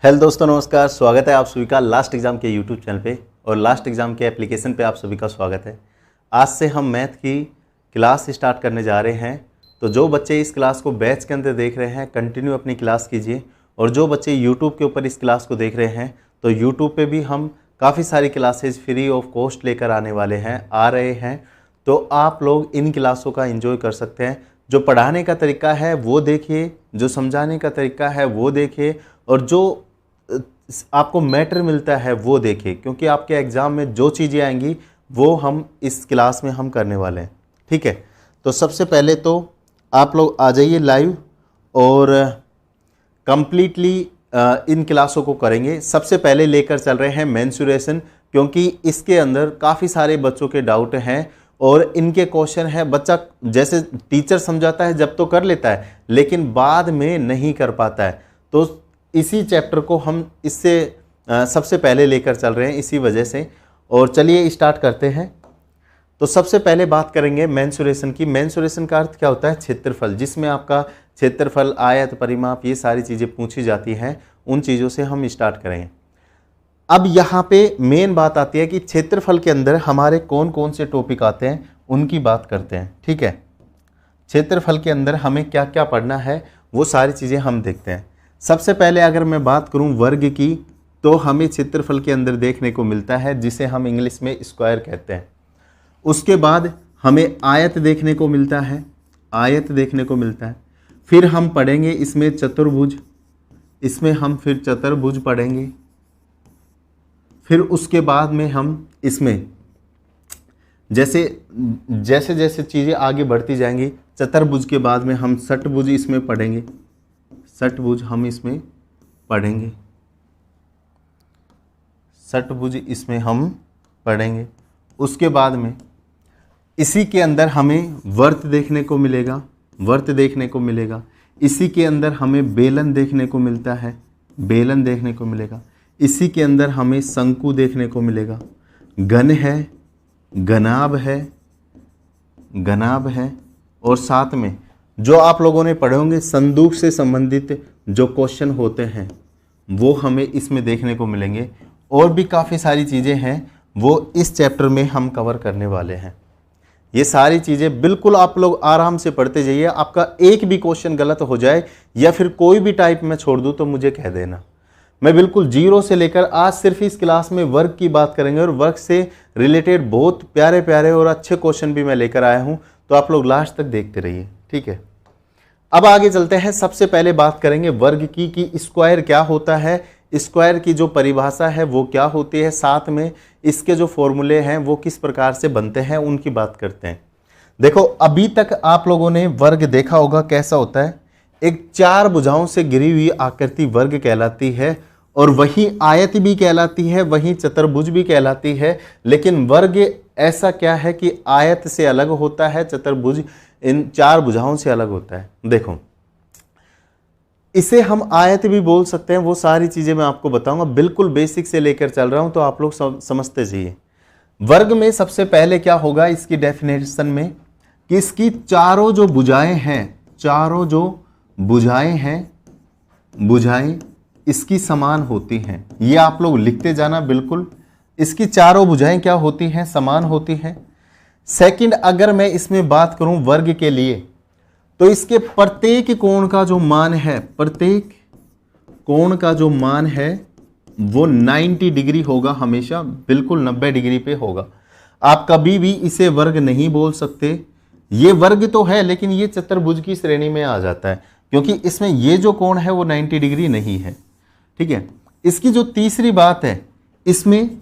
Hello दोस्तों, नमस्कार। स्वागत है आप सभी का लास्ट एग्जाम के यूट्यूब चैनल पे और लास्ट एग्जाम के एप्लीकेशन पे आप सभी का स्वागत है। आज से हम मैथ की क्लास स्टार्ट करने जा रहे हैं। तो जो बच्चे इस क्लास को बैच के अंदर देख रहे हैं, कंटिन्यू अपनी क्लास कीजिए। और जो बच्चे यूट्यूब के ऊपर इस क्लास को देख रहे हैं, तो यूट्यूब पे भी हम काफ़ी सारी क्लासेज फ्री ऑफ कॉस्ट लेकर आने वाले हैं, आ रहे हैं। तो आप लोग इन क्लासों का एंजॉय कर सकते हैं। जो पढ़ाने का तरीका है वो देखिए, जो समझाने का तरीका है वो देखिए, और जो आपको मैटर मिलता है वो देखिए, क्योंकि आपके एग्ज़ाम में जो चीज़ें आएंगी वो हम इस क्लास में हम करने वाले हैं। ठीक है, तो सबसे पहले तो आप लोग आ जाइए लाइव और कंप्लीटली इन क्लासों को करेंगे। सबसे पहले लेकर चल रहे हैं मेंसुरेशन, क्योंकि इसके अंदर काफ़ी सारे बच्चों के डाउट हैं और इनके क्वेश्चन है। बच्चा जैसे टीचर समझाता है जब तो कर लेता है, लेकिन बाद में नहीं कर पाता है। तो इसी चैप्टर को हम इससे सबसे पहले लेकर चल रहे हैं इसी वजह से। और चलिए स्टार्ट करते हैं। तो सबसे पहले बात करेंगे मेंसुरेशन की। मेंसुरेशन का अर्थ क्या होता है? क्षेत्रफल, जिसमें आपका क्षेत्रफल, आयत, परिमाप, ये सारी चीज़ें पूछी जाती हैं। उन चीज़ों से हम स्टार्ट करेंगे। अब यहाँ पे मेन बात आती है कि क्षेत्रफल के अंदर हमारे कौन कौन से टॉपिक आते हैं, उनकी बात करते हैं। ठीक है, क्षेत्रफल के अंदर हमें क्या क्या पढ़ना है वो सारी चीज़ें हम देखते हैं। सबसे पहले अगर मैं बात करूं वर्ग की, तो हमें क्षेत्रफल के अंदर देखने को मिलता है जिसे हम इंग्लिश में स्क्वायर कहते हैं। उसके बाद हमें आयत देखने को मिलता है, आयत देखने को मिलता है। फिर हम पढ़ेंगे इसमें चतुर्भुज, इसमें हम फिर चतुर्भुज पढ़ेंगे। फिर उसके बाद में हम इसमें जैसे जैसे जैसे चीज़ें आगे बढ़ती जाएंगी, चतुर्भुज के बाद में हम षटभुज इसमें पढ़ेंगे, षटभुज हम इसमें पढ़ेंगे, षटभुज इसमें हम पढ़ेंगे। उसके बाद में इसी के अंदर हमें वर्त देखने को मिलेगा, वर्त देखने को मिलेगा। इसी के अंदर हमें बेलन देखने को मिलता है, बेलन देखने को मिलेगा। इसी के अंदर हमें शंकु देखने को मिलेगा। घन है, घनाभ है, घनाभ है। और साथ में जो आप लोगों ने पढ़े होंगे संदूक से संबंधित जो क्वेश्चन होते हैं वो हमें इसमें देखने को मिलेंगे। और भी काफ़ी सारी चीज़ें हैं वो इस चैप्टर में हम कवर करने वाले हैं। ये सारी चीज़ें बिल्कुल आप लोग आराम से पढ़ते जाइए। आपका एक भी क्वेश्चन गलत हो जाए या फिर कोई भी टाइप में छोड़ दूँ तो मुझे कह देना। मैं बिल्कुल जीरो से लेकर आज सिर्फ इस क्लास में वर्ग की बात करेंगे और वर्ग से रिलेटेड बहुत प्यारे प्यारे और अच्छे क्वेश्चन भी मैं लेकर आया हूँ। तो आप लोग लास्ट तक देखते रहिए। ठीक है, अब आगे चलते हैं। सबसे पहले बात करेंगे वर्ग की कि स्क्वायर क्या होता है, स्क्वायर की जो परिभाषा है वो क्या होती है, साथ में इसके जो फॉर्मूले हैं वो किस प्रकार से बनते हैं, उनकी बात करते हैं। देखो, अभी तक आप लोगों ने वर्ग देखा होगा कैसा होता है। एक चार भुजाओं से घिरी हुई आकृति वर्ग कहलाती है, और वही आयत भी कहलाती है, वही चतुर्भुज भी कहलाती है। लेकिन वर्ग ऐसा क्या है कि आयत से अलग होता है, चतुर्भुज इन चार भुजाओं से अलग होता है। देखो, इसे हम आयत भी बोल सकते हैं, वो सारी चीजें मैं आपको बताऊंगा। बिल्कुल बेसिक से लेकर चल रहा हूं तो आप लोग समझते जाइए। वर्ग में सबसे पहले क्या होगा इसकी डेफिनेशन में कि इसकी चारों जो भुजाएं हैं, चारों जो भुजाएं हैं, भुजाएं इसकी समान होती हैं। ये आप लोग लिखते जाना बिल्कुल। इसकी चारों भुजाएं क्या होती हैं? समान होती हैं। सेकंड, अगर मैं इसमें बात करूं वर्ग के लिए, तो इसके प्रत्येक कोण का जो मान है, प्रत्येक कोण का जो मान है वो 90 डिग्री होगा, हमेशा बिल्कुल 90 डिग्री पे होगा। आप कभी भी इसे वर्ग नहीं बोल सकते। ये वर्ग तो है लेकिन ये चतुर्भुज की श्रेणी में आ जाता है, क्योंकि इसमें ये जो कोण है वो 90 डिग्री नहीं है। ठीक है, इसकी जो तीसरी बात है, इसमें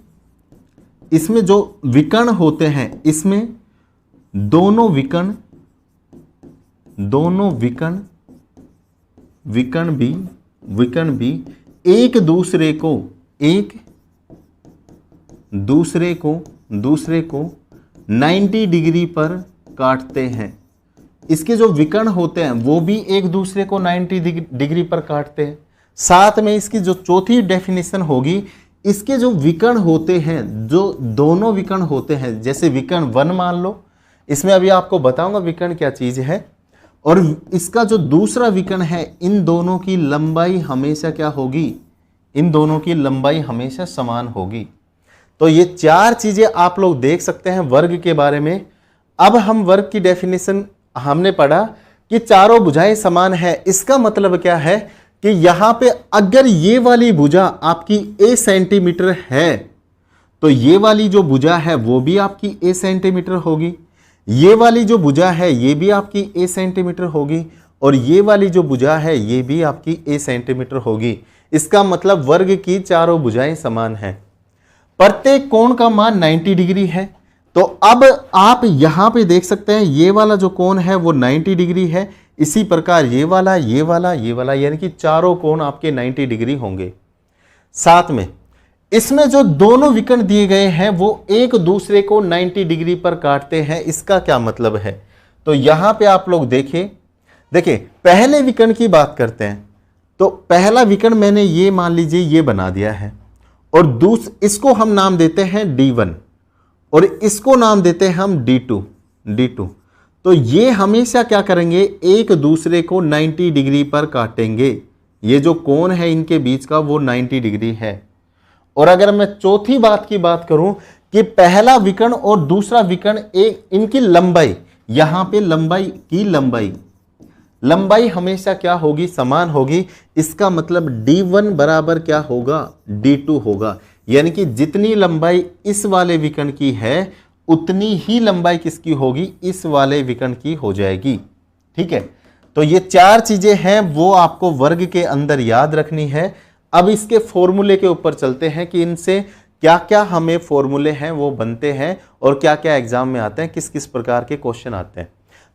जो विकर्ण होते हैं, इसमें दोनों विकर्ण भी एक दूसरे को 90 डिग्री पर काटते हैं। इसके जो विकर्ण होते हैं वो भी एक दूसरे को 90 डिग्री पर काटते हैं। साथ में इसकी जो चौथी डेफिनेशन होगी, इसके जो विकर्ण होते हैं, जो दोनों विकर्ण होते हैं, जैसे विकर्ण 1 मान लो, इसमें अभी आपको बताऊंगा विकर्ण क्या चीज है, और इसका जो दूसरा विकर्ण है, इन दोनों की लंबाई हमेशा क्या होगी? इन दोनों की लंबाई हमेशा समान होगी। तो ये चार चीजें आप लोग देख सकते हैं वर्ग के बारे में। अब हम वर्ग की डेफिनेशन हमने पढ़ा कि चारों भुजाएं समान है। इसका मतलब क्या है कि यहां पे अगर ये वाली भुजा आपकी a सेंटीमीटर है तो ये वाली जो भुजा है वो भी आपकी a सेंटीमीटर होगी, ये वाली जो भुजा है ये भी आपकी a सेंटीमीटर होगी, और ये वाली जो भुजा है ये भी आपकी a सेंटीमीटर होगी। इसका मतलब वर्ग की चारों भुजाएं समान हैं। प्रत्येक कोण का मान 90 डिग्री है। तो अब आप यहां पे देख सकते हैं ये वाला जो कोण है वो 90 डिग्री है, इसी प्रकार ये वाला, ये वाला, ये वाला, यानी कि चारों कोण आपके 90 डिग्री होंगे। साथ में इसमें जो दोनों विकर्ण दिए गए हैं वो एक दूसरे को 90 डिग्री पर काटते हैं। इसका क्या मतलब है? तो यहां पे आप लोग देखिए पहले विकर्ण की बात करते हैं। तो पहला विकर्ण मैंने ये मान लीजिए ये बना दिया है, और इसको हम नाम देते हैं D1 और इसको नाम देते हैं हम D2। तो ये हमेशा क्या करेंगे, एक दूसरे को 90 डिग्री पर काटेंगे। ये जो कोण है इनके बीच का वो 90 डिग्री है। और अगर मैं चौथी बात की बात करूं कि पहला विकर्ण और दूसरा विकर्ण इनकी लंबाई, यहां पे लंबाई हमेशा क्या होगी, समान होगी। इसका मतलब D1 बराबर क्या होगा, D2 होगा। यानी कि जितनी लंबाई इस वाले विकर्ण की है उतनी ही लंबाई किसकी होगी, इस वाले विकर्ण की हो जाएगी। ठीक है, तो ये चार चीजें हैं वो आपको वर्ग के अंदर याद रखनी है। अब इसके फॉर्मूले के ऊपर चलते हैं कि इनसे क्या क्या हमें फॉर्मूले हैं वो बनते हैं और क्या क्या एग्जाम में आते हैं, किस किस प्रकार के क्वेश्चन आते हैं।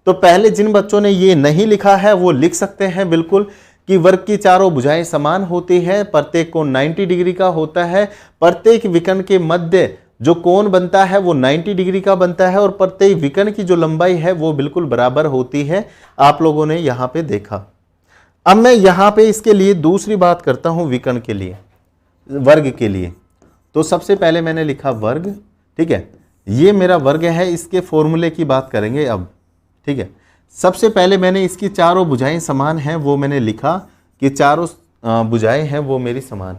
तो पहले जिन बच्चों ने ये नहीं लिखा है वो लिख सकते हैं बिल्कुल कि वर्ग की चारों भुजाएं समान होती है, प्रत्येक कोण 90 डिग्री का होता है, प्रत्येक विकर्ण के मध्य जो कोण बनता है वो 90 डिग्री का बनता है, और प्रत्येक विकर्ण की जो लंबाई है वो बिल्कुल बराबर होती है। आप लोगों ने यहां पे देखा। अब मैं यहां पे इसके लिए दूसरी बात करता हूं विकर्ण के लिए, वर्ग के लिए। तो सबसे पहले मैंने लिखा वर्ग, ठीक है, ये मेरा वर्ग है, इसके फॉर्मूले की बात करेंगे अब। ठीक है, सबसे पहले मैंने इसकी चारों भुजाएं समान हैं वो मैंने लिखा कि चारों भुजाएं हैं वो मेरी समान।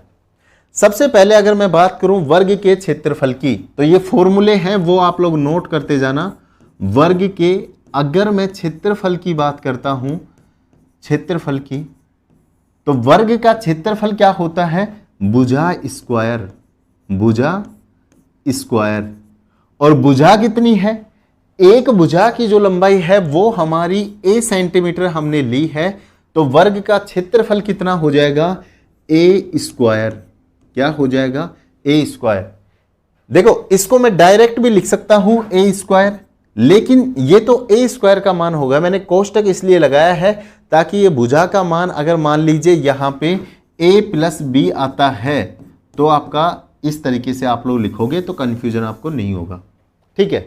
सबसे पहले अगर मैं बात करूं वर्ग के क्षेत्रफल की, तो ये फॉर्मूले हैं वो आप लोग नोट करते जाना। वर्ग के अगर मैं क्षेत्रफल की बात करता हूं, क्षेत्रफल की, तो वर्ग का क्षेत्रफल क्या होता है, भुजा स्क्वायर। और भुजा कितनी है, एक भुजा की जो लंबाई है वो हमारी a सेंटीमीटर हमने ली है, तो वर्ग का क्षेत्रफल कितना हो जाएगा, a स्क्वायर। क्या हो जाएगा, a स्क्वायर। देखो इसको मैं डायरेक्ट भी लिख सकता हूं a स्क्वायर, लेकिन ये तो a स्क्वायर का मान होगा। मैंने कोष्टक इसलिए लगाया है ताकि ये भुजा का मान अगर मान लीजिए यहां पे a प्लस b आता है तो आपका इस तरीके से आप लोग लिखोगे तो कंफ्यूजन आपको नहीं होगा। ठीक है,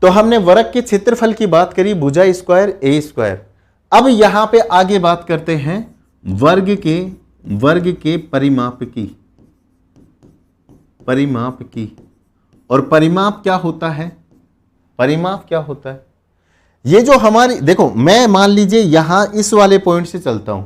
तो हमने वर्ग के क्षेत्रफल की बात करी, भुजा स्क्वायर a स्क्वायर। अब यहां पे आगे बात करते हैं वर्ग के परिमाप की। और परिमाप क्या होता है, ये जो हमारी, देखो मैं मान लीजिए यहां इस वाले पॉइंट से चलता हूं,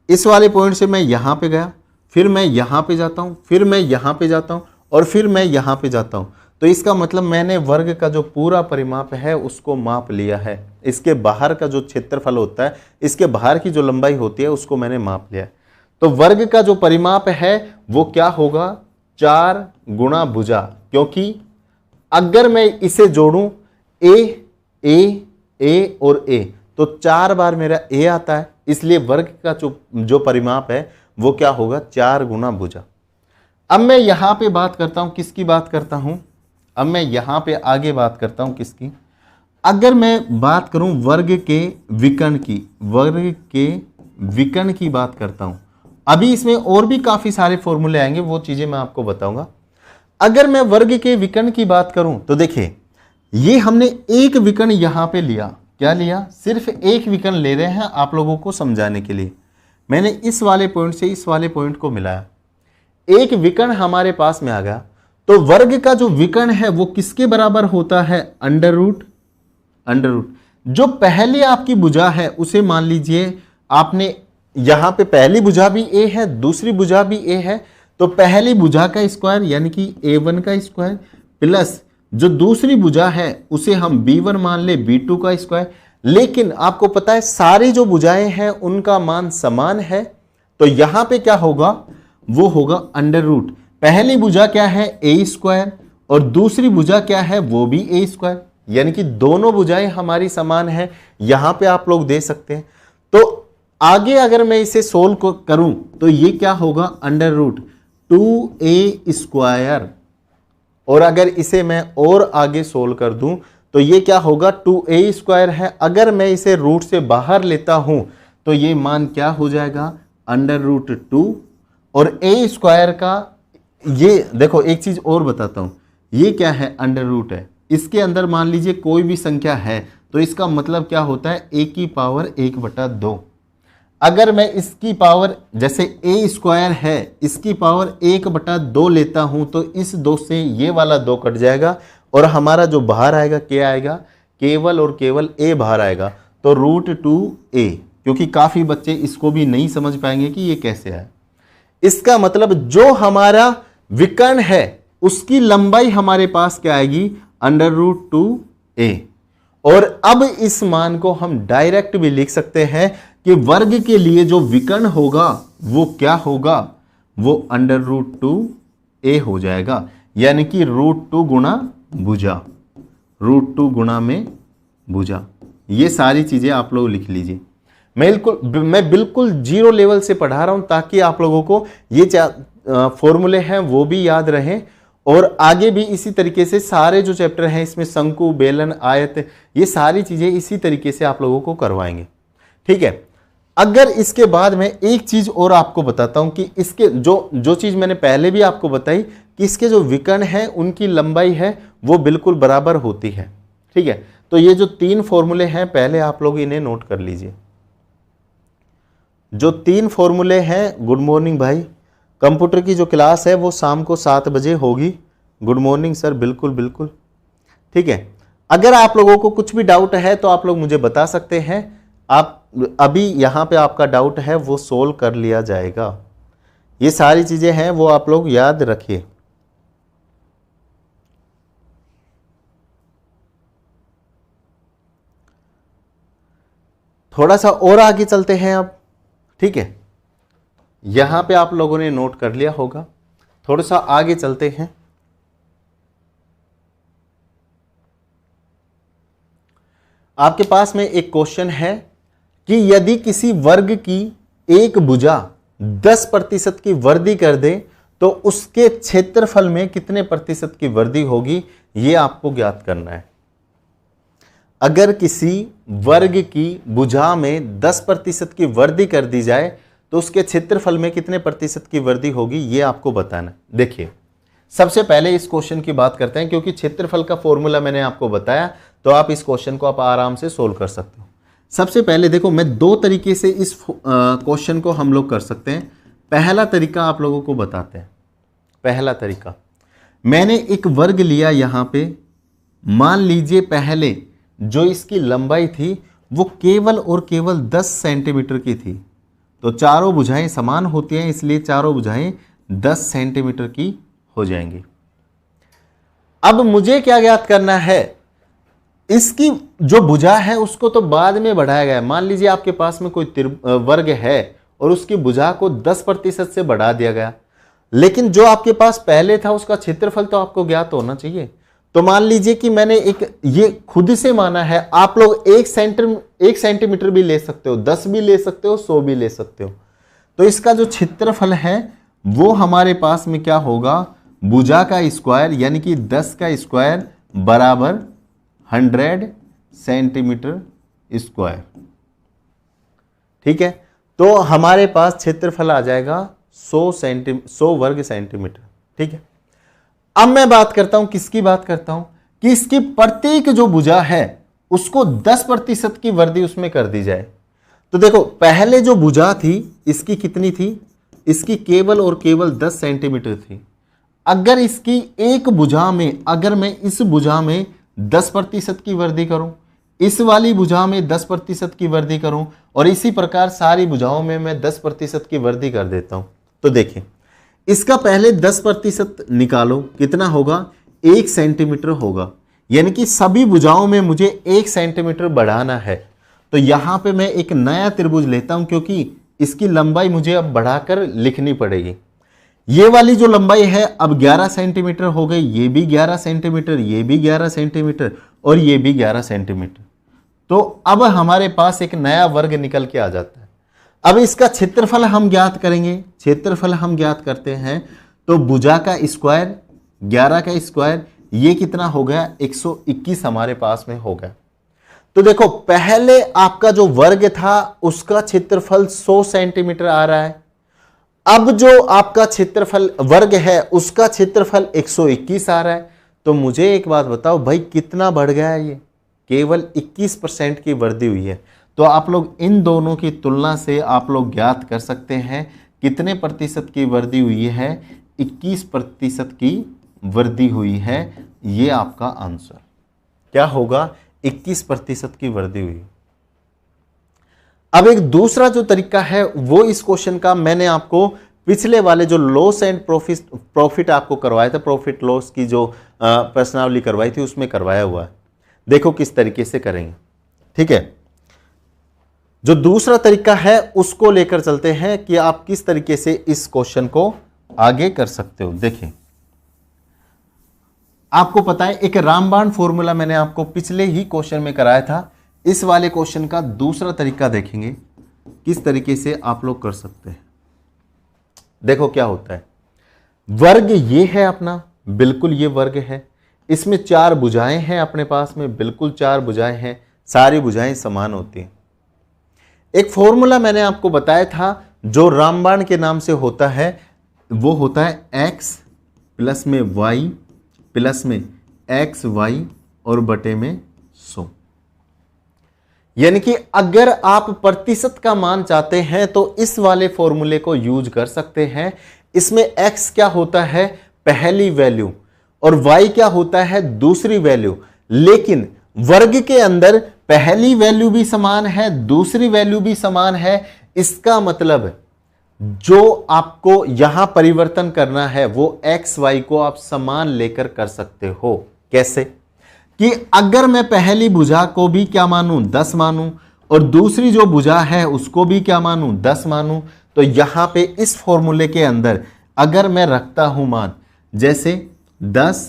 इस वाले पॉइंट से मैं यहां पे गया, फिर मैं यहां पे जाता हूं, फिर मैं यहां पे जाता हूं, और फिर मैं यहां पे जाता हूं। तो इसका मतलब मैंने वर्ग का जो पूरा परिमाप है उसको माप लिया है। इसके बाहर का जो क्षेत्रफल होता है, इसके बाहर की जो लंबाई होती है उसको मैंने माप लिया है। तो वर्ग का जो परिमाप है वो क्या होगा, 4 गुणा भुजा, क्योंकि अगर मैं इसे जोड़ूं a और a तो 4 बार मेरा a आता है, इसलिए वर्ग का जो परिमाप है वो क्या होगा, 4 गुणा भुजा। अब मैं यहां पे बात करता हूं, किसकी बात करता हूं, अब मैं यहां पे आगे बात करता हूं किसकी, अगर मैं बात करूं वर्ग के विकर्ण की बात करता हूं। अभी इसमें और भी काफी सारे फॉर्मूले आएंगे, वो चीजें मैं आपको बताऊंगा। अगर मैं वर्ग के विकर्ण की बात करूं तो देखिए ये हमने एक विकर्ण यहां पे लिया, क्या लिया, सिर्फ एक विकर्ण ले रहे हैं आप लोगों को समझाने के लिए। मैंने इस वाले पॉइंट से इस वाले पॉइंट को मिलाया, एक विकर्ण हमारे पास में आ गया। तो वर्ग का जो विकर्ण है वो किसके बराबर होता है, अंडर रूट। जो पहले आपकी भुजा है उसे मान लीजिए आपने यहां पे पहली भुजा भी a है, दूसरी भुजा भी a है, तो पहली भुजा का स्क्वायर यानी कि a1 का स्क्वायर प्लस जो दूसरी भुजा है उसे हम b1 मान ले, b2 का स्क्वायर। लेकिन आपको पता है सारी जो भुजाएं हैं उनका मान समान है, तो यहां पे क्या होगा, वो होगा अंडर रूट। पहली भुजा क्या है, a स्क्वायर, और दूसरी भुजा क्या है, वो भी a स्क्वायर, यानी कि दोनों भुजाएं हमारी समान है। यहां पे आप लोग दे सकते हैं। तो आगे अगर मैं इसे सोल्व करूं तो ये क्या होगा, अंडर रूट 2a स्क्वायर, और अगर इसे मैं और आगे सोल्व कर दूं तो ये क्या होगा, 2a स्क्वायर है। अगर मैं इसे रूट से बाहर लेता हूं तो ये मान क्या हो जाएगा, अंडर रूट 2, और a स्क्वायर का ये देखो एक चीज और बताता हूं, ये क्या है, अंडर रूट है, इसके अंदर मान लीजिए कोई भी संख्या है तो इसका मतलब क्या होता है, a की पावर 1/2। अगर मैं इसकी पावर, जैसे a स्क्वायर है, इसकी पावर 1/2 लेता हूं तो इस 2 से ये वाला 2 कट जाएगा और हमारा जो बाहर आएगा क्या आएगा, केवल और केवल a बाहर आएगा, तो रूट 2a। क्योंकि काफी बच्चे इसको भी नहीं समझ पाएंगे कि ये कैसे है। इसका मतलब जो हमारा विकर्ण है उसकी लंबाई हमारे पास क्या आएगी, अंडर रूट 2a। और अब इस मान को हम डायरेक्ट भी लिख सकते हैं कि वर्ग के लिए जो विकर्ण होगा वो क्या होगा, वो अंडर रूट 2a हो जाएगा, यानी कि रूट 2 गुणा भुजा, रूट 2 गुणा में भुजा। ये सारी चीजें आप लोग लिख लीजिए। मैं बिल्कुल जीरो लेवल से पढ़ा रहा हूं ताकि आप लोगों को ये फॉर्मूले हैं वो भी याद रहें, और आगे भी इसी तरीके से सारे जो चैप्टर हैं इसमें शंकु, बेलन, आयत, ये सारी चीजें इसी तरीके से आप लोगों को करवाएंगे। ठीक है। अगर इसके बाद में एक चीज और आपको बताता हूं कि इसके जो चीज मैंने पहले भी आपको बताई कि इसके जो विकर्ण हैं उनकी लंबाई है वो बिल्कुल बराबर होती है। ठीक है। तो ये जो 3 फॉर्मूले हैं पहले आप लोग इन्हें नोट कर लीजिए। जो 3 फॉर्मूले हैं, गुड मॉर्निंग भाई, कंप्यूटर की जो क्लास है वो शाम को 7 बजे होगी। गुड मॉर्निंग सर, बिल्कुल बिल्कुल ठीक है। अगर आप लोगों को कुछ भी डाउट है तो आप लोग मुझे बता सकते हैं। आप अभी यहां पे आपका डाउट है वो सोल्व कर लिया जाएगा। ये सारी चीजें हैं वो आप लोग याद रखिए। थोड़ा सा और आगे चलते हैं अब। ठीक है, यहां पे आप लोगों ने नोट कर लिया होगा। थोड़ा सा आगे चलते हैं। आपके पास में एक क्वेश्चन है कि यदि किसी वर्ग की एक भुजा 10% की वृद्धि कर दे तो उसके क्षेत्रफल में कितने प्रतिशत की वृद्धि होगी, यह आपको ज्ञात करना है। अगर किसी वर्ग की भुजा में 10% की वृद्धि कर दी जाए तो उसके क्षेत्रफल में कितने प्रतिशत की वृद्धि होगी, यह आपको बताना। देखिए, सबसे पहले इस क्वेश्चन की बात करते हैं, क्योंकि क्षेत्रफल का फॉर्मूला मैंने आपको बताया तो आप इस क्वेश्चन को आप आराम से सोल्व कर सकते हो। सबसे पहले देखो, मैं 2 तरीके से इस क्वेश्चन को हम लोग कर सकते हैं। पहला तरीका आप लोगों को बताते हैं। पहला तरीका, मैंने एक वर्ग लिया, यहां पे मान लीजिए पहले जो इसकी लंबाई थी वो केवल और केवल 10 सेंटीमीटर की थी। तो चारों भुजाएं समान होती हैं, इसलिए चारों भुजाएं 10 सेंटीमीटर की हो जाएंगी। अब मुझे क्या ज्ञात करना है, इसकी जो भुजा है उसको तो बाद में बढ़ाया गया है। मान लीजिए आपके पास में कोई वर्ग है और उसकी भुजा को 10% से बढ़ा दिया गया, लेकिन जो आपके पास पहले था उसका क्षेत्रफल तो आपको ज्ञात होना चाहिए। तो मान लीजिए कि मैंने ये खुद से माना है। आप लोग 1 सेंटीमीटर भी ले सकते हो, 10 भी ले सकते हो, 100 भी ले सकते हो। तो इसका जो क्षेत्रफल है वो हमारे पास में क्या होगा, भुजा का स्क्वायर यानी कि 10 का स्क्वायर बराबर 100 सेंटीमीटर स्क्वायर। ठीक है, तो हमारे पास क्षेत्रफल आ जाएगा 100 वर्ग सेंटीमीटर। ठीक है, अब मैं बात करता हूं, किसकी बात करता हूं, कि इसकी प्रत्येक जो भुजा है उसको 10% की वृद्धि उसमें कर दी जाए। तो देखो, पहले जो भुजा थी इसकी कितनी थी, इसकी केवल और केवल 10 सेंटीमीटर थी। अगर इसकी एक भुजा में, अगर मैं इस भुजा में 10% की वृद्धि करूं, इस वाली भुजा में 10% की वृद्धि करूं और इसी प्रकार सारी भुजाओं में मैं 10% की वृद्धि कर देता हूं। तो देखिए, इसका पहले 10% निकालो, कितना होगा? 1 सेंटीमीटर होगा। यानी कि सभी भुजाओं में मुझे 1 सेंटीमीटर बढ़ाना है। तो यहां पे मैं एक नया त्रिभुज लेता हूं, क्योंकि इसकी लंबाई मुझे अब बढ़ाकर लिखनी पड़ेगी। ये वाली जो लंबाई है अब 11 सेंटीमीटर हो गई, ये भी 11 सेंटीमीटर, ये भी 11 सेंटीमीटर और ये भी 11 सेंटीमीटर। तो अब हमारे पास एक नया वर्ग निकल के आ जाता है। अब इसका क्षेत्रफल हम ज्ञात करेंगे। क्षेत्रफल हम ज्ञात करते हैं तो भुजा का स्क्वायर, 11 का स्क्वायर, ये कितना हो गया? 121 हमारे पास में हो गया। तो देखो, पहले आपका जो वर्ग था उसका क्षेत्रफल 100 सेंटीमीटर आ रहा है। अब जो आपका क्षेत्रफल वर्ग है उसका क्षेत्रफल 121 आ रहा है। तो मुझे एक बात बताओ भाई, कितना बढ़ गया है? ये केवल 21% की वृद्धि हुई है। तो आप लोग इन दोनों की तुलना से आप लोग ज्ञात कर सकते हैं कितने प्रतिशत की वृद्धि हुई है? 21% की वृद्धि हुई है। ये आपका आंसर क्या होगा? 21% की वृद्धि हुई। अब एक दूसरा जो तरीका है वो इस क्वेश्चन का मैंने आपको पिछले वाले जो लॉस एंड प्रॉफिट आपको करवाया था, प्रॉफिट लॉस की जो प्रश्नावली करवाई थी उसमें करवाया हुआ है। देखो किस तरीके से करेंगे। ठीक है, जो दूसरा तरीका है उसको लेकर चलते हैं कि आप किस तरीके से इस क्वेश्चन को आगे कर सकते हो। देखिए, आपको पता है एक रामबाण फॉर्मूला मैंने आपको पिछले ही क्वेश्चन में कराया था। इस वाले क्वेश्चन का दूसरा तरीका देखेंगे किस तरीके से आप लोग कर सकते हैं। देखो क्या होता है, वर्ग ये है अपना, बिल्कुल ये वर्ग है। इसमें 4 भुजाएं हैं अपने पास में, बिल्कुल 4 भुजाएं हैं, सारी भुजाएं समान होती हैं। एक फॉर्मूला मैंने आपको बताया था जो रामबाण के नाम से होता है, वो होता है x प्लस में y प्लस में xy और बटे में 100। यानी कि अगर आप प्रतिशत का मान चाहते हैं तो इस वाले फॉर्मूले को यूज कर सकते हैं। इसमें x क्या होता है? पहली वैल्यू, और y क्या होता है? दूसरी वैल्यू। लेकिन वर्ग के अंदर पहली वैल्यू भी समान है, दूसरी वैल्यू भी समान है। इसका मतलब जो आपको यहां परिवर्तन करना है वो x y को आप समान लेकर कर सकते हो। कैसे? कि अगर मैं पहली भुजा को भी क्या मानूं? 10 मानूं और दूसरी जो भुजा है उसको भी क्या मानूं? 10 मानूं। तो यहां पे इस फॉर्मूले के अंदर अगर मैं रखता हूं मान जैसे 10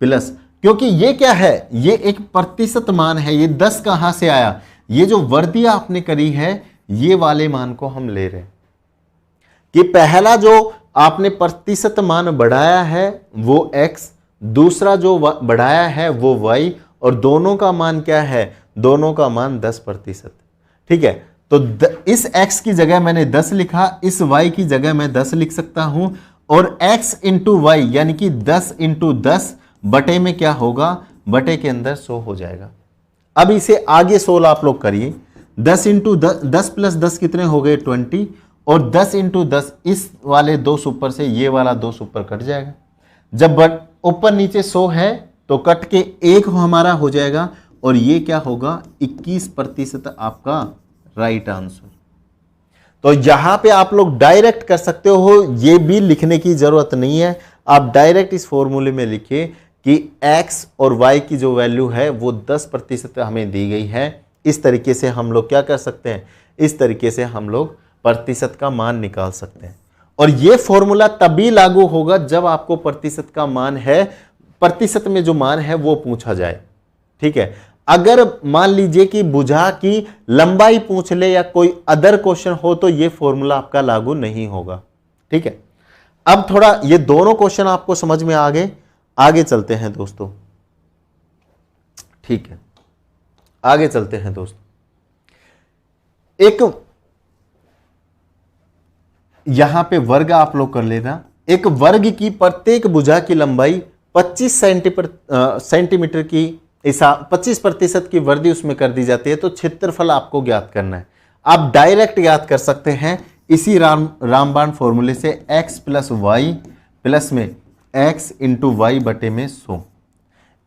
प्लस, क्योंकि ये क्या है? ये एक प्रतिशत मान है। ये 10 कहां से आया? ये जो वृद्धि आपने करी है ये वाले मान को हम ले रहे हैं कि पहला जो आपने प्रतिशत मान बढ़ाया है वो x, दूसरा जो बढ़ाया है वो y, और दोनों का मान क्या है? दोनों का मान 10%। ठीक है, तो इस x की जगह मैंने 10 लिखा, इस y की जगह मैं 10 लिख सकता हूं, और x इंटू वाई यानी कि 10 इंटू 10 बटे में क्या होगा? बटे के अंदर 100 हो जाएगा। अब इसे आगे 16 आप लोग करिए। 10 इंटू 10 प्लस 10 कितने हो गए? 20, और 10 इंटू 10 इस वाले 2 सुपर से ये वाला 2 सुपर कट जाएगा। जब ऊपर नीचे 100 है तो कट के 1 हमारा हो जाएगा, और ये क्या होगा? 21% आपका राइट आंसर। तो यहां पे आप लोग डायरेक्ट कर सकते हो, ये भी लिखने की जरूरत नहीं है। आप डायरेक्ट इस फॉर्मूले में लिखिए कि x और y की जो वैल्यू है वो 10% हमें दी गई है। इस तरीके से हम लोग क्या कर सकते हैं? इस तरीके से हम लोग प्रतिशत का मान निकाल सकते हैं। और ये फॉर्मूला तभी लागू होगा जब आपको प्रतिशत का मान है, प्रतिशत में जो मान है वो पूछा जाए। ठीक है, अगर मान लीजिए कि भुजा की लंबाई पूछ ले या कोई अदर क्वेश्चन हो तो ये फॉर्मूला आपका लागू नहीं होगा। ठीक है, अब थोड़ा ये दोनों क्वेश्चन आपको समझ में आगे चलते हैं दोस्तों। ठीक है, आगे चलते हैं दोस्तों। एक यहां पे वर्ग आप लोग कर लेना। एक वर्ग की प्रत्येक भुजा की लंबाई 25 सेंटीमीटर की 25% की वृद्धि उसमें कर दी जाती है। तो क्षेत्रफल आपको ज्ञात करना है। आप डायरेक्ट ज्ञात कर सकते हैं इसी रामबाण फॉर्मूले से, x प्लस वाई प्लस में x इंटू वाई बटे में 100।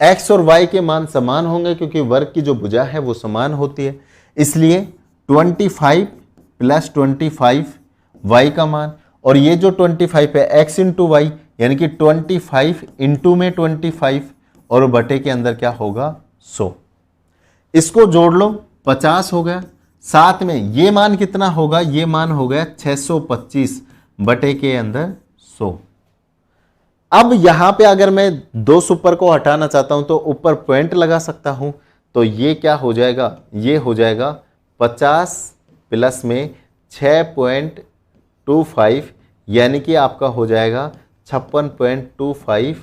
x और y के मान समान होंगे क्योंकि वर्ग की जो भुजा है वो समान होती है, इसलिए 25 प्लस 25 y का मान, और ये जो 25 है x इंटू वाई यानी कि 25 इंटू में 25 और बटे के अंदर क्या होगा 100। इसको जोड़ लो 50 हो गया, साथ में ये मान कितना होगा, ये मान हो गया 625 बटे के अंदर 100। अब यहां पे अगर मैं दो सुपर को हटाना चाहता हूं तो ऊपर पॉइंट लगा सकता हूं, तो ये क्या हो जाएगा, ये हो जाएगा 50 प्लस में 6.25 यानी कि आपका हो जाएगा 56.25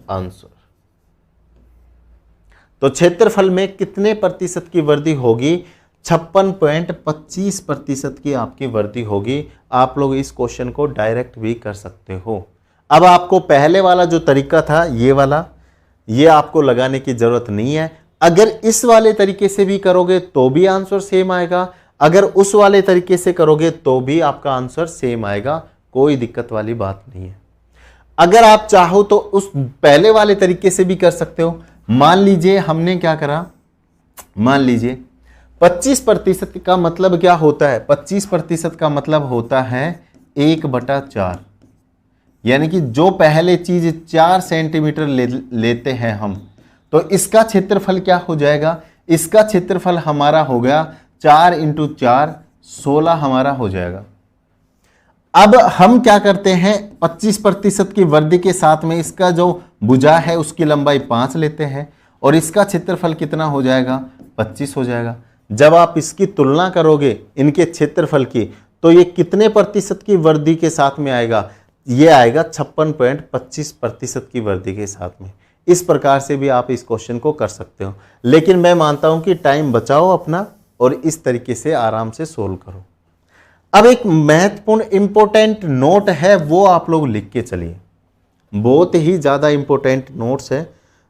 आंसर। तो क्षेत्रफल में कितने प्रतिशत की वृद्धि होगी, 56.25% की आपकी वृद्धि होगी। आप लोग इस क्वेश्चन को डायरेक्ट भी कर सकते हो। अब आपको पहले वाला जो तरीका था ये वाला, ये आपको लगाने की जरूरत नहीं है। अगर इस वाले तरीके से भी करोगे तो भी आंसर सेम आएगा, अगर उस वाले तरीके से करोगे तो भी आपका आंसर सेम आएगा, कोई दिक्कत वाली बात नहीं है। अगर आप चाहो तो उस पहले वाले तरीके से भी कर सकते हो। मान लीजिए हमने क्या करा, मान लीजिए 25% का मतलब क्या होता है, 25% का मतलब होता है 1/4, यानी कि जो पहले चीज 4 सेंटीमीटर लेते हैं हम, तो इसका क्षेत्रफल क्या हो जाएगा, इसका क्षेत्रफल हमारा हो गया 4 इंटू 4 16 हमारा हो जाएगा। अब हम क्या करते हैं, 25% की वृद्धि के साथ में इसका जो भुजा है उसकी लंबाई 5 लेते हैं और इसका क्षेत्रफल कितना हो जाएगा, 25 हो जाएगा। जब आप इसकी तुलना करोगे इनके क्षेत्रफल की, तो ये कितने प्रतिशत की वृद्धि के साथ में आएगा, ये आएगा 56.25% की वृद्धि के साथ में। इस प्रकार से भी आप इस क्वेश्चन को कर सकते हो, लेकिन मैं मानता हूं कि टाइम बचाओ अपना और इस तरीके से आराम से सोल्व करो। अब एक महत्वपूर्ण इंपॉर्टेंट नोट है, वो आप लोग लिख के चलिए, बहुत ही ज़्यादा इंपॉर्टेंट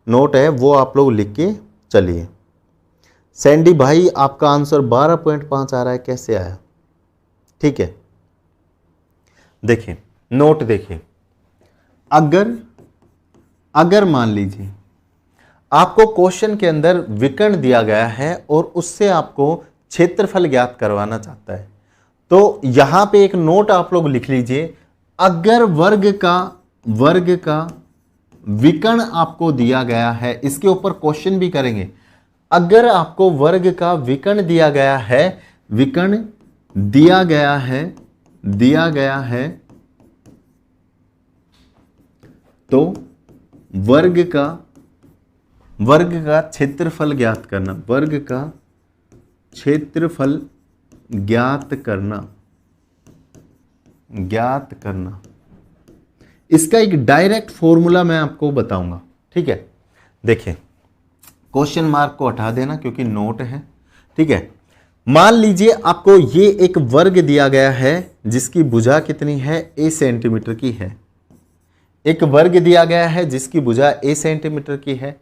नोट है वो आप लोग लिख के चलिए। सैंडी भाई आपका आंसर 12.5 आ रहा है, कैसे आया, ठीक है। देखिए नोट देखिए, अगर मान लीजिए आपको क्वेश्चन के अंदर विकर्ण दिया गया है और उससे आपको क्षेत्रफल ज्ञात करवाना चाहता है, तो यहां पे एक नोट आप लोग लिख लीजिए। अगर वर्ग का विकर्ण आपको दिया गया है, इसके ऊपर क्वेश्चन भी करेंगे। अगर आपको वर्ग का विकर्ण दिया गया है, विकर्ण दिया गया है तो वर्ग का क्षेत्रफल ज्ञात करना, वर्ग का क्षेत्रफल ज्ञात करना, इसका एक डायरेक्ट फॉर्मूला मैं आपको बताऊंगा, ठीक है। देखिए क्वेश्चन मार्क को हटा देना क्योंकि नोट है, ठीक है। मान लीजिए आपको ये एक वर्ग दिया गया है जिसकी भुजा कितनी है, a सेंटीमीटर की है। एक वर्ग दिया गया है जिसकी भुजा a सेंटीमीटर की है,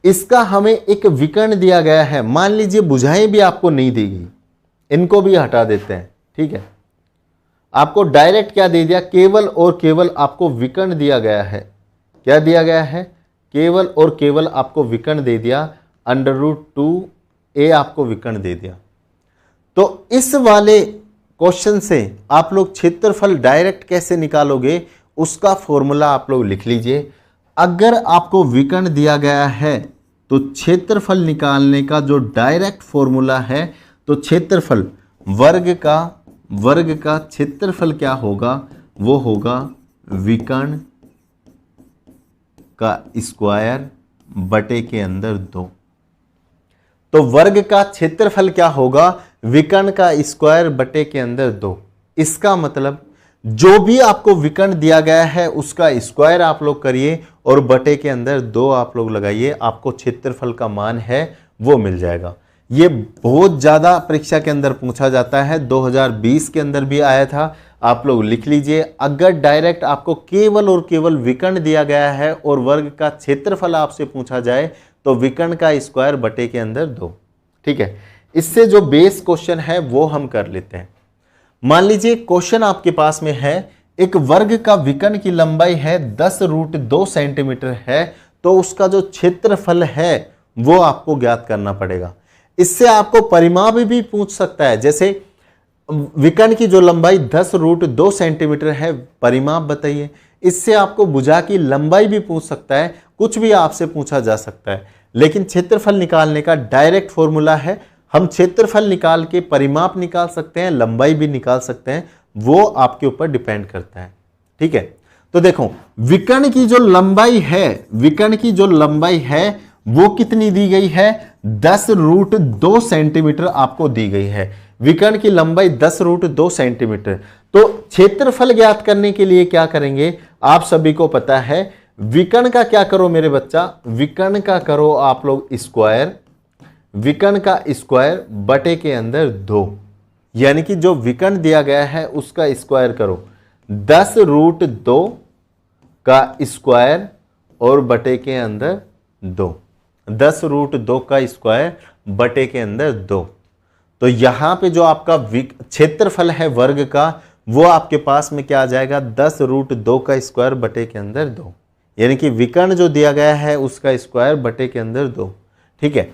इसका हमें एक विकर्ण दिया गया है। मान लीजिए भुजाएं भी आपको नहीं दी गई, इनको भी हटा देते हैं, ठीक है। आपको डायरेक्ट क्या दे दिया, केवल और केवल आपको विकर्ण दिया गया है। क्या दिया गया है, केवल और केवल आपको विकर्ण दे दिया, √2a आपको विकर्ण दे दिया। तो इस वाले क्वेश्चन से आप लोग क्षेत्रफल डायरेक्ट कैसे निकालोगे, उसका फॉर्मूला आप लोग लिख लीजिए। अगर आपको विकर्ण दिया गया है तो क्षेत्रफल निकालने का जो डायरेक्ट फॉर्मूला है, तो क्षेत्रफल वर्ग का क्षेत्रफल क्या होगा, वो होगा विकर्ण का स्क्वायर बटे के अंदर 2। तो वर्ग का क्षेत्रफल क्या होगा, विकर्ण का स्क्वायर बटे के अंदर 2। इसका मतलब जो भी आपको विकर्ण दिया गया है उसका स्क्वायर आप लोग करिए और बटे के अंदर 2 आप लोग लगाइए, आपको क्षेत्रफल का मान है वो मिल जाएगा। ये बहुत ज़्यादा परीक्षा के अंदर पूछा जाता है, 2020 के अंदर भी आया था, आप लोग लिख लीजिए। अगर डायरेक्ट आपको केवल और केवल विकर्ण दिया गया है और वर्ग का क्षेत्रफल आपसे पूछा जाए तो विकर्ण का स्क्वायर बटे के अंदर 2, ठीक है। इससे जो बेस क्वेश्चन है वो हम कर लेते हैं। मान लीजिए क्वेश्चन आपके पास में है, एक वर्ग का विकर्ण की लंबाई है 10√2 सेंटीमीटर है, तो उसका जो क्षेत्रफल है वो आपको ज्ञात करना पड़ेगा। इससे आपको परिमाप भी पूछ सकता है, जैसे विकर्ण की जो लंबाई 10√2 सेंटीमीटर है, परिमाप बताइए। इससे आपको भुजा की लंबाई भी पूछ सकता है, कुछ भी आपसे पूछा जा सकता है। लेकिन क्षेत्रफल निकालने का डायरेक्ट फॉर्मूला है, हम क्षेत्रफल निकाल के परिमाप निकाल सकते हैं, लंबाई भी निकाल सकते हैं, वो आपके ऊपर डिपेंड करता है। ठीक है, तो देखो विकर्ण की जो लंबाई है, विकर्ण की जो लंबाई है वो कितनी दी गई है, 10√2 सेंटीमीटर आपको दी गई है। विकर्ण की लंबाई 10√2 सेंटीमीटर। तो क्षेत्रफल ज्ञात करने के लिए क्या करेंगे, आप सभी को पता है, विकर्ण का क्या करो मेरे बच्चा, विकर्ण का करो आप लोग स्क्वायर, विकर्ण का स्क्वायर बटे के अंदर 2, यानी कि जो विकर्ण दिया गया है उसका स्क्वायर करो, 10√2 का स्क्वायर और बटे के अंदर 2, 10√2 का स्क्वायर बटे के अंदर 2। तो यहां पे जो आपका क्षेत्रफल है वर्ग का, वो आपके पास में क्या आ जाएगा, 10√2 का स्क्वायर बटे के अंदर 2, यानी कि विकर्ण जो दिया गया है उसका स्क्वायर बटे के अंदर 2। ठीक है,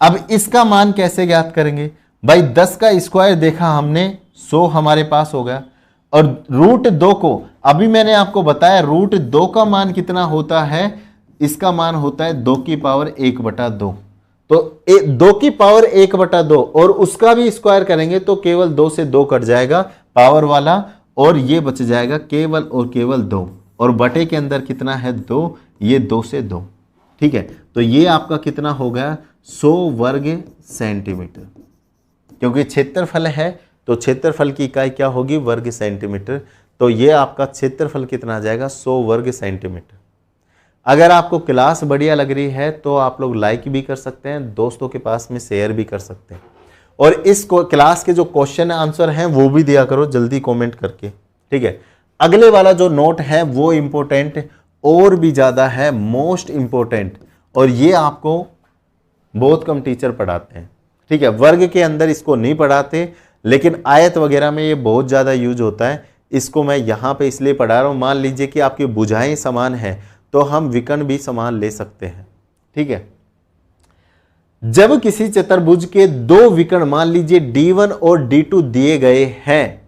अब इसका मान कैसे ज्ञात करेंगे भाई, 10 का स्क्वायर देखा हमने 100 हमारे पास हो गया, और √2 को अभी मैंने आपको बताया √2 का मान कितना होता है, इसका मान होता है 2 की पावर 1/2। तो 2 की पावर 1/2 और उसका भी स्क्वायर करेंगे तो केवल 2 से 2 कट जाएगा पावर वाला, और ये बच जाएगा केवल और केवल 2, और बटे के अंदर कितना है 2, ये 2 से 2। ठीक है, तो ये आपका कितना हो गया, 100 वर्ग सेंटीमीटर, क्योंकि क्षेत्रफल है तो क्षेत्रफल की इकाई क्या होगी, वर्ग सेंटीमीटर। तो ये आपका क्षेत्रफल कितना आ जाएगा, 100 वर्ग सेंटीमीटर। अगर आपको क्लास बढ़िया लग रही है तो आप लोग लाइक भी कर सकते हैं, दोस्तों के पास में शेयर भी कर सकते हैं, और इस क्लास के जो क्वेश्चन आंसर हैं वो भी दिया करो जल्दी कमेंट करके। ठीक है, अगले वाला जो नोट है वो इंपॉर्टेंट और भी ज़्यादा है, मोस्ट इंपॉर्टेंट, और ये आपको बहुत कम टीचर पढ़ाते हैं। ठीक है, वर्ग के अंदर इसको नहीं पढ़ाते, लेकिन आयत वगैरह में ये बहुत ज़्यादा यूज होता है। इसको मैं यहाँ पे इसलिए पढ़ा रहा हूँ, मान लीजिए कि आपकी भुजाएं समान है तो हम विकर्ण भी समान ले सकते हैं। ठीक है, जब किसी चतुर्भुज के 2 विकर्ण मान लीजिए D1 और D2 दिए गए हैं,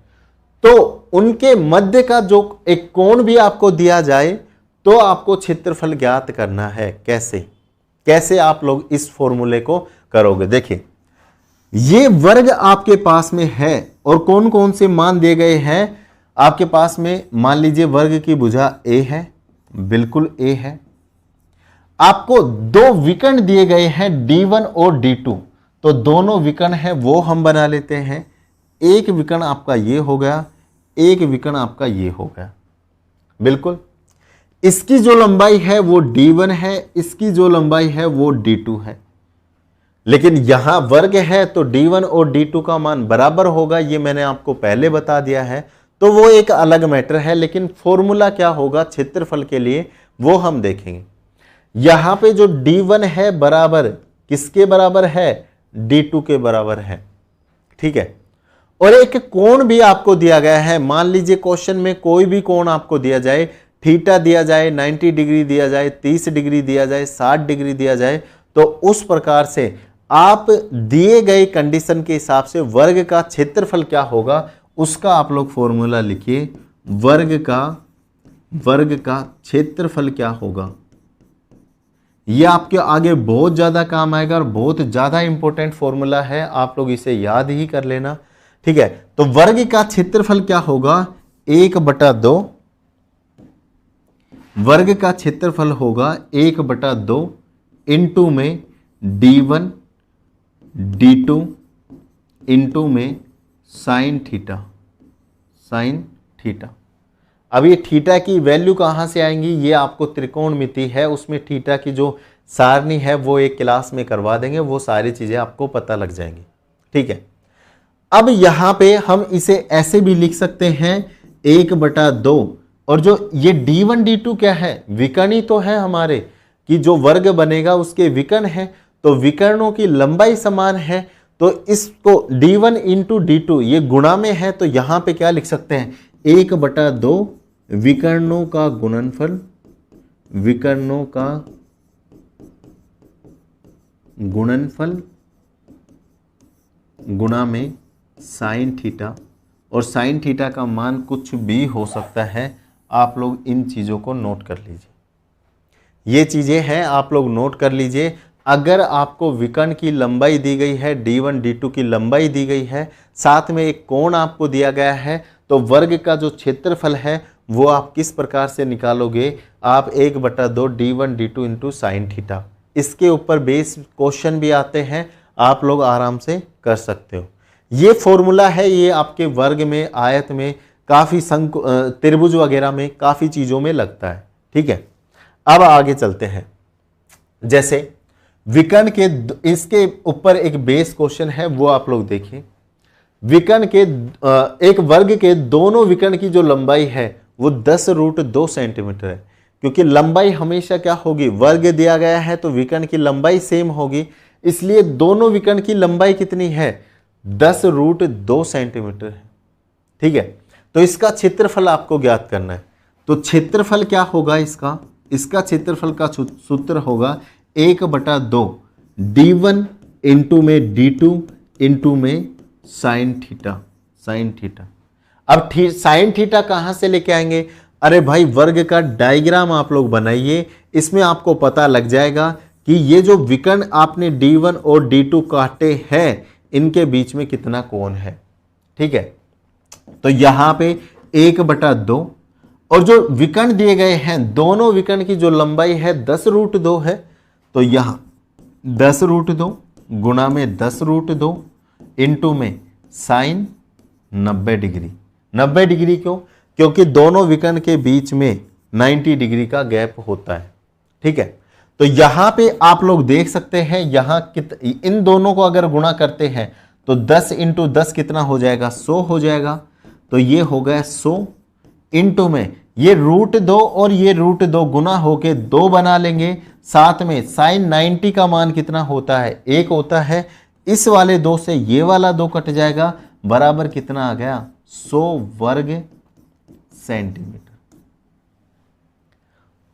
तो उनके मध्य का जो एक कोण भी आपको दिया जाए तो आपको क्षेत्रफल ज्ञात करना है। कैसे कैसे आप लोग इस फॉर्मूले को करोगे, देखिए ये वर्ग आपके पास में है और कौन कौन से मान दिए गए हैं आपके पास में, मान लीजिए वर्ग की भुजा A है, बिल्कुल A है। आपको 2 विकर्ण दिए गए हैं D1 और D2, तो दोनों विकर्ण हैं वो हम बना लेते हैं। एक विकर्ण आपका ये हो गया, एक विकर्ण आपका ये हो गया, बिल्कुल। इसकी जो लंबाई है वो D1 है, इसकी जो लंबाई है वो D2 है, लेकिन यहां वर्ग है तो D1 और D2 का मान बराबर होगा, ये मैंने आपको पहले बता दिया है, तो वो एक अलग मैटर है। लेकिन फॉर्मूला क्या होगा क्षेत्रफल के लिए वो हम देखेंगे। यहां पे जो D1 है बराबर किसके बराबर है, D2 के बराबर है। ठीक है, और एक कोण भी आपको दिया गया है, मान लीजिए क्वेश्चन में कोई भी कोण आपको दिया जाए, थीटा दिया जाए, 90 डिग्री दिया जाए, 30 डिग्री दिया जाए, 60 डिग्री दिया जाए, तो उस प्रकार से आप दिए गए कंडीशन के हिसाब से वर्ग का क्षेत्रफल क्या होगा उसका आप लोग फॉर्मूला लिखिए। वर्ग का क्षेत्रफल क्या होगा, यह आपके आगे बहुत ज्यादा काम आएगा और बहुत ज्यादा इंपॉर्टेंट फॉर्मूला है, आप लोग इसे याद ही कर लेना। ठीक है, तो वर्ग का क्षेत्रफल क्या होगा, 1/2, वर्ग का क्षेत्रफल होगा 1/2 इंटू में D1 D2 इंटू में साइन थीटा। अब ये थीटा की वैल्यू कहाँ से आएंगी, ये आपको त्रिकोणमिति है उसमें थीटा की जो सारणी है वो एक क्लास में करवा देंगे, वो सारी चीजें आपको पता लग जाएंगी। ठीक है, अब यहां पे हम इसे ऐसे भी लिख सकते हैं 1/2, और जो ये D1 D2 क्या है, विकर्ण तो है हमारे, कि जो वर्ग बनेगा उसके विकर्ण है, तो विकर्णों की लंबाई समान है, तो इसको D1 इंटू D2 ये गुणा में है, तो यहां पे क्या लिख सकते हैं 1/2 विकर्णों का गुणनफल, विकर्णों का गुणनफल गुणा में साइन थीटा, और साइन थीटा का मान कुछ भी हो सकता है। आप लोग इन चीज़ों को नोट कर लीजिए, ये चीज़ें हैं, आप लोग नोट कर लीजिए। अगर आपको विकर्ण की लंबाई दी गई है, d1 d2 की लंबाई दी गई है, साथ में एक कोण आपको दिया गया है, तो वर्ग का जो क्षेत्रफल है वो आप किस प्रकार से निकालोगे? आप 1/2 d1 d2 into sine theta, इसके ऊपर बेस क्वेश्चन भी आते हैं, आप लोग आराम से कर सकते हो। ये फॉर्मूला है, ये आपके वर्ग में, आयत में, काफ़ी त्रिभुज वगैरह में, काफ़ी चीज़ों में लगता है। ठीक है, अब आगे चलते हैं। जैसे विकर्ण के, इसके ऊपर एक बेस क्वेश्चन है, वो आप लोग देखिए। विकर्ण के एक वर्ग के दोनों विकर्ण की जो लंबाई है वो 10√2 सेंटीमीटर है, क्योंकि लंबाई हमेशा क्या होगी? वर्ग दिया गया है तो विकर्ण की लंबाई सेम होगी, इसलिए दोनों विकर्ण की लंबाई कितनी है? 10√2 सेंटीमीटर है। ठीक है, तो इसका क्षेत्रफल आपको ज्ञात करना है। तो क्षेत्रफल क्या होगा इसका क्षेत्रफल का सूत्र होगा 1/2 d1 इंटू में d2 इंटू में साइन थीटा। अब साइन थीटा कहां से लेके आएंगे? अरे भाई, वर्ग का डायग्राम आप लोग बनाइए, इसमें आपको पता लग जाएगा कि ये जो विकर्ण आपने d1 और d2 काटे हैं, इनके बीच में कितना कोण है। ठीक है, तो यहां पे 1/2, और जो विकर्ण दिए गए हैं, दोनों विकर्ण की जो लंबाई है 10√2 है, तो यहां 10√2 गुणा में 10√2 इंटू में साइन 90 डिग्री। 90 डिग्री क्यों? क्योंकि दोनों विकर्ण के बीच में 90 डिग्री का गैप होता है। ठीक है, तो यहां पे आप लोग देख सकते हैं, यहां इन दोनों को अगर गुणा करते हैं तो 10 इंटू 10 कितना हो जाएगा? 100 हो जाएगा। तो ये हो गया 100 इंटू में ये √2 और ये √2 गुना होके 2 बना लेंगे, साथ में साइन 90 का मान कितना होता है? 1 होता है। इस वाले 2 से ये वाला 2 कट जाएगा, बराबर कितना आ गया? 100 वर्ग सेंटीमीटर।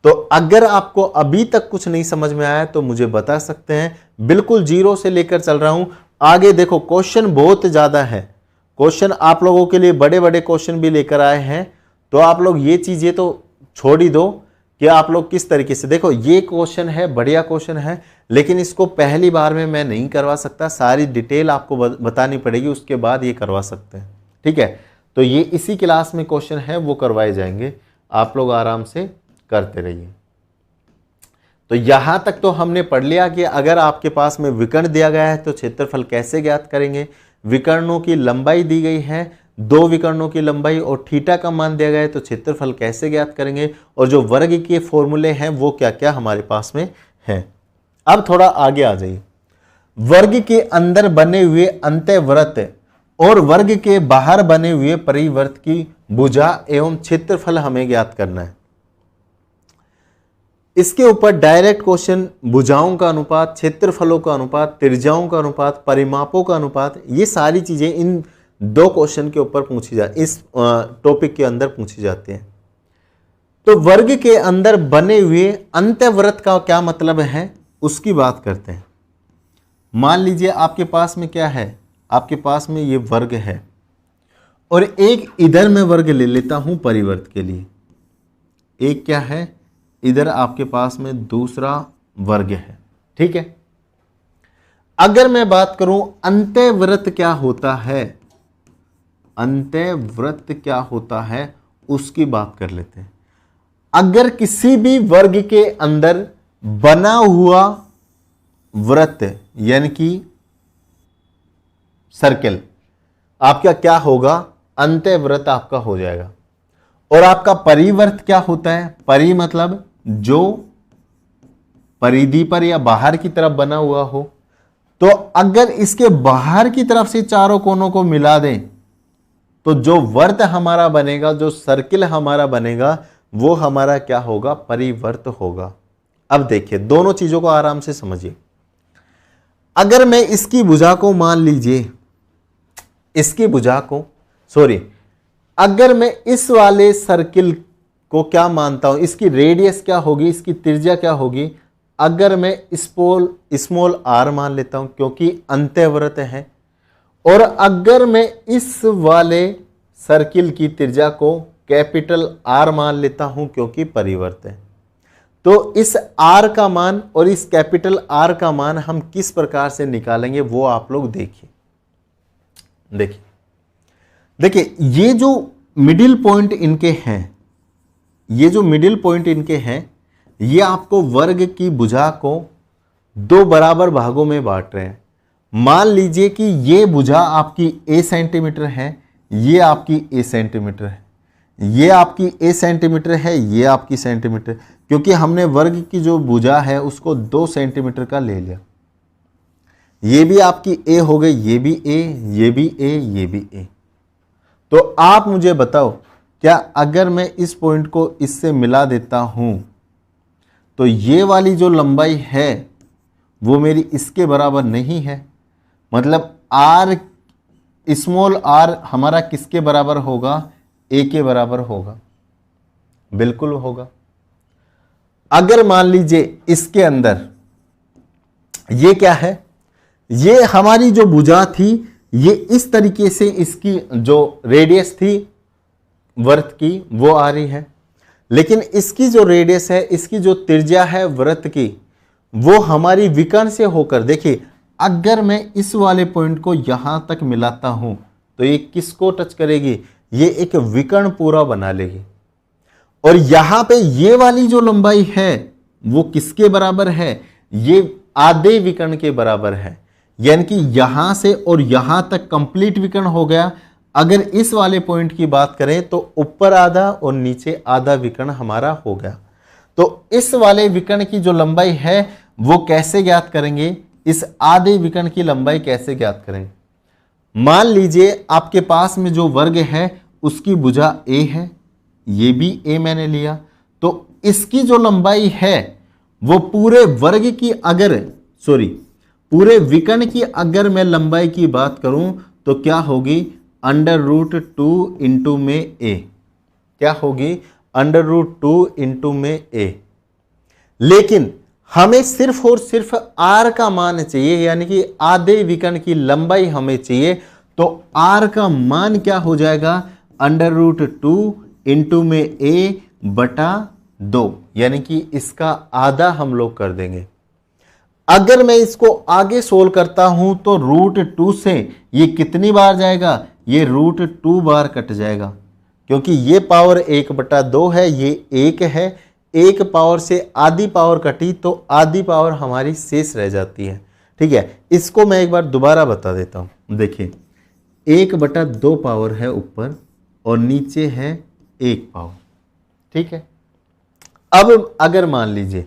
तो अगर आपको अभी तक कुछ नहीं समझ में आया तो मुझे बता सकते हैं, बिल्कुल जीरो से लेकर चल रहा हूं। आगे देखो, क्वेश्चन बहुत ज्यादा है, क्वेश्चन आप लोगों के लिए बड़े बड़े क्वेश्चन भी लेकर आए हैं, तो आप लोग ये चीजें तो छोड़ ही दो कि आप लोग किस तरीके से। देखो, ये क्वेश्चन है, बढ़िया क्वेश्चन है, लेकिन इसको पहली बार में मैं नहीं करवा सकता, सारी डिटेल आपको बतानी पड़ेगी, उसके बाद ये करवा सकते हैं। ठीक है, तो ये इसी क्लास में क्वेश्चन है, वो करवाए जाएंगे, आप लोग आराम से करते रहिए। तो यहां तक तो हमने पढ़ लिया कि अगर आपके पास में विकर्ण दिया गया है तो क्षेत्रफल कैसे ज्ञात करेंगे। विकर्णों की लंबाई दी गई है, 2 विकर्णों की लंबाई, और थीटा का मान दिया गया है तो क्षेत्रफल कैसे ज्ञात करेंगे, और जो वर्ग के फॉर्मूले हैं वो क्या क्या हमारे पास में हैं। अब थोड़ा आगे आ जाइए। वर्ग के अंदर बने हुए अंतःवृत्त और वर्ग के बाहर बने हुए परिवर्त की भुजा एवं क्षेत्रफल हमें ज्ञात करना है। इसके ऊपर डायरेक्ट क्वेश्चन भुजाओं का अनुपात, क्षेत्रफलों का अनुपात, त्रिज्याओं का अनुपात, परिमापों का अनुपात, ये सारी चीजें इन 2 क्वेश्चन के ऊपर पूछी जा, इस टॉपिक के अंदर पूछी जाती हैं। तो वर्ग के अंदर बने हुए अंतःवृत्त का क्या मतलब है, उसकी बात करते हैं। मान लीजिए आपके पास में क्या है, आपके पास में ये वर्ग है, और एक इधर मैं वर्ग ले लेता हूं परिवर्त के लिए। एक क्या है, इधर आपके पास में दूसरा वर्ग है। ठीक है, अगर मैं बात करूं अंतःवृत्त क्या होता है, अंतःवृत्त क्या होता है उसकी बात कर लेते हैं। अगर किसी भी वर्ग के अंदर बना हुआ वृत्त यानी कि सर्किल आपका क्या होगा, अंतःवृत्त आपका हो जाएगा। और आपका परिवर्त क्या होता है, परि मतलब जो परिधि पर या बाहर की तरफ बना हुआ हो। तो अगर इसके बाहर की तरफ से चारों कोनों को मिला दें तो जो वर्त हमारा बनेगा, जो सर्किल हमारा बनेगा, वो हमारा क्या होगा, परिवर्त होगा। अब देखिए, दोनों चीजों को आराम से समझिए। अगर मैं इसकी भुजा को मान लीजिए, इसकी भुजा को अगर मैं इस वाले सर्किल को क्या मानता हूं, इसकी रेडियस क्या होगी, इसकी त्रिज्या क्या होगी, अगर मैं स्मॉल r मान लेता हूं क्योंकि अंत्यवृत्त है, और अगर मैं इस वाले सर्किल की त्रिज्या को कैपिटल R मान लेता हूं क्योंकि परिवर्त है, तो इस R का मान और इस कैपिटल R का मान हम किस प्रकार से निकालेंगे वो आप लोग देखिए। देखिए ये जो मिडिल पॉइंट इनके हैं, ये जो मिडिल पॉइंट इनके हैं, ये आपको वर्ग की भुजा को दो बराबर भागों में बांट रहे हैं। मान लीजिए कि ये भुजा आपकी a सेंटीमीटर है, ये आपकी a सेंटीमीटर है, ये आपकी a सेंटीमीटर है, ये आपकी सेंटीमीटर, क्योंकि हमने वर्ग की जो भुजा है उसको 2 सेंटीमीटर का ले लिया। ये भी आपकी a हो गई, ये भी a, ये भी a, ये भी a। तो आप मुझे बताओ, क्या अगर मैं इस पॉइंट को इससे मिला देता हूं तो ये वाली जो लंबाई है वो मेरी इसके बराबर नहीं है? मतलब r स्मॉल r हमारा किसके बराबर होगा? a के बराबर होगा, बिल्कुल होगा। अगर मान लीजिए इसके अंदर ये क्या है, ये हमारी जो भुजा थी, ये इस तरीके से इसकी जो रेडियस थी वृत्त की वो आ रही है, लेकिन इसकी जो रेडियस है, इसकी जो त्रिज्या है वृत्त की, वो हमारी विकर्ण से होकर, देखिए अगर मैं इस वाले पॉइंट को यहां तक मिलाता हूं तो ये किसको टच करेगी? ये एक विकर्ण पूरा बना लेगी। और यहां पे ये वाली जो लंबाई है वो किसके बराबर है? ये आधे विकर्ण के बराबर है, यानी कि यहां से और यहां तक कंप्लीट विकर्ण हो गया। अगर इस वाले पॉइंट की बात करें तो ऊपर आधा और नीचे आधा विकर्ण हमारा हो गया। तो इस वाले विकर्ण की जो लंबाई है वो कैसे ज्ञात करेंगे? इस आधे विकर्ण की लंबाई कैसे ज्ञात करेंगे? मान लीजिए आपके पास में जो वर्ग है उसकी भुजा a है, ये भी a मैंने लिया, तो इसकी जो लंबाई है वो पूरे वर्ग की पूरे विकर्ण की अगर मैं लंबाई की बात करूं तो क्या होगी? √2 इंटू में a। क्या होगी? √2 इंटू में a। लेकिन हमें सिर्फ और सिर्फ r का मान चाहिए, यानी कि आधे विकर्ण की लंबाई हमें चाहिए। तो r का मान क्या हो जाएगा? √2 इंटू में a बटा 2, यानी कि इसका आधा हम लोग कर देंगे। अगर मैं इसको आगे सोल्व करता हूं तो √2 से ये कितनी बार जाएगा? ये √2 बार कट जाएगा, क्योंकि ये पावर 1/2 है, ये 1 है। 1 पावर से आधी पावर कटी तो आधी पावर हमारी शेष रह जाती है। ठीक है, इसको मैं एक बार दोबारा बता देता हूं। देखिए 1/2 पावर है ऊपर और नीचे है 1 पावर। ठीक है, अब अगर मान लीजिए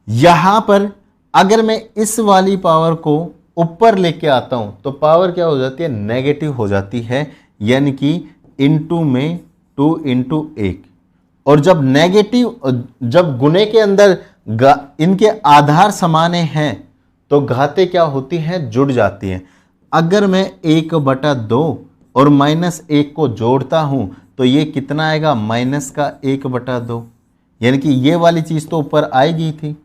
यहां पर अगर मैं इस वाली पावर को ऊपर लेके आता हूं तो पावर क्या हो जाती है? नेगेटिव हो जाती है, यानी कि इंटू में 2 इंटू 1। और जब गुणे के अंदर इनके आधार समाने हैं तो घातें क्या होती हैं? जुड़ जाती हैं। अगर मैं 1/2 और -1 को जोड़ता हूं तो ये कितना आएगा? -1/2, यानी कि ये वाली चीज तो ऊपर आएगी थी।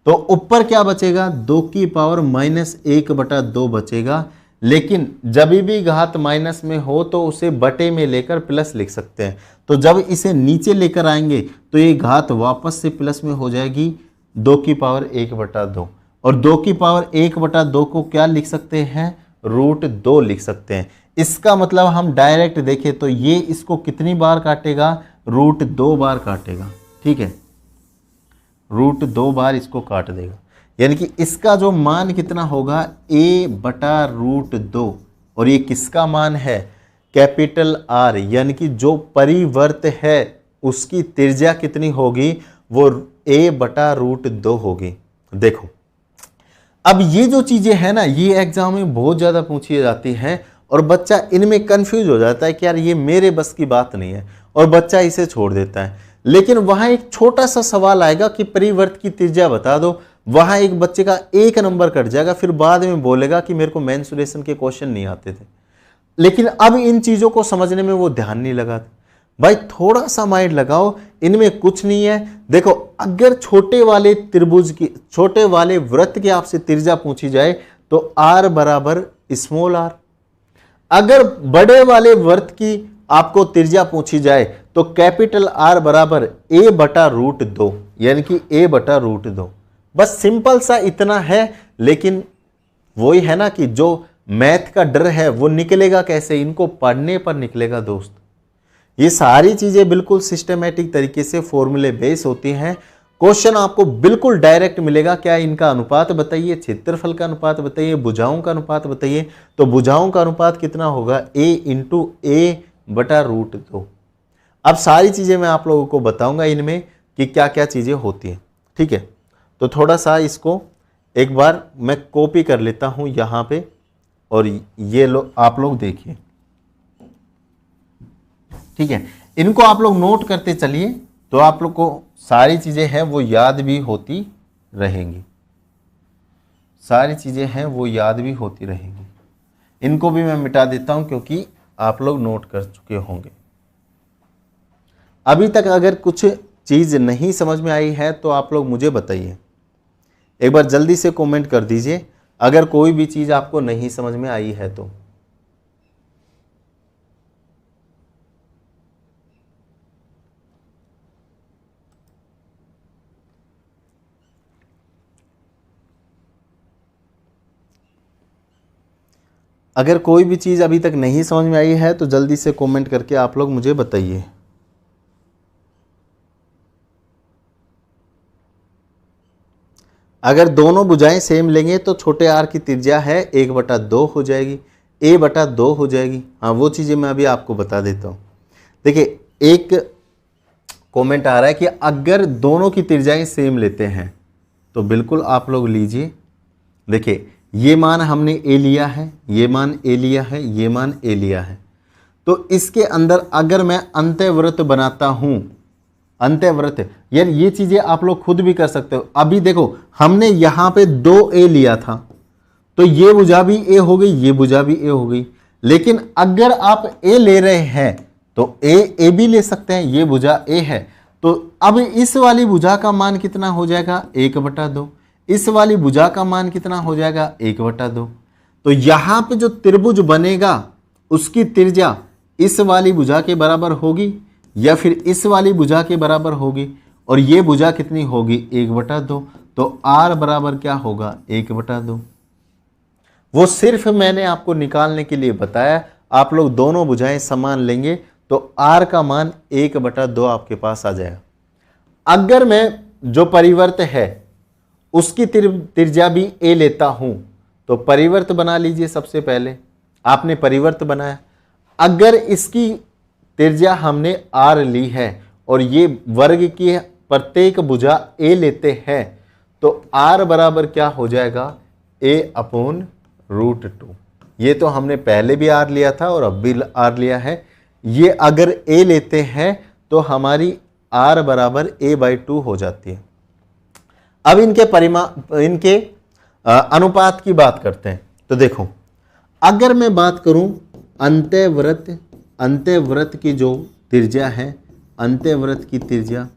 तो ऊपर क्या बचेगा? 2 की पावर -1/2 बचेगा। लेकिन जब भी घात माइनस में हो तो उसे बटे में लेकर प्लस लिख सकते हैं। तो जब इसे नीचे लेकर आएंगे तो ये घात वापस से प्लस में हो जाएगी 2 की पावर 1/2। और 2 की पावर 1/2 को क्या लिख सकते हैं? √2 लिख सकते हैं। इसका मतलब हम डायरेक्ट देखें तो ये इसको कितनी बार काटेगा? √2 बार काटेगा। ठीक है, √2 बार इसको काट देगा, यानी कि इसका जो मान कितना होगा? a/√2। और ये किसका मान है? कैपिटल R, यानी कि जो परिवर्त है उसकी त्रिज्या कितनी होगी? वो a/√2 होगी। देखो अब ये जो चीजें हैं ना, ये एग्जाम में बहुत ज्यादा पूछी जाती हैं और बच्चा इनमें कंफ्यूज हो जाता है कि यार ये मेरे बस की बात नहीं है, और बच्चा इसे छोड़ देता है। लेकिन वहां एक छोटा सा सवाल आएगा कि परिवर्त की त्रिज्या बता दो, वहां एक बच्चे का 1 नंबर कट जाएगा, फिर बाद में बोलेगा कि मेरे को मेंसुरेशन के क्वेश्चन नहीं आते थे। लेकिन अब इन चीजों को समझने में वो ध्यान नहीं लगाते। भाई थोड़ा सा माइंड लगाओ इनमें कुछ नहीं है। देखो, अगर छोटे वाले त्रिभुज की, छोटे वाले वृत्त की आपसे त्रिज्या पूछी जाए तो r बराबर स्मॉल r। अगर बड़े वाले वृत्त की आपको त्रिज्या पूछी जाए तो कैपिटल R बराबर a बटा रूट 2, यानी कि a बटा रूट 2। बस सिंपल सा इतना है, लेकिन वही है ना कि जो मैथ का डर है वो निकलेगा कैसे, इनको पढ़ने पर निकलेगा दोस्त। ये सारी चीजें बिल्कुल सिस्टमेटिक तरीके से फॉर्मूले बेस होती हैं। क्वेश्चन आपको बिल्कुल डायरेक्ट मिलेगा, क्या इनका अनुपात बताइए, क्षेत्रफल का अनुपात बताइए, भुजाओं का अनुपात बताइए। तो भुजाओं का अनुपात कितना होगा, a इंटू ए बटा रूट 2। अब सारी चीजें मैं आप लोगों को बताऊंगा इनमें कि क्या क्या चीजें होती हैं, ठीक है। तो थोड़ा सा इसको एक बार मैं कॉपी कर लेता हूं यहां पे, और ये आप लोग देखिए, ठीक है। इनको आप लोग नोट करते चलिए, तो आप लोग को सारी चीजें हैं वो याद भी होती रहेंगी, सारी चीजें हैं वो याद भी होती रहेंगी। इनको भी मैं मिटा देता हूं क्योंकि आप लोग नोट कर चुके होंगे। अभी तक अगर कुछ चीज नहीं समझ में आई है तो आप लोग मुझे बताइए, एक बार जल्दी से कमेंट कर दीजिए अगर कोई भी चीज आपको नहीं समझ में आई है तो। अगर कोई भी चीज अभी तक नहीं समझ में आई है तो जल्दी से कमेंट करके आप लोग मुझे बताइए। अगर दोनों भुजाएं सेम लेंगे तो छोटे आर की त्रिज्या है 1/2 हो जाएगी, a/2 हो जाएगी। हाँ, वो चीजें मैं अभी आपको बता देता हूं। देखिए, एक कमेंट आ रहा है कि अगर दोनों की त्रिज्याएं सेम लेते हैं तो बिल्कुल आप लोग लीजिए। देखिए, ये मान हमने a लिया है, ये मान a लिया है, ये मान a लिया है। तो इसके अंदर अगर मैं अंत्यवृत्त बनाता हूं, अंत्यवृत्त, यार ये चीजें आप लोग खुद भी कर सकते हो। अभी देखो, हमने यहां पे 2a लिया था, तो ये भुजा भी a हो गई, ये भुजा भी a हो गई। लेकिन अगर आप a ले रहे हैं तो a भी ले सकते हैं, ये भुजा a है। तो अब इस वाली भुजा का मान कितना हो जाएगा, 1/2। इस वाली भुजा का मान कितना हो जाएगा, 1/2। तो यहां पे जो त्रिभुज बनेगा उसकी त्रिज्या इस वाली भुजा के बराबर होगी या फिर इस वाली भुजा के बराबर होगी, और ये भुजा कितनी होगी, 1/2। तो r बराबर क्या होगा, 1/2। वो सिर्फ मैंने आपको निकालने के लिए बताया। आप लोग दोनों भुजाएं समान लेंगे तो r का मान 1/2 आपके पास आ जाएगा। अगर मैं जो परिवर्त है उसकी त्रिज्या भी a लेता हूं तो परिवर्त बना लीजिए। सबसे पहले आपने परिवर्त बनाया, अगर इसकी त्रिज्या हमने r ली है और ये वर्ग की प्रत्येक भुजा a लेते हैं तो r बराबर क्या हो जाएगा, a/√2। ये तो हमने पहले भी r लिया था और अब भी r लिया है। ये अगर a लेते हैं तो हमारी r बराबर a/2 हो जाती है। अब इनके अनुपात की बात करते हैं। तो देखो, अगर मैं बात करूं अंत्यवृत्त की जो त्रिज्या है, अंत्यवृत्त की त्रिज्या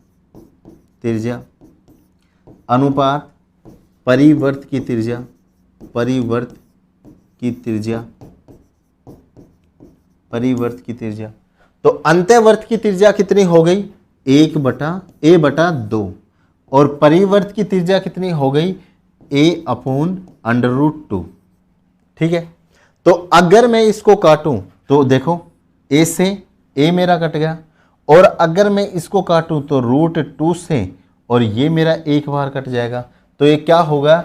अनुपात परिवर्त की त्रिज्या, परिवर्त की त्रिज्या। तो अंत्यवृत्त की त्रिज्या कितनी हो गई, 1/a/2, और परिवर्त की त्रिज्या कितनी हो गई, a/√2। ठीक है। तो अगर मैं इसको काटूं तो देखो, a से a मेरा कट गया, और अगर मैं इसको काटूं तो √2 से, और ये मेरा एक बार कट जाएगा। तो ये क्या होगा,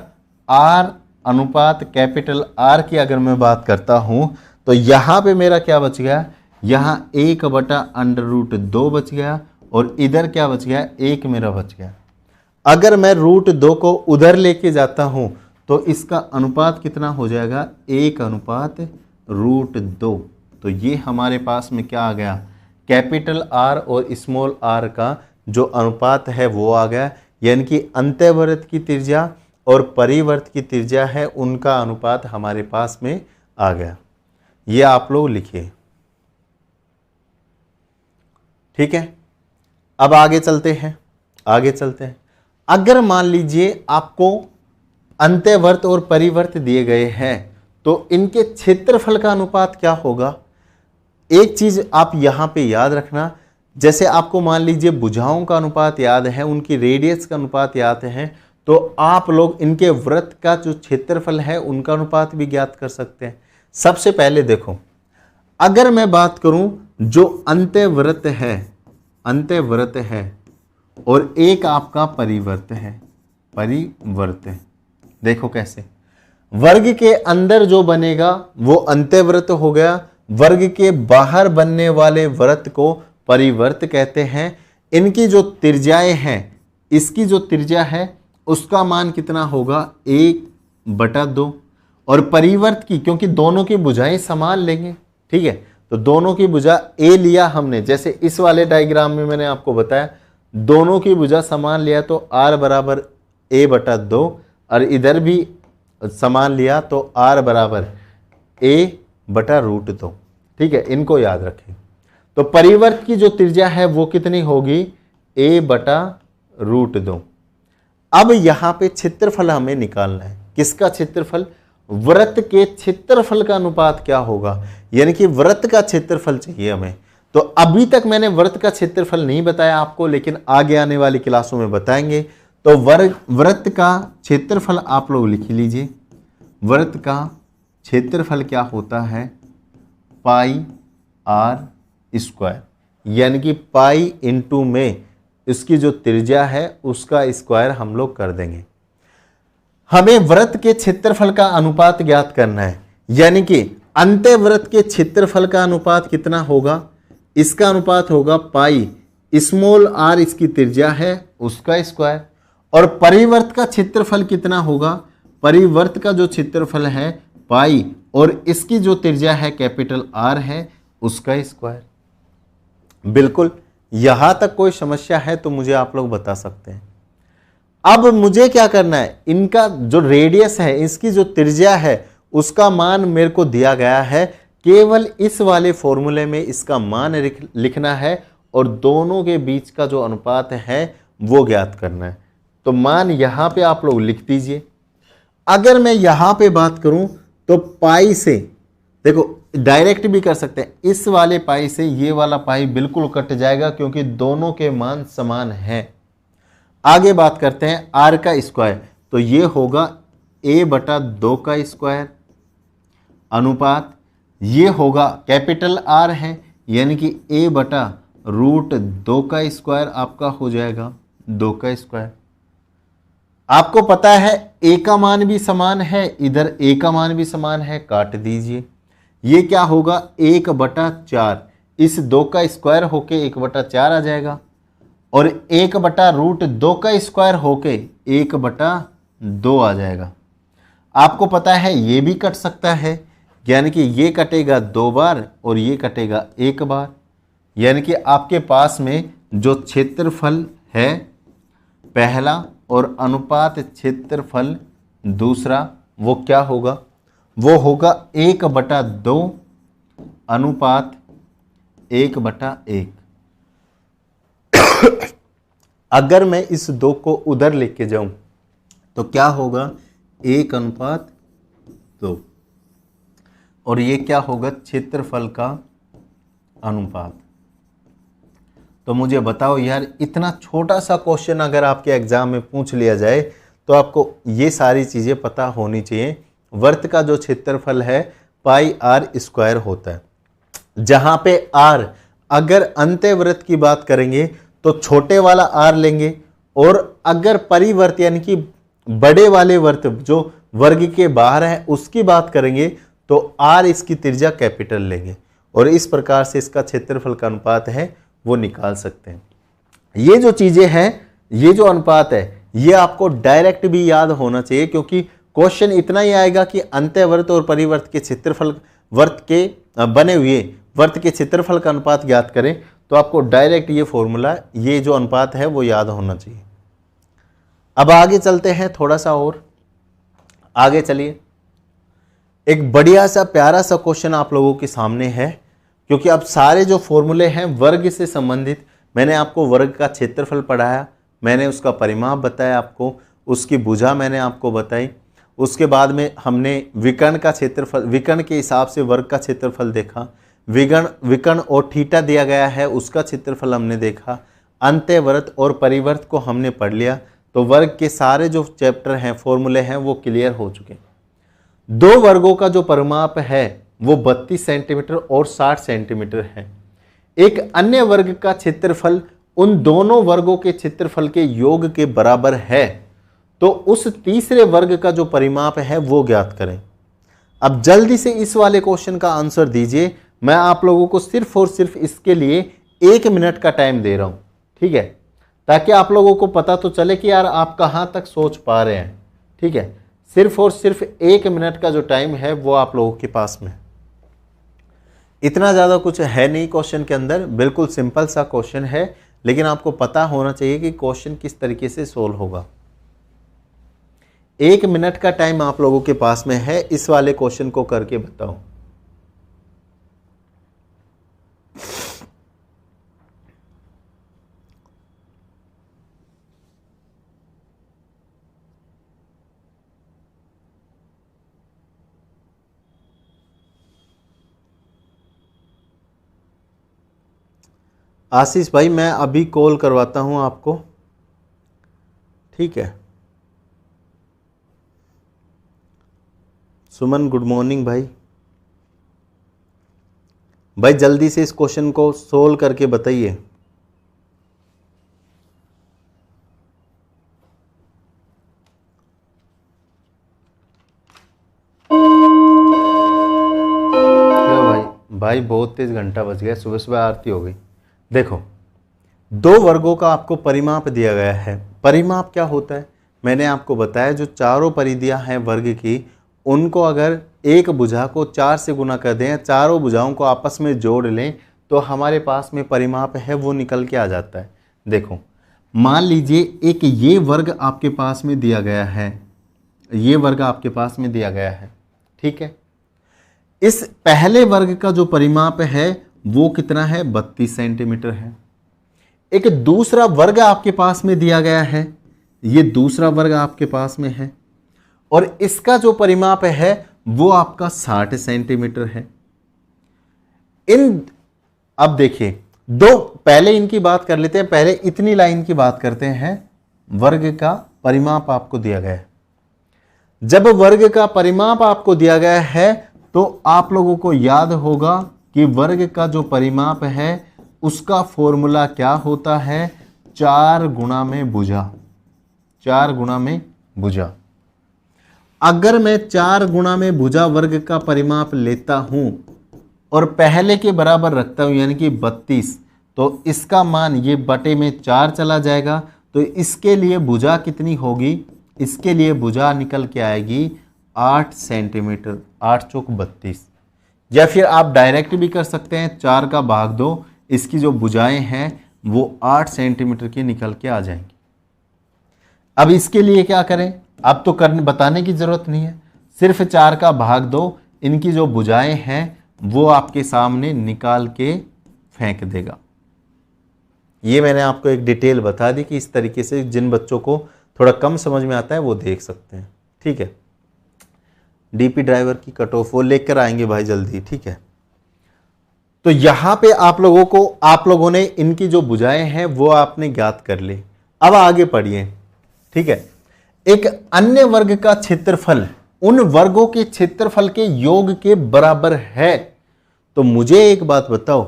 r अनुपात कैपिटल R की अगर मैं बात करता हूं तो यहां पे मेरा क्या बच गया, यहां 1/√2 बच गया, और इधर क्या बच गया, 1 मेरा बच गया। अगर मैं √2 को उधर लेके जाता हूं तो इसका अनुपात कितना हो जाएगा, 1/√2। तो ये हमारे पास में क्या आ गया, कैपिटल R और स्मॉल r का जो अनुपात है वो आ गया। यानी कि अंत्यवृत्त की त्रिज्या और परिवर्त की त्रिज्या है, उनका अनुपात हमारे पास में आ गया। ये आप लोग लिखिए, ठीक है। अब आगे चलते हैं। अगर मान लीजिए आपको अंत्यवर्त और परिवर्त दिए गए हैं तो इनके क्षेत्रफल का अनुपात क्या होगा। एक चीज आप यहां पे याद रखना, जैसे आपको मान लीजिए भुजाओं का अनुपात याद है, उनकी रेडियस का अनुपात याद है, तो आप लोग इनके वृत्त का जो क्षेत्रफल है उनका अनुपात भी ज्ञात कर सकते हैं। सबसे पहले देखो, अगर मैं बात करूं जो अंत्यवृत्त है और एक आपका परिवर्त है, देखो कैसे, वर्ग के अंदर जो बनेगा वो अंत्यवृत्त हो गया, वर्ग के बाहर बनने वाले वृत्त को परिवर्त कहते हैं। इनकी जो त्रिज्याएं हैं, इसकी जो त्रिज्या है उसका मान कितना होगा 1/2, और परिवर्त की, क्योंकि दोनों की भुजाएं समान लेंगे, ठीक है, तो दोनों की भुजा a लिया हमने, जैसे इस वाले डायग्राम में मैंने आपको बताया दोनों की भुजा समान लिया तो r बराबर a/2, और इधर भी समान लिया तो r बराबर a/√2, ठीक है, इनको याद रखें। तो परिवर्त की जो त्रिज्या है वो कितनी होगी a/√2। अब यहां पे क्षेत्रफल हमें निकालना है, किसका क्षेत्रफल, वृत्त के क्षेत्रफल का अनुपात क्या होगा, यानी कि वृत्त का क्षेत्रफल चाहिए हमें। तो अभी तक मैंने वृत्त का क्षेत्रफल नहीं बताया आपको, लेकिन आगे आने वाली क्लासों में बताएंगे। तो वृत्त का क्षेत्रफल आप लोग लिख लीजिए, वृत्त का क्षेत्रफल क्या होता है πr², यानी कि पाई इंटू में इसकी जो त्रिज्या है उसका स्क्वायर हम लोग कर देंगे। हमें वृत्त के क्षेत्रफल का अनुपात ज्ञात करना है, यानी कि अंत्यवृत्त के क्षेत्रफल का अनुपात कितना होगा, इसका अनुपात होगा पाई स्मॉल r, इसकी त्रिज्या है उसका स्क्वायर, और परिवर्त का क्षेत्रफल कितना होगा, परिवर्त का जो क्षेत्रफल है पाई और इसकी जो त्रिज्या है कैपिटल R है उसका स्क्वायर। बिल्कुल, यहां तक कोई समस्या है तो मुझे आप लोग बता सकते हैं। अब मुझे क्या करना है, इनका जो रेडियस है, इसकी जो त्रिज्या है उसका मान मेरे को दिया गया है, केवल इस वाले फॉर्मूले में इसका मान लिखना है और दोनों के बीच का जो अनुपात है वो ज्ञात करना है। तो मान यहां पे आप लोग लिख दीजिए। अगर मैं यहां पे बात करूं तो पाई से, देखो डायरेक्ट भी कर सकते हैं, इस वाले पाई से ये वाला पाई बिल्कुल कट जाएगा क्योंकि दोनों के मान समान हैं। आगे बात करते हैं r का स्क्वायर, तो ये होगा a/2 का स्क्वायर अनुपात, ये होगा कैपिटल R है यानी कि a/√2 का स्क्वायर आपका हो जाएगा 2 का स्क्वायर। आपको पता है a का मान भी समान है, इधर a का मान भी समान है, काट दीजिए। ये क्या होगा 1/4, इस 2 का स्क्वायर होके 1/4 आ जाएगा, और 1/√2 का स्क्वायर होके 1/2 आ जाएगा। आपको पता है ये भी कट सकता है, यानी कि ये कटेगा 2 बार और ये कटेगा 1 बार, यानी कि आपके पास में जो क्षेत्रफल है पहला और अनुपात क्षेत्रफल दूसरा वो क्या होगा, वो होगा 1/2 अनुपात 1/1। अगर मैं इस 2 को उधर लेके जाऊं तो क्या होगा 1/2, और ये क्या होगा क्षेत्रफल का अनुपात। तो मुझे बताओ यार, इतना छोटा सा क्वेश्चन अगर आपके एग्जाम में पूछ लिया जाए तो आपको ये सारी चीज़ें पता होनी चाहिए। वृत्त का जो क्षेत्रफल है πr² होता है, जहां पे r, अगर अंत्यवृत्त की बात करेंगे तो छोटे वाला r लेंगे, और अगर परिवर्त यानी कि बड़े वाले वर्त जो वर्ग के बाहर है उसकी बात करेंगे तो r इसकी त्रिज्या कैपिटल लेंगे, और इस प्रकार से इसका क्षेत्रफल का अनुपात है वो निकाल सकते हैं। ये जो चीजें हैं, ये जो अनुपात है, ये आपको डायरेक्ट भी याद होना चाहिए, क्योंकि क्वेश्चन इतना ही आएगा कि अंत्यवर्त और परिवर्त के क्षेत्रफल, वर्त के बने हुए वर्त के क्षेत्रफल का अनुपात ज्ञात करें, तो आपको डायरेक्ट ये फॉर्मूला, ये जो अनुपात है वो याद होना चाहिए। अब आगे चलते हैं, थोड़ा सा और आगे चलिए। एक बढ़िया सा प्यारा सा क्वेश्चन आप लोगों के सामने है, क्योंकि अब सारे जो फॉर्मूले हैं वर्ग से संबंधित मैंने आपको वर्ग का क्षेत्रफल पढ़ाया, मैंने उसका परिमाप बताया आपको, उसकी भुजा मैंने आपको बताई। उसके बाद में हमने विकर्ण का क्षेत्रफल, विकर्ण के हिसाब से वर्ग का क्षेत्रफल देखा। विकर्ण और थीटा दिया गया है, उसका क्षेत्रफल हमने देखा। अंत्यवृत्त और परिवर्त को हमने पढ़ लिया। तो वर्ग के सारे जो चैप्टर हैं, फॉर्मूले हैं, वो क्लियर हो चुके हैं। दो वर्गों का जो परिमाप है वो 32 सेंटीमीटर और 60 सेंटीमीटर है। एक अन्य वर्ग का क्षेत्रफल उन दोनों वर्गों के क्षेत्रफल के योग के बराबर है। तो उस तीसरे वर्ग का जो परिमाप है वो ज्ञात करें। अब जल्दी से इस वाले क्वेश्चन का आंसर दीजिए। मैं आप लोगों को सिर्फ और सिर्फ इसके लिए 1 मिनट का टाइम दे रहा हूं, ठीक है, ताकि आप लोगों को पता तो चले कि यार आप कहां तक सोच पा रहे हैं। ठीक है, सिर्फ और सिर्फ 1 मिनट का जो टाइम है वो आप लोगों के पास में। इतना ज़्यादा कुछ है नहीं क्वेश्चन के अंदर, बिल्कुल सिंपल सा क्वेश्चन है, लेकिन आपको पता होना चाहिए कि क्वेश्चन किस तरीके से सोल्व होगा। 1 मिनट का टाइम आप लोगों के पास में है, इस वाले क्वेश्चन को करके बताओ। आशीष भाई मैं अभी कॉल करवाता हूं आपको, ठीक है। सुमन गुड मॉर्निंग भाई। भाई जल्दी से इस क्वेश्चन को सोल्व करके बताइए। क्या भाई बहुत तेज घंटा बज गया, सुबह सुबह आरती हो गई। देखो, दो वर्गों का आपको परिमाप दिया गया है। परिमाप क्या होता है मैंने आपको बताया, जो चारों परिधियां हैं वर्ग की, उनको अगर एक भुजा को 4 से गुना कर दें, चारों भुजाओं को आपस में जोड़ लें, तो हमारे पास में परिमाप है वो निकल के आ जाता है। देखो, मान लीजिए एक ये वर्ग आपके पास में दिया गया है, ये वर्ग आपके पास में दिया गया है, ठीक है। इस पहले वर्ग का जो परिमाप है वो कितना है, 32 सेंटीमीटर है। एक दूसरा वर्ग आपके पास में दिया गया है, ये दूसरा वर्ग आपके पास में है, और इसका जो परिमाप है वो आपका 60 सेंटीमीटर है। अब देखिए, दो पहले इनकी बात कर लेते हैं, पहले इतनी लाइन की बात करते हैं। वर्ग का परिमाप आपको दिया गया है। जब वर्ग का परिमाप आपको दिया गया है तो आप लोगों को याद होगा कि वर्ग का जो परिमाप है उसका फॉर्मूला क्या होता है, 4 गुणा में भुजा। 4 गुणा में भुजा। अगर मैं 4 गुणा में भुजा वर्ग का परिमाप लेता हूं और पहले के बराबर रखता हूं, यानी कि 32, तो इसका मान ये बटे में 4 चला जाएगा। तो इसके लिए भुजा कितनी होगी, इसके लिए भुजा निकल के आएगी 8 सेंटीमीटर, 8 चौक 32। या फिर आप डायरेक्ट भी कर सकते हैं, 4 का भाग 2, इसकी जो भुजाएं हैं वो 8 सेंटीमीटर की निकल के आ जाएंगी। अब इसके लिए क्या करें, अब तो बताने की जरूरत नहीं है, सिर्फ 4 का भाग 2, इनकी जो भुजाएं हैं वो आपके सामने निकाल के फेंक देगा। ये मैंने आपको एक डिटेल बता दी कि इस तरीके से जिन बच्चों को थोड़ा कम समझ में आता है वो देख सकते हैं, ठीक है। डीपी ड्राइवर की कट ऑफ वो लेकर आएंगे भाई जल्दी, ठीक है। तो यहां पे आप लोगों ने इनकी जो भुजाएं हैं वो आपने ज्ञात कर ली। अब आगे पढ़िए, ठीक है। एक अन्य वर्ग का क्षेत्रफल उन वर्गों के क्षेत्रफल के योग के बराबर है। तो मुझे एक बात बताओ,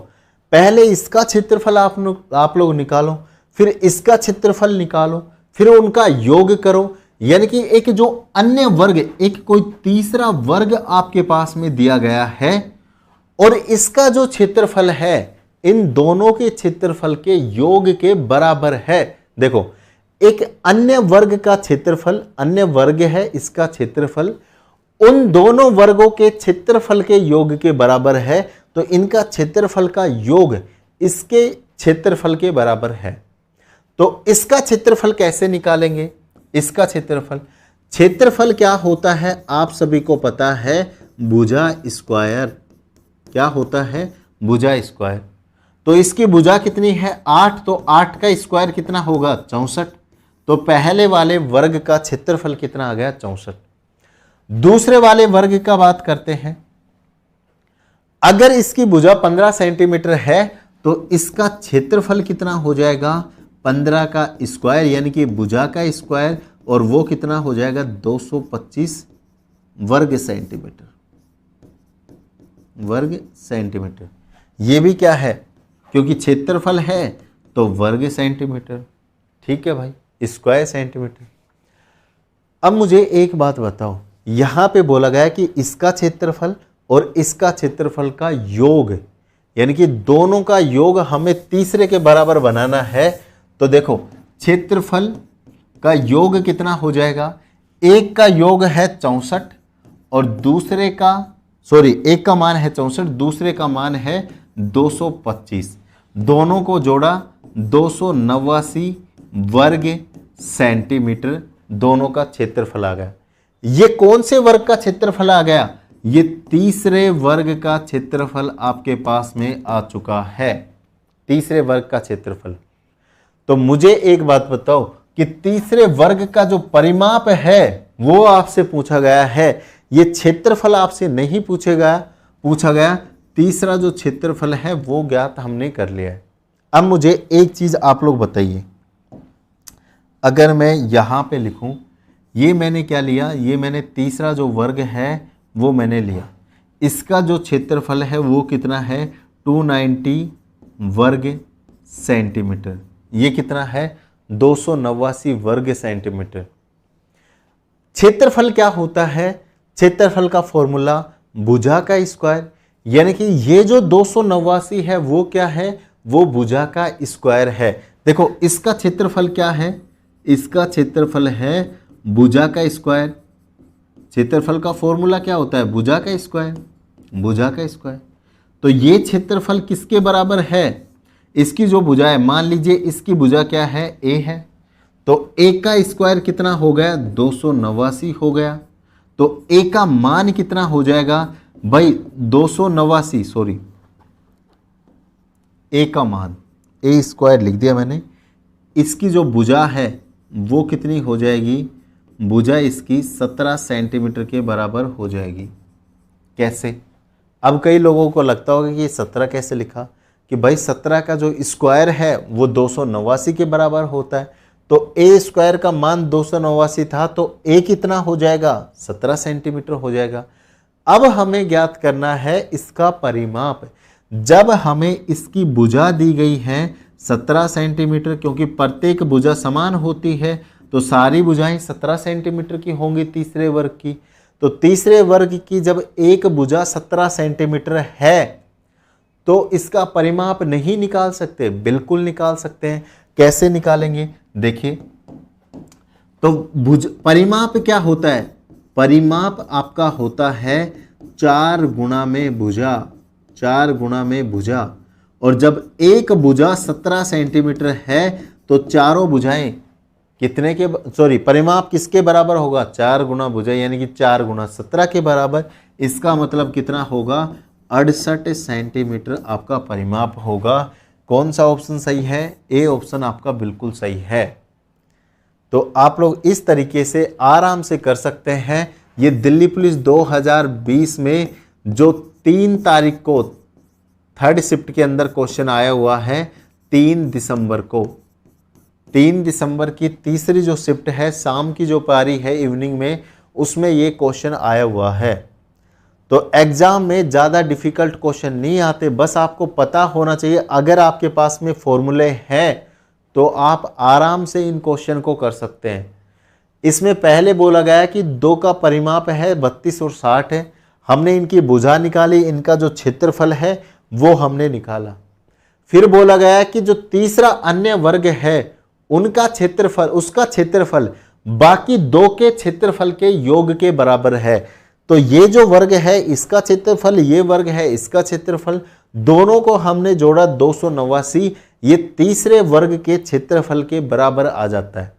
पहले इसका क्षेत्रफल आप लोग निकालो, फिर इसका क्षेत्रफल निकालो, फिर उनका योग करो। यानी कि एक जो अन्य वर्ग, एक कोई तीसरा वर्ग आपके पास में दिया गया है और इसका जो क्षेत्रफल है इन दोनों के क्षेत्रफल के योग के बराबर है। देखो, एक अन्य वर्ग का क्षेत्रफल, अन्य वर्ग है, इसका क्षेत्रफल उन दोनों वर्गों के क्षेत्रफल के योग के बराबर है। तो इनका क्षेत्रफल का योग इसके क्षेत्रफल के बराबर है। तो इसका क्षेत्रफल कैसे निकालेंगे, इसका क्षेत्रफल क्या होता है आप सभी को पता है, भुजा स्क्वायर। क्या होता है, भुजा स्क्वायर। तो इसकी भुजा कितनी है 8, तो 8 का स्क्वायर कितना होगा 64। तो पहले वाले वर्ग का क्षेत्रफल कितना आ गया 64। दूसरे वाले वर्ग का बात करते हैं। अगर इसकी भुजा 15 सेंटीमीटर है तो इसका क्षेत्रफल कितना हो जाएगा 15 का स्क्वायर, यानी कि भुजा का स्क्वायर, और वो कितना हो जाएगा 225 वर्ग सेंटीमीटर। ये भी क्या है, क्योंकि क्षेत्रफल है तो वर्ग सेंटीमीटर। ठीक है भाई, स्क्वायर सेंटीमीटर। अब मुझे एक बात बताओ, यहां पे बोला गया कि इसका क्षेत्रफल और इसका क्षेत्रफल का योग, यानी कि दोनों का योग हमें तीसरे के बराबर बनाना है। तो देखो क्षेत्रफल का योग कितना हो जाएगा, एक का योग है 64 और दूसरे का एक का मान है 64, दूसरे का मान है 225। दोनों को जोड़ा 289 वर्ग सेंटीमीटर दोनों का क्षेत्रफल आ गया। ये कौन से वर्ग का क्षेत्रफल आ गया, ये तीसरे वर्ग का क्षेत्रफल आपके पास में आ चुका है, तीसरे वर्ग का क्षेत्रफल। तो मुझे एक बात बताओ कि तीसरे वर्ग का जो परिमाप है वो आपसे पूछा गया है, ये क्षेत्रफल आपसे नहीं पूछा गया। तीसरा जो क्षेत्रफल है वो ज्ञात हमने कर लिया है। अब मुझे एक चीज आप लोग बताइए, अगर मैं यहां पे लिखूं, ये मैंने क्या लिया, ये मैंने तीसरा जो वर्ग है वो मैंने लिया, इसका जो क्षेत्रफल है वो कितना है 290 वर्ग सेंटीमीटर। ये कितना है 289 वर्ग सेंटीमीटर। क्षेत्रफल क्या होता है, क्षेत्रफल का फॉर्मूला भुजा का स्क्वायर, यानी कि ये जो 289 है वो क्या है, वो भुजा का स्क्वायर है। देखो इसका क्षेत्रफल क्या है, इसका क्षेत्रफल है भुजा का स्क्वायर। क्षेत्रफल का फॉर्मूला क्या होता है भुजा का स्क्वायर। तो ये क्षेत्रफल किसके बराबर है, इसकी जो भुजा है, मान लीजिए इसकी भुजा क्या है a है, तो a का स्क्वायर कितना हो गया 289 हो गया। तो a का मान कितना हो जाएगा भाई 289, a का मान, a स्क्वायर लिख दिया मैंने। इसकी जो भुजा है वो कितनी हो जाएगी, भुजा इसकी 17 सेंटीमीटर के बराबर हो जाएगी। कैसे, अब कई लोगों को लगता होगा कि ये 17 कैसे लिखा, कि भाई 17 का जो स्क्वायर है वो 289 के बराबर होता है। तो a स्क्वायर का मान 289 था, तो a कितना हो जाएगा 17 सेंटीमीटर हो जाएगा। अब हमें ज्ञात करना है इसका परिमाप। जब हमें इसकी भुजा दी गई है 17 सेंटीमीटर, क्योंकि प्रत्येक भुजा समान होती है, तो सारी भुजाएं 17 सेंटीमीटर की होंगी तीसरे वर्ग की। तो तीसरे वर्ग की जब एक भुजा 17 सेंटीमीटर है तो इसका परिमाप नहीं निकाल सकते, बिल्कुल निकाल सकते हैं। कैसे निकालेंगे, देखिए, तो परिमाप क्या होता है, परिमाप आपका होता है 4 गुणा में भुजा, 4 गुणा में भुजा। और जब एक भुजा 17 सेंटीमीटर है तो चारों भुजाएं कितने के, परिमाप किसके बराबर होगा 4 गुणा भुजा, यानी कि 4 गुणा 17 के बराबर। इसका मतलब कितना होगा 68 सेंटीमीटर आपका परिमाप होगा। कौन सा ऑप्शन सही है, ए ऑप्शन आपका बिल्कुल सही है। तो आप लोग इस तरीके से आराम से कर सकते हैं। ये दिल्ली पुलिस 2020 में जो 3 तारीख को 3rd शिफ्ट के अंदर क्वेश्चन आया हुआ है, 3 दिसंबर को, 3 दिसंबर की तीसरी जो शिफ्ट है, शाम की जो पारी है इवनिंग में, उसमें ये क्वेश्चन आया हुआ है। तो एग्जाम में ज़्यादा डिफिकल्ट क्वेश्चन नहीं आते, बस आपको पता होना चाहिए। अगर आपके पास में फॉर्मूले हैं तो आप आराम से इन क्वेश्चन को कर सकते हैं। इसमें पहले बोला गया कि 2 का परिमाप है 32 और 60 है, हमने इनकी भुजा निकाली, इनका जो क्षेत्रफल है वो हमने निकाला। फिर बोला गया कि जो तीसरा अन्य वर्ग है उनका क्षेत्रफल, उसका क्षेत्रफल बाकी 2 के क्षेत्रफल के योग के बराबर है। तो ये जो वर्ग है इसका क्षेत्रफल, ये वर्ग है इसका क्षेत्रफल, दोनों को हमने जोड़ा 289, ये तीसरे वर्ग के क्षेत्रफल के बराबर आ जाता है।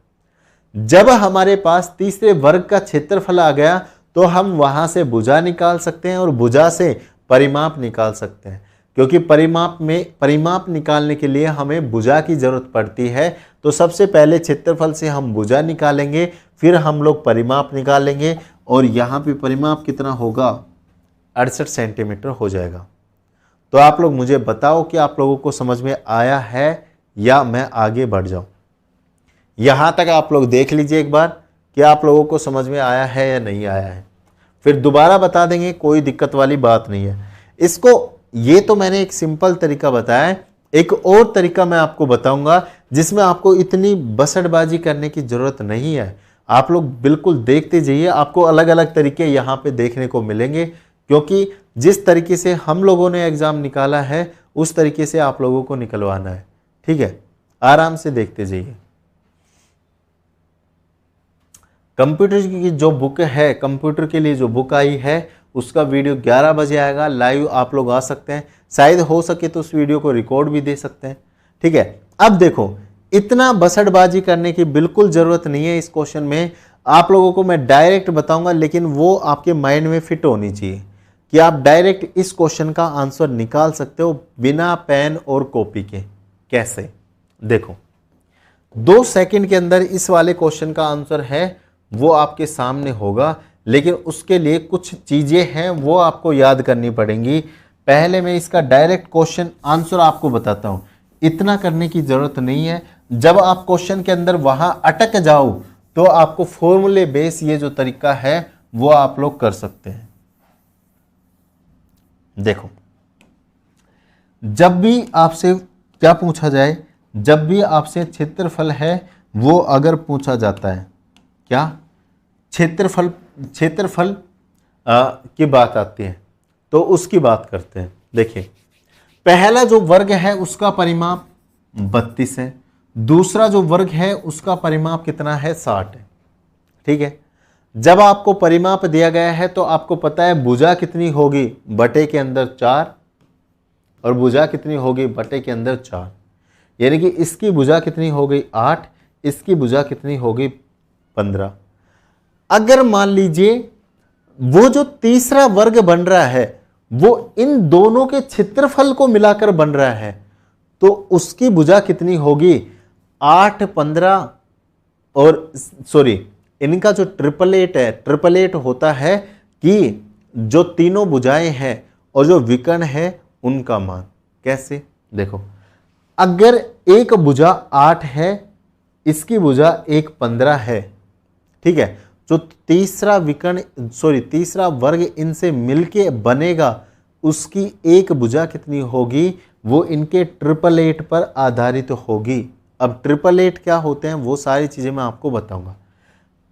जब हमारे पास तीसरे वर्ग का क्षेत्रफल आ गया तो हम वहां से भुजा निकाल सकते हैं और भुजा से परिमाप निकाल सकते हैं, क्योंकि परिमाप निकालने के लिए हमें भुजा की जरूरत पड़ती है। तो सबसे पहले क्षेत्रफल से हम भुजा निकालेंगे, फिर हम लोग परिमाप निकालेंगे और यहाँ पे परिमाप कितना होगा, 68 सेंटीमीटर हो जाएगा। तो आप लोग मुझे बताओ कि आप लोगों को समझ में आया है या मैं आगे बढ़ जाऊं। यहां तक आप लोग देख लीजिए एक बार कि आप लोगों को समझ में आया है या नहीं आया है, फिर दोबारा बता देंगे, कोई दिक्कत वाली बात नहीं है। इसको, ये तो मैंने एक सिंपल तरीका बताया है, एक और तरीका मैं आपको बताऊंगा जिसमें आपको इतनी बसड़बाजी करने की जरूरत नहीं है। आप लोग बिल्कुल देखते जाइए, आपको अलग अलग तरीके यहाँ पे देखने को मिलेंगे, क्योंकि जिस तरीके से हम लोगों ने एग्जाम निकाला है उस तरीके से आप लोगों को निकलवाना है। ठीक है, आराम से देखते जाइए। कंप्यूटर की जो बुक है, कंप्यूटर के लिए जो बुक आई है उसका वीडियो 11 बजे आएगा, लाइव आप लोग आ सकते हैं, शायद हो सके तो उस वीडियो को रिकॉर्ड भी दे सकते हैं। ठीक है, अब देखो, इतना बसड़बाजी करने की बिल्कुल जरूरत नहीं है इस क्वेश्चन में। आप लोगों को मैं डायरेक्ट बताऊंगा, लेकिन वो आपके माइंड में फिट होनी चाहिए कि आप डायरेक्ट इस क्वेश्चन का आंसर निकाल सकते हो बिना पेन और कॉपी के। कैसे, देखो 2 सेकंड के अंदर इस वाले क्वेश्चन का आंसर है वो आपके सामने होगा, लेकिन उसके लिए कुछ चीजें हैं वो आपको याद करनी पड़ेंगी। पहले मैं इसका डायरेक्ट क्वेश्चन आंसर आपको बताता हूं, इतना करने की जरूरत नहीं है। जब आप क्वेश्चन के अंदर वहां अटक जाओ तो आपको फॉर्मूले बेस ये जो तरीका है वो आप लोग कर सकते हैं। देखो, जब भी आपसे क्या पूछा जाए, जब भी आपसे क्षेत्रफल है वो अगर पूछा जाता है, क्या क्षेत्रफल की बात आती है तो उसकी बात करते हैं। देखिए, पहला जो वर्ग है उसका परिमाप 32 है, दूसरा जो वर्ग है उसका परिमाप कितना है, 60 है। ठीक है, जब आपको परिमाप दिया गया है तो आपको पता है भुजा कितनी होगी, बटे के अंदर 4, और भुजा कितनी होगी, बटे के अंदर 4, यानी कि इसकी भुजा कितनी हो गई 8, इसकी भुजा कितनी होगी 15। अगर मान लीजिए वो जो तीसरा वर्ग बन रहा है वो इन दोनों के क्षेत्रफल को मिलाकर बन रहा है तो उसकी भुजा कितनी होगी, 8, 15 और सॉरी, इनका जो ट्रिपलेट है, ट्रिपलेट होता है कि जो तीनों भुजाएं हैं और जो विकर्ण है उनका मान। कैसे, देखो, अगर एक भुजा 8 है, इसकी भुजा एक 15 है, ठीक है, जो तीसरा विकर्ण तीसरा वर्ग इनसे मिलके बनेगा उसकी एक भुजा कितनी होगी, वो इनके ट्रिपलेट पर आधारित होगी। अब ट्रिपलेट क्या होते हैं वो सारी चीजें मैं आपको बताऊंगा।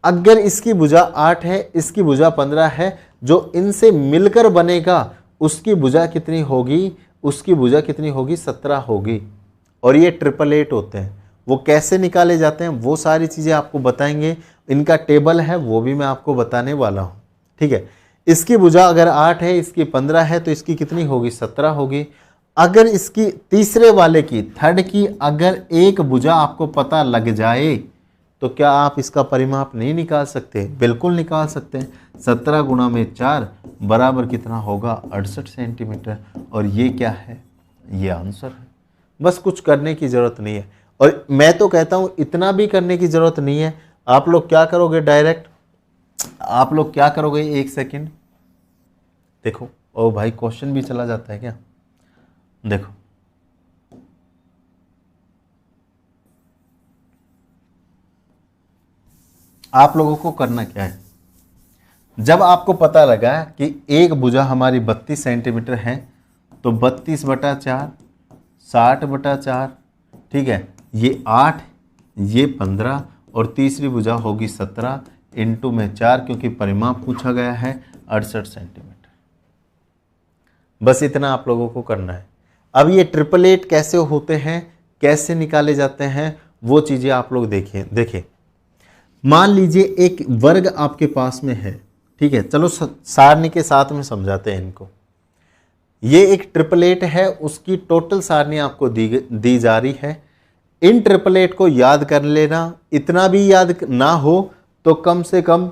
अगर इसकी भुजा 8 है, इसकी भुजा 15 है, जो इनसे मिलकर बनेगा उसकी भुजा कितनी होगी, उसकी भुजा कितनी होगी, 17 होगी। और ये ट्रिपलेट होते हैं, वो कैसे निकाले जाते हैं वो सारी चीजें आपको बताएंगे। इनका टेबल है वो भी मैं आपको बताने वाला हूं। ठीक है, इसकी भुजा अगर 8 है, इसकी 15 है, तो इसकी कितनी होगी, 17 होगी। अगर इसकी तीसरे वाले की, थर्ड की, अगर एक भुजा आपको पता लग जाए तो क्या आप इसका परिमाप नहीं निकाल सकते, बिल्कुल निकाल सकते हैं। 17 गुणा में 4 बराबर कितना होगा, 68 सेंटीमीटर। और ये क्या है, ये आंसर है। बस कुछ करने की जरूरत नहीं है, और मैं तो कहता हूं इतना भी करने की जरूरत नहीं है। आप लोग क्या करोगे, डायरेक्ट आप लोग क्या करोगे, 1 सेकंड देखो। ओ भाई, क्वेश्चन भी चला जाता है क्या, देखो, आप लोगों को करना क्या है, जब आपको पता लगा कि एक भुजा हमारी 32 सेंटीमीटर है तो 32/4 60/4, ठीक है, ये 8, ये 15 और तीसरी भुजा होगी 17 इंटू में 4, क्योंकि परिमाप पूछा गया है 68 सेंटीमीटर। बस इतना आप लोगों को करना है। अब ये ट्रिपलेट कैसे होते हैं, कैसे निकाले जाते हैं, वो चीजें आप लोग देखिए। मान लीजिए एक वर्ग आपके पास में है, ठीक है, चलो सारणी के साथ में समझाते हैं इनको। ये एक ट्रिपलेट है, उसकी टोटल सारणी आपको दी जा रही है। इन ट्रिपलेट को याद कर लेना, इतना भी याद ना हो तो कम से कम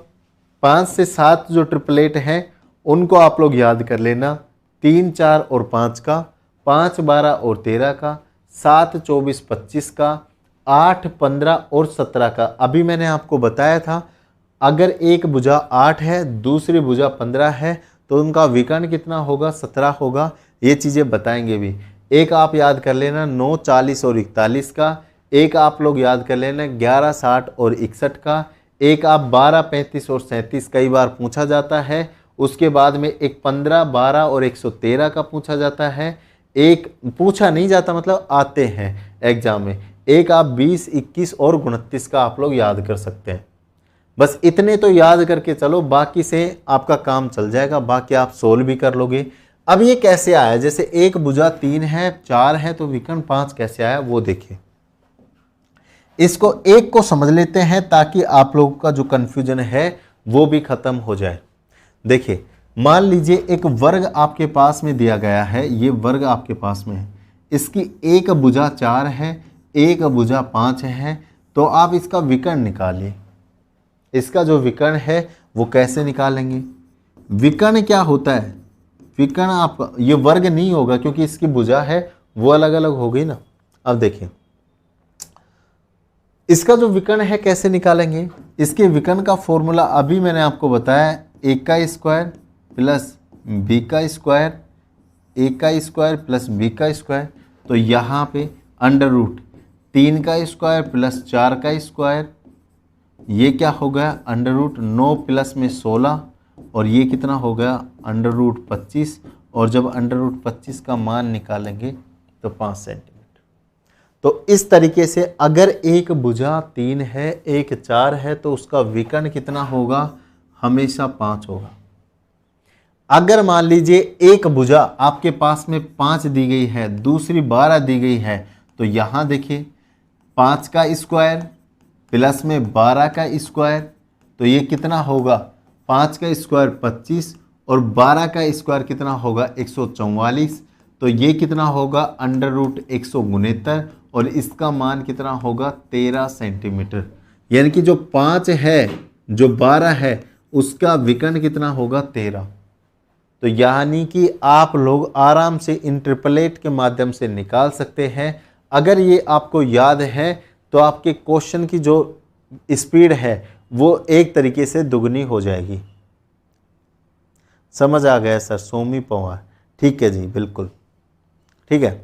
5 से 7 जो ट्रिपलेट हैं उनको आप लोग याद कर लेना, 3, 4 और 5 का। 5 12 और 13 का, 7 24 25 का, 8 15 और 17 का। अभी मैंने आपको बताया था अगर एक भुजा 8 है दूसरी भुजा 15 है तो उनका विकर्ण कितना होगा, 17 होगा। ये चीज़ें बताएंगे भी। एक आप याद कर लेना 9 40 और 41 का, एक आप लोग याद कर लेना 11 60 और 61 का, एक आप 12 35 और 37 कई बार पूछा जाता है। उसके बाद में एक 15 12 और 113 का पूछा जाता है। एक पूछा नहीं जाता मतलब आते हैं एग्जाम में। एक आप 20 21 और 29 का आप लोग याद कर सकते हैं। बस इतने तो याद करके चलो, बाकी से आपका काम चल जाएगा, बाकी आप सोल्व भी कर लोगे। अब ये कैसे आया, जैसे एक भुजा 3 है 4 है तो विकर्ण 5 कैसे आया वो देखिए। इसको एक को समझ लेते हैं ताकि आप लोगों का जो कंफ्यूजन है वो भी खत्म हो जाए। देखिए मान लीजिए एक वर्ग आपके पास में दिया गया है, ये वर्ग आपके पास में है, इसकी एक भुजा 4 है एक भुजा 5 है, तो आप इसका विकर्ण निकालिए। इसका जो विकर्ण है वो कैसे निकालेंगे, विकर्ण क्या होता है, विकर्ण आप ये वर्ग नहीं होगा क्योंकि इसकी भुजा है वो अलग अलग हो गई ना। अब देखिए इसका जो विकर्ण है कैसे निकालेंगे, इसके विकर्ण का फॉर्मूला अभी मैंने आपको बताया, a का स्क्वायर प्लस b का स्क्वायर, a का स्क्वायर प्लस b का स्क्वायर। तो यहाँ पे अंडर रूट 3 का स्क्वायर प्लस 4 का स्क्वायर, ये क्या हो गया अंडर रूट 9 प्लस में 16 और ये कितना हो गया अंडर रूट 25। और जब अंडर रूट 25 का मान निकालेंगे तो 5 सेंटीमीटर। तो इस तरीके से अगर एक भुजा 3 है एक 4 है तो उसका विकर्ण कितना होगा, हमेशा 5 होगा। अगर मान लीजिए एक भुजा आपके पास में 5 दी गई है दूसरी 12 दी गई है तो यहाँ देखिए 5 का स्क्वायर प्लस में 12 का स्क्वायर, तो ये कितना होगा 5 का स्क्वायर 25 और 12 का स्क्वायर कितना होगा 144। तो ये कितना होगा अंडर रूट 169 और इसका मान कितना होगा 13 सेंटीमीटर। यानी कि जो 5 है जो 12 है उसका विकर्ण कितना होगा 13। तो यानी कि आप लोग आराम से इंटरपोलेट के माध्यम से निकाल सकते हैं। अगर ये आपको याद है तो आपके क्वेश्चन की जो स्पीड है वो एक तरीके से दुगनी हो जाएगी। समझ आ गया सर, सोमी पवार, ठीक है जी, बिल्कुल ठीक है।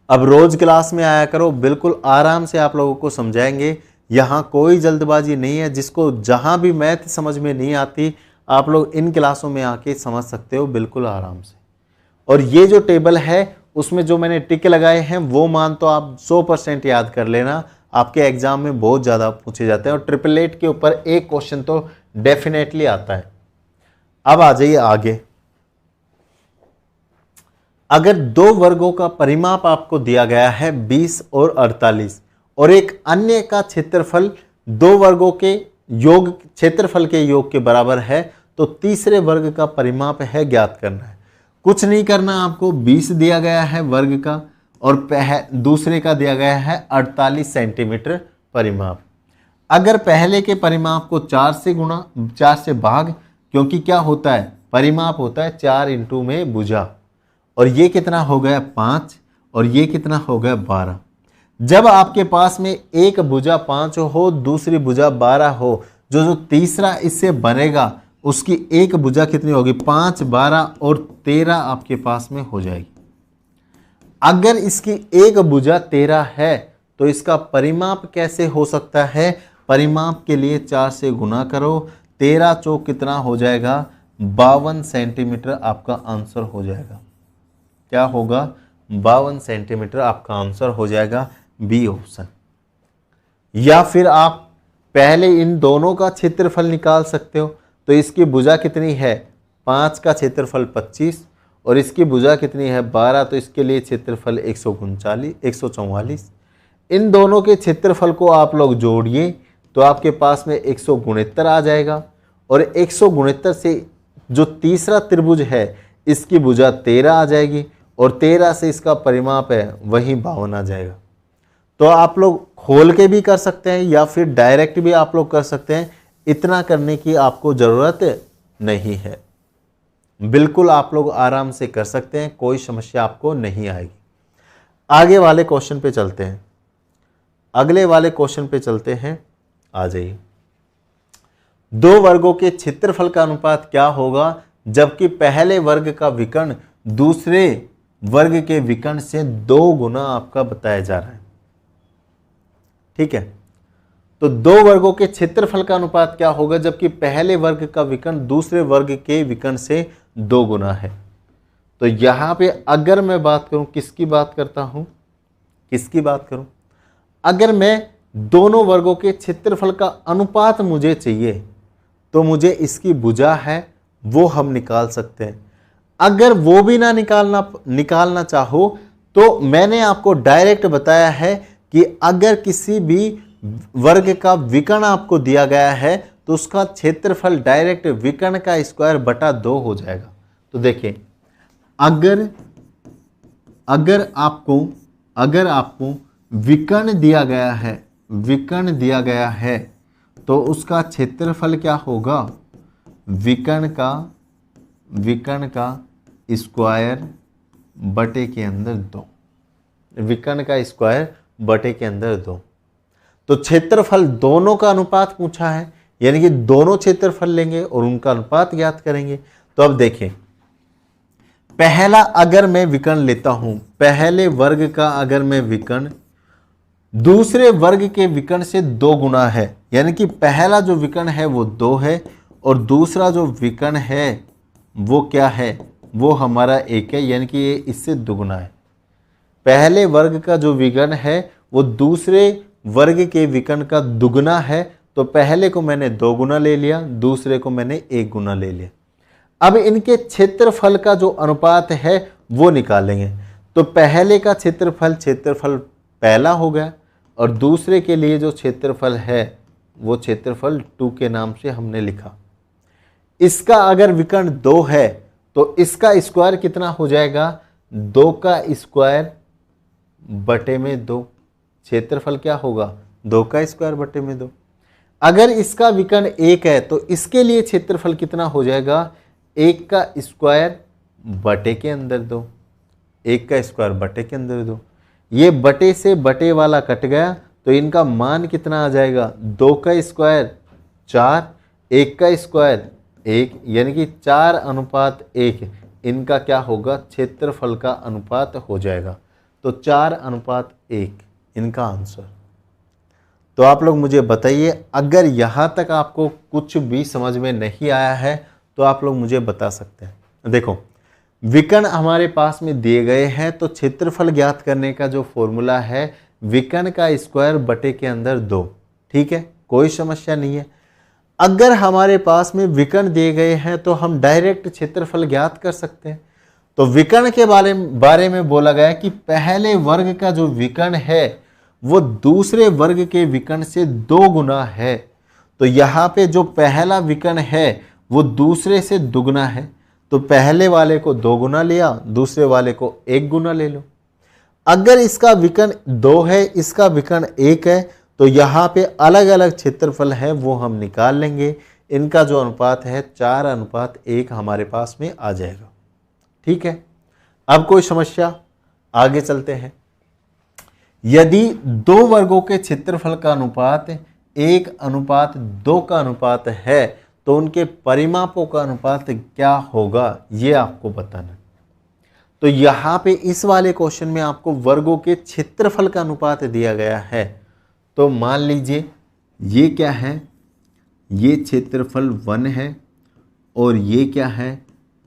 अब रोज क्लास में आया करो, बिल्कुल आराम से आप लोगों को समझाएंगे, यहाँ कोई जल्दबाजी नहीं है। जिसको जहाँ भी मैथ समझ में नहीं आती आप लोग इन क्लासों में आके समझ सकते हो बिल्कुल आराम से। और ये जो टेबल है उसमें जो मैंने टिक लगाए हैं वो मान तो आप 100% याद कर लेना, आपके एग्जाम में बहुत ज़्यादा पूछे जाते हैं और ट्रिपलेट के ऊपर एक क्वेश्चन तो डेफिनेटली आता है। अब आ जाइए आगे। अगर दो वर्गों का परिमाप आपको दिया गया है 20 और 48 और एक अन्य का क्षेत्रफल दो वर्गों के योग क्षेत्रफल के योग के बराबर है तो तीसरे वर्ग का परिमाप है ज्ञात करना है। कुछ नहीं करना आपको, 20 दिया गया है वर्ग का और दूसरे का दिया गया है 48 सेंटीमीटर परिमाप। अगर पहले के परिमाप को 4 से गुणा 4 से भाग, क्योंकि क्या होता है परिमाप होता है 4 इंटू में भुजा, और ये कितना हो गया 5 और ये कितना हो गया 12। जब आपके पास में एक भुजा 5 हो दूसरी भुजा 12 हो, जो तीसरा इससे बनेगा उसकी एक भुजा कितनी होगी 5 12 और 13 आपके पास में हो जाएगी। अगर इसकी एक भुजा 13 है तो इसका परिमाप कैसे हो सकता है, परिमाप के लिए 4 से गुना करो, 13 चौक कितना हो जाएगा 52 सेंटीमीटर आपका आंसर हो जाएगा। क्या होगा 52 सेंटीमीटर आपका आंसर हो जाएगा, बी ऑप्शन। या फिर आप पहले इन दोनों का क्षेत्रफल निकाल सकते हो। तो इसकी भुजा कितनी है 5 का क्षेत्रफल 25 और इसकी भुजा कितनी है 12, तो इसके लिए क्षेत्रफल 144। इन दोनों के क्षेत्रफल को आप लोग जोड़िए तो आपके पास में 169 आ जाएगा और 169 से जो तीसरा त्रिभुज है इसकी भुजा 13 आ जाएगी और 13 से इसका परिमाप है वही 52 आ जाएगा। तो आप लोग खोल के भी कर सकते हैं या फिर डायरेक्ट भी आप लोग कर सकते हैं, इतना करने की आपको ज़रूरत नहीं है। बिल्कुल आप लोग आराम से कर सकते हैं, कोई समस्या आपको नहीं आएगी। आगे वाले क्वेश्चन पे चलते हैं, अगले वाले क्वेश्चन पे चलते हैं, आ जाइए। दो वर्गों के क्षेत्रफल का अनुपात क्या होगा जबकि पहले वर्ग का विकर्ण दूसरे वर्ग के विकर्ण से 2 गुना आपका बताया जा रहा है। ठीक है, तो दो वर्गों के क्षेत्रफल का अनुपात क्या होगा जबकि पहले वर्ग का विकर्ण दूसरे वर्ग के विकर्ण से 2 गुना है। तो यहां पे अगर मैं बात करूं, किसकी बात करता हूं, किसकी बात करूं, अगर मैं दोनों वर्गों के क्षेत्रफल का अनुपात मुझे चाहिए तो मुझे इसकी भुजा है वो हम निकाल सकते हैं। अगर वो भी ना निकालना चाहो तो मैंने आपको डायरेक्ट बताया है कि अगर किसी भी वर्ग का विकर्ण आपको दिया गया है तो उसका क्षेत्रफल डायरेक्ट विकर्ण का स्क्वायर बटा 2 हो जाएगा। तो देखिए, अगर आपको विकर्ण दिया गया है, विकर्ण दिया गया है तो उसका क्षेत्रफल क्या होगा, विकर्ण का स्क्वायर बटे के अंदर 2, विकर्ण का स्क्वायर बटे के अंदर 2। तो क्षेत्रफल दोनों का अनुपात पूछा है, यानी कि दोनों क्षेत्रफल लेंगे और उनका अनुपात ज्ञात करेंगे। तो अब देखें, पहला अगर मैं विकर्ण लेता हूं, पहले वर्ग का अगर मैं विकर्ण दूसरे वर्ग के विकर्ण से 2 गुना है, यानी कि पहला जो विकर्ण है वो 2 है और दूसरा जो विकर्ण है वो क्या है, वो हमारा 1 है, यानी कि ये इससे दुगुना है। पहले वर्ग का जो विकर्ण है वो दूसरे वर्ग के विकर्ण का दुगुना है, तो पहले को मैंने 2 गुना ले लिया, दूसरे को मैंने 1 गुना ले लिया। अब इनके क्षेत्रफल का जो अनुपात है वो निकालेंगे। तो पहले का क्षेत्रफल पहला हो गया और दूसरे के लिए जो क्षेत्रफल है वो क्षेत्रफल 2 के नाम से हमने लिखा। इसका अगर विकर्ण 2 है तो इसका स्क्वायर कितना हो जाएगा, 2 का स्क्वायर बटे में 2। क्षेत्रफल क्या होगा, 2 का स्क्वायर बटे में 2। अगर इसका विकर्ण 1 है तो इसके लिए क्षेत्रफल कितना हो जाएगा, 1 का स्क्वायर बटे के अंदर 2, 1 का स्क्वायर बटे के अंदर 2। ये बटे से बटे वाला कट गया तो इनका मान कितना आ जाएगा, 2 का स्क्वायर 4, 1 का स्क्वायर 1, यानी कि 4:1 इनका क्या होगा, क्षेत्रफल का अनुपात हो जाएगा। तो 4:1 इनका आंसर। तो आप लोग मुझे बताइए, अगर यहाँ तक आपको कुछ भी समझ में नहीं आया है तो आप लोग मुझे बता सकते हैं। देखो, विकर्ण हमारे पास में दिए गए हैं तो क्षेत्रफल ज्ञात करने का जो फॉर्मूला है विकर्ण का स्क्वायर बटे के अंदर 2। ठीक है, कोई समस्या नहीं है। अगर हमारे पास में विकर्ण दिए गए हैं तो हम डायरेक्ट क्षेत्रफल ज्ञात कर सकते हैं। तो विकर्ण के बारे में बोला गया कि पहले वर्ग का जो विकर्ण है वो दूसरे वर्ग के विकर्ण से 2 गुना है। तो यहाँ पे जो पहला विकर्ण है वो दूसरे से दुगुना है, तो पहले वाले को 2 गुना लिया, दूसरे वाले को 1 गुना ले लो। अगर इसका विकर्ण 2 है, इसका विकर्ण 1 है, तो यहाँ पे अलग अलग क्षेत्रफल है वो हम निकाल लेंगे। इनका जो अनुपात है 4:1 हमारे पास में आ जाएगा। ठीक है, अब कोई समस्या, आगे चलते हैं। यदि 2 वर्गों के क्षेत्रफल का अनुपात 1:2 का अनुपात है तो उनके परिमापों का अनुपात क्या होगा, ये आपको बताना है। तो यहाँ पे इस वाले क्वेश्चन में आपको वर्गों के क्षेत्रफल का अनुपात दिया गया है। तो मान लीजिए ये क्या है, ये क्षेत्रफल 1 है और ये क्या है,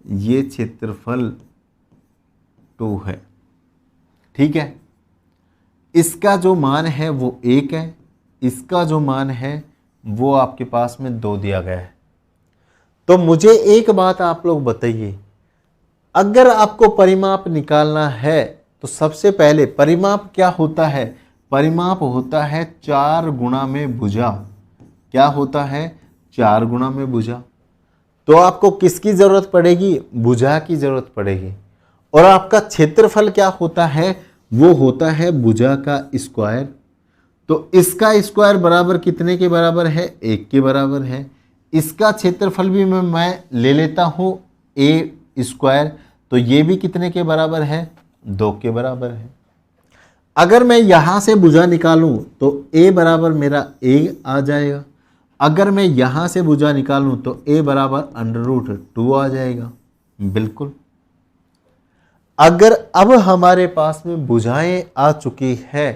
ये क्षेत्रफल 2 है। ठीक है, इसका जो मान है वो 1 है, इसका जो मान है वो आपके पास में 2 दिया गया है। तो मुझे एक बात आप लोग बताइए, अगर आपको परिमाप निकालना है तो सबसे पहले परिमाप क्या होता है, परिमाप होता है 4 गुणा में भुजा। क्या होता है, 4 गुणा में भुजा। तो आपको किसकी जरूरत पड़ेगी, भुजा की जरूरत पड़ेगी। और आपका क्षेत्रफल क्या होता है, वो होता है भुजा का स्क्वायर। तो इसका स्क्वायर बराबर कितने के बराबर है, 1 के बराबर है। इसका क्षेत्रफल भी मैं ले लेता हूँ स्क्वायर, तो ये भी कितने के बराबर है? 2 के बराबर है। अगर मैं यहां से भुजा निकालूं तो a बराबर मेरा a आ जाएगा। अगर मैं यहां से भुजा निकालूं तो a बराबर √2 आ जाएगा। बिल्कुल। अगर अब हमारे पास में भुजाएं आ चुकी है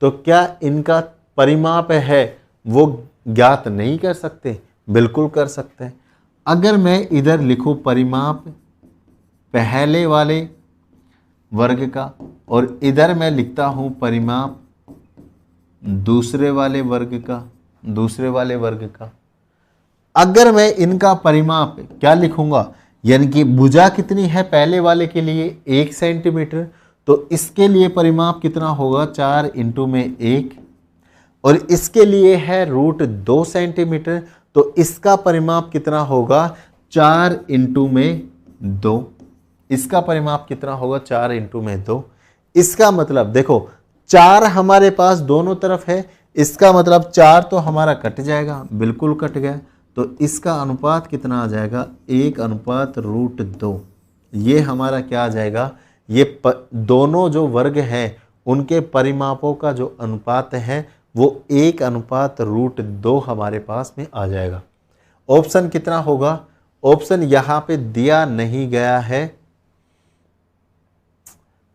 तो क्या इनका परिमाप है वो ज्ञात नहीं कर सकते? बिल्कुल कर सकते हैं। अगर मैं इधर लिखूं परिमाप पहले वाले वर्ग का और इधर मैं लिखता हूं परिमाप दूसरे वाले वर्ग का, अगर मैं इनका परिमाप क्या लिखूंगा, यानी कि भुजा कितनी है पहले वाले के लिए 1 सेंटीमीटर, तो इसके लिए परिमाप कितना होगा 4 × में 1, और इसके लिए है √2 सेंटीमीटर, तो इसका परिमाप कितना होगा 4 × में 2। इसका परिमाप कितना होगा 4 × में 2। इसका मतलब देखो 4 हमारे पास दोनों तरफ है, इसका मतलब 4 तो हमारा कट जाएगा, बिल्कुल कट गया, तो इसका अनुपात कितना आ जाएगा 1:√2। ये हमारा क्या आ जाएगा, ये दोनों जो वर्ग हैं उनके परिमापों का जो अनुपात है वो 1:√2 हमारे पास में आ जाएगा। ऑप्शन कितना होगा? ऑप्शन यहाँ पे दिया नहीं गया है,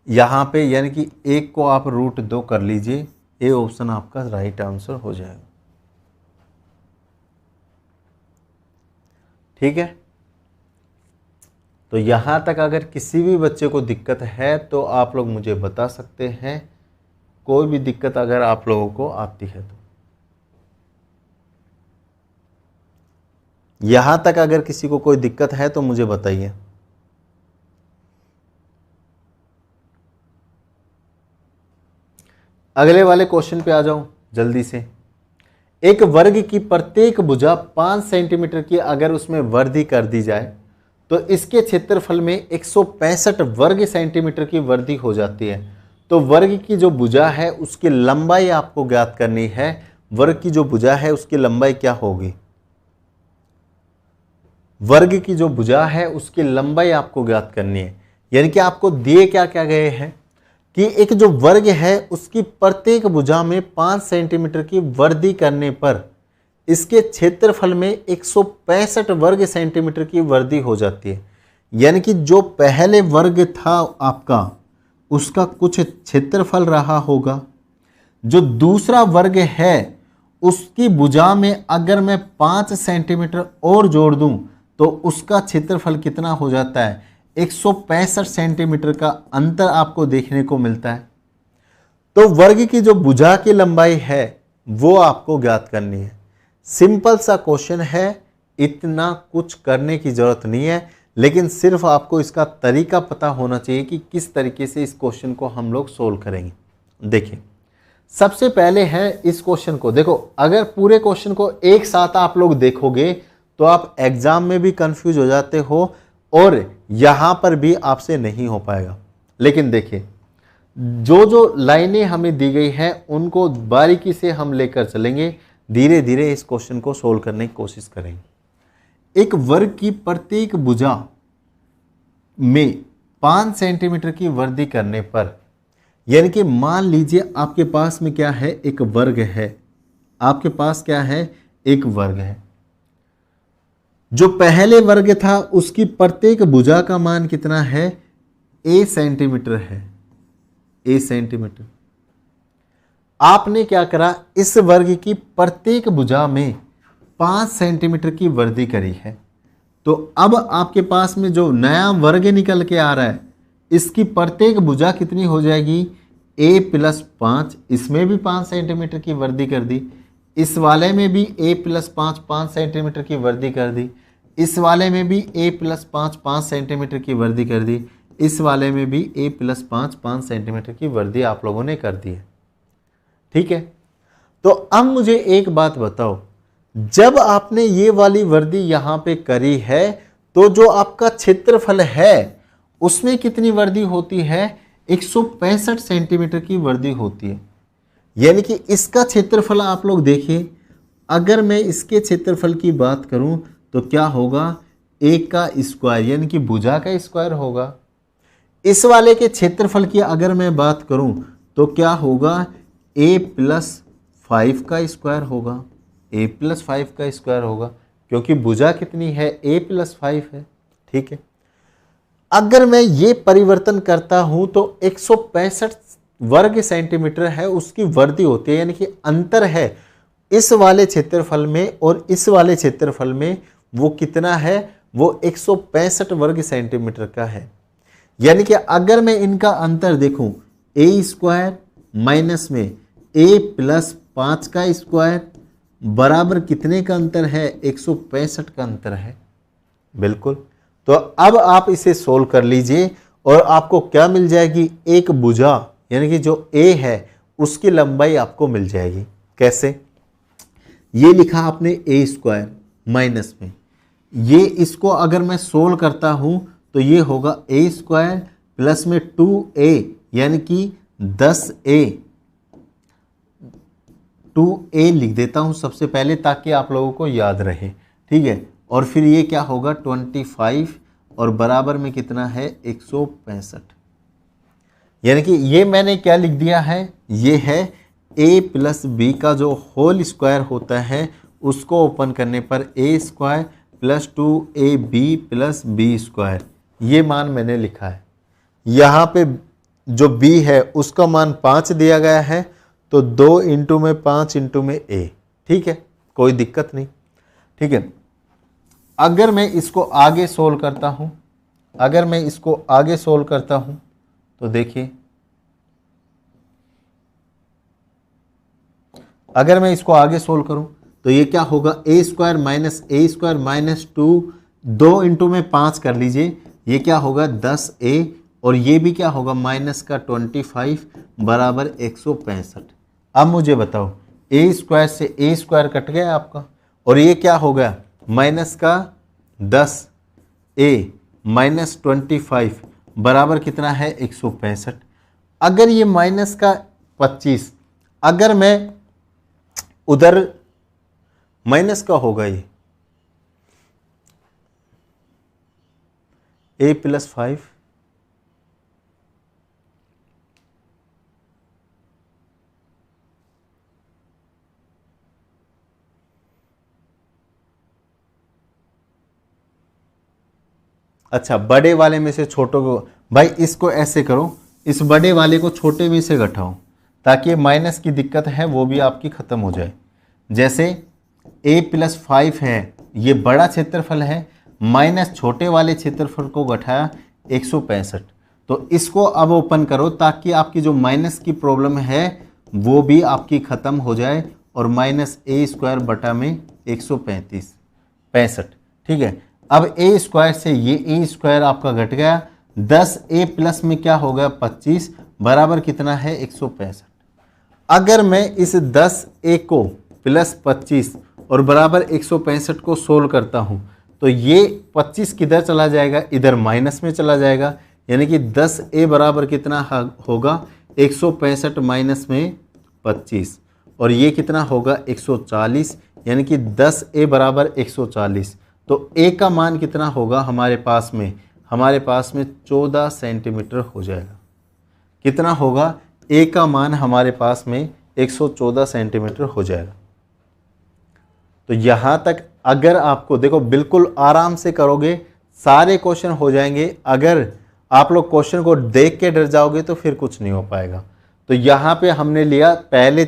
यहाँ पे यानी कि 1 को आप √2 कर लीजिए, ये ऑप्शन आपका राइट आंसर हो जाएगा। ठीक है, तो यहाँ तक अगर किसी भी बच्चे को दिक्कत है तो आप लोग मुझे बता सकते हैं, कोई भी दिक्कत अगर आप लोगों को आती है तो। यहाँ तक अगर किसी को कोई दिक्कत है तो मुझे बताइए। अगले वाले क्वेश्चन पे आ जाऊं जल्दी से। एक वर्ग की प्रत्येक भुजा 5 सेंटीमीटर की अगर उसमें वृद्धि कर दी जाए तो इसके क्षेत्रफल में 165 वर्ग सेंटीमीटर की वृद्धि हो जाती है। तो वर्ग की जो भुजा है उसकी लंबाई आपको ज्ञात करनी है। वर्ग की जो भुजा है उसकी लंबाई क्या होगी? वर्ग की जो भुजा है उसकी लंबाई आपको ज्ञात करनी है। यानी कि आपको दिए क्या क्या गए हैं कि एक जो वर्ग है उसकी प्रत्येक भुजा में 5 सेंटीमीटर की वृद्धि करने पर इसके क्षेत्रफल में 165 वर्ग सेंटीमीटर की वृद्धि हो जाती है। यानी कि जो पहले वर्ग था आपका उसका कुछ क्षेत्रफल रहा होगा, जो दूसरा वर्ग है उसकी भुजा में अगर मैं 5 सेंटीमीटर और जोड़ दूं तो उसका क्षेत्रफल कितना हो जाता है? 165 सेंटीमीटर का अंतर आपको देखने को मिलता है। तो वर्ग की जो भुजा की लंबाई है वो आपको ज्ञात करनी है। सिंपल सा क्वेश्चन है, इतना कुछ करने की जरूरत नहीं है, लेकिन सिर्फ आपको इसका तरीका पता होना चाहिए कि किस तरीके से इस क्वेश्चन को हम लोग सोल्व करेंगे। देखिए, सबसे पहले है इस क्वेश्चन को देखो, अगर पूरे क्वेश्चन को एक साथ आप लोग देखोगे तो आप एग्जाम में भी कंफ्यूज हो जाते हो और यहां पर भी आपसे नहीं हो पाएगा। लेकिन देखिए, जो जो लाइनें हमें दी गई हैं उनको बारीकी से हम लेकर चलेंगे, धीरे धीरे इस क्वेश्चन को सोल्व करने की कोशिश करेंगे। एक वर्ग की प्रत्येक भुजा में 5 सेंटीमीटर की वृद्धि करने पर, यानी कि मान लीजिए आपके पास में क्या है, एक वर्ग है, आपके पास क्या है, एक वर्ग है। जो पहले वर्ग था उसकी प्रत्येक भुजा का मान कितना है? a सेंटीमीटर है, a सेंटीमीटर। आपने क्या करा, इस वर्ग की प्रत्येक भुजा में 5 सेंटीमीटर की वृद्धि करी है। तो अब आपके पास में जो नया वर्ग निकल के आ रहा है इसकी प्रत्येक भुजा कितनी हो जाएगी? a + 5, इसमें भी 5 सेंटीमीटर की वृद्धि कर दी, इस वाले में भी a + 5 सेंटीमीटर की वृद्धि कर दी, इस वाले में भी a + 5 सेंटीमीटर की वृद्धि कर दी, इस वाले में भी a + 5 सेंटीमीटर की वृद्धि आप लोगों ने कर दी है। ठीक है, तो अब मुझे एक बात बताओ, जब आपने ये वाली वृद्धि यहाँ पे करी है तो जो आपका क्षेत्रफल है उसमें कितनी वृद्धि होती है? 165 सेंटीमीटर की वृद्धि होती है। यानी कि इसका क्षेत्रफल आप लोग देखिए, अगर मैं इसके क्षेत्रफल की बात करूं तो क्या होगा? ए का स्क्वायर यानी कि भुजा का स्क्वायर होगा। इस वाले के क्षेत्रफल की अगर मैं बात करूं तो क्या होगा, a प्लस 5 का स्क्वायर होगा, a प्लस 5 का स्क्वायर होगा, क्योंकि भुजा कितनी है, a प्लस 5 है। ठीक है, अगर मैं ये परिवर्तन करता हूं तो 165 वर्ग सेंटीमीटर है उसकी वर्दी होती है, यानी कि अंतर है इस वाले क्षेत्रफल में और इस वाले क्षेत्रफल में, वो कितना है, वो 165 वर्ग सेंटीमीटर का है। यानी कि अगर मैं इनका अंतर देखूं, ए स्क्वायर माइनस में ए प्लस 5 का स्क्वायर बराबर कितने का अंतर है, 165 का अंतर है। बिल्कुल, तो अब आप इसे सोल्व कर लीजिए और आपको क्या मिल जाएगी, एक भुजा यानी कि जो ए है उसकी लंबाई आपको मिल जाएगी। कैसे, ये लिखा आपने ए स्क्वायर माइनस में, ये इसको अगर मैं सोल्व करता हूं तो ये होगा ए स्क्वायर प्लस में 2a यानी कि 10a, 2a लिख देता हूं सबसे पहले ताकि आप लोगों को याद रहे। ठीक है, और फिर ये क्या होगा 25 और बराबर में कितना है 165, यानी कि ये मैंने क्या लिख दिया है, ये है a प्लस बी का जो होल स्क्वायर होता है उसको ओपन करने पर a square plus 2ab plus B square, ये मान मैंने लिखा है। यहाँ पे जो b है उसका मान 5 दिया गया है, तो 2 इंटू में 5 इंटू में a। ठीक है, कोई दिक्कत नहीं। ठीक है, अगर मैं इसको आगे सोल्व करता हूँ, अगर मैं इसको आगे सोल्व करता हूँ तो देखिए, अगर मैं इसको आगे सोल्व करूं तो ये क्या होगा, ए स्क्वायर माइनस 2, 2 इंटू में 5 कर लीजिए, ये क्या होगा 10a और ये भी क्या होगा माइनस का 25 बराबर 165। अब मुझे बताओ, ए स्क्वायर से ए स्क्वायर कट गया आपका और ये क्या हो गया माइनस का 10a माइनस 25 बराबर कितना है 165। अगर ये माइनस का 25, अगर मैं उधर माइनस का होगा, ये a प्लस 5 अच्छा, बड़े वाले में से छोटों को, भाई इसको ऐसे करो, इस बड़े वाले को छोटे में से घटाओ ताकि माइनस की दिक्कत है वो भी आपकी ख़त्म हो जाए। जैसे a प्लस 5 है, ये बड़ा क्षेत्रफल है, माइनस छोटे वाले क्षेत्रफल को घटाया 165, तो इसको अब ओपन करो ताकि आपकी जो माइनस की प्रॉब्लम है वो भी आपकी ख़त्म हो जाए और माइनस a स्क्वायर बटा में 165। ठीक है, अब a स्क्वायर से ये a स्क्वायर आपका घट गया, 10a प्लस में क्या हो गया 25 बराबर कितना है 165। अगर मैं इस 10a को प्लस 25 और बराबर 165 को सोल्व करता हूँ तो ये 25 किधर चला जाएगा, इधर माइनस में चला जाएगा, यानी कि 10a बराबर कितना होगा 165 माइनस में 25 और ये कितना होगा 140, यानी कि 10a बराबर 140। तो a का मान कितना होगा हमारे पास में 14 सेंटीमीटर हो जाएगा। कितना होगा, a का मान हमारे पास में 114 सेंटीमीटर हो जाएगा। तो यहाँ तक अगर आपको देखो बिल्कुल आराम से करोगे सारे क्वेश्चन हो जाएंगे। अगर आप लोग क्वेश्चन को देख के डर जाओगे तो फिर कुछ नहीं हो पाएगा। तो यहाँ पे हमने लिया पहले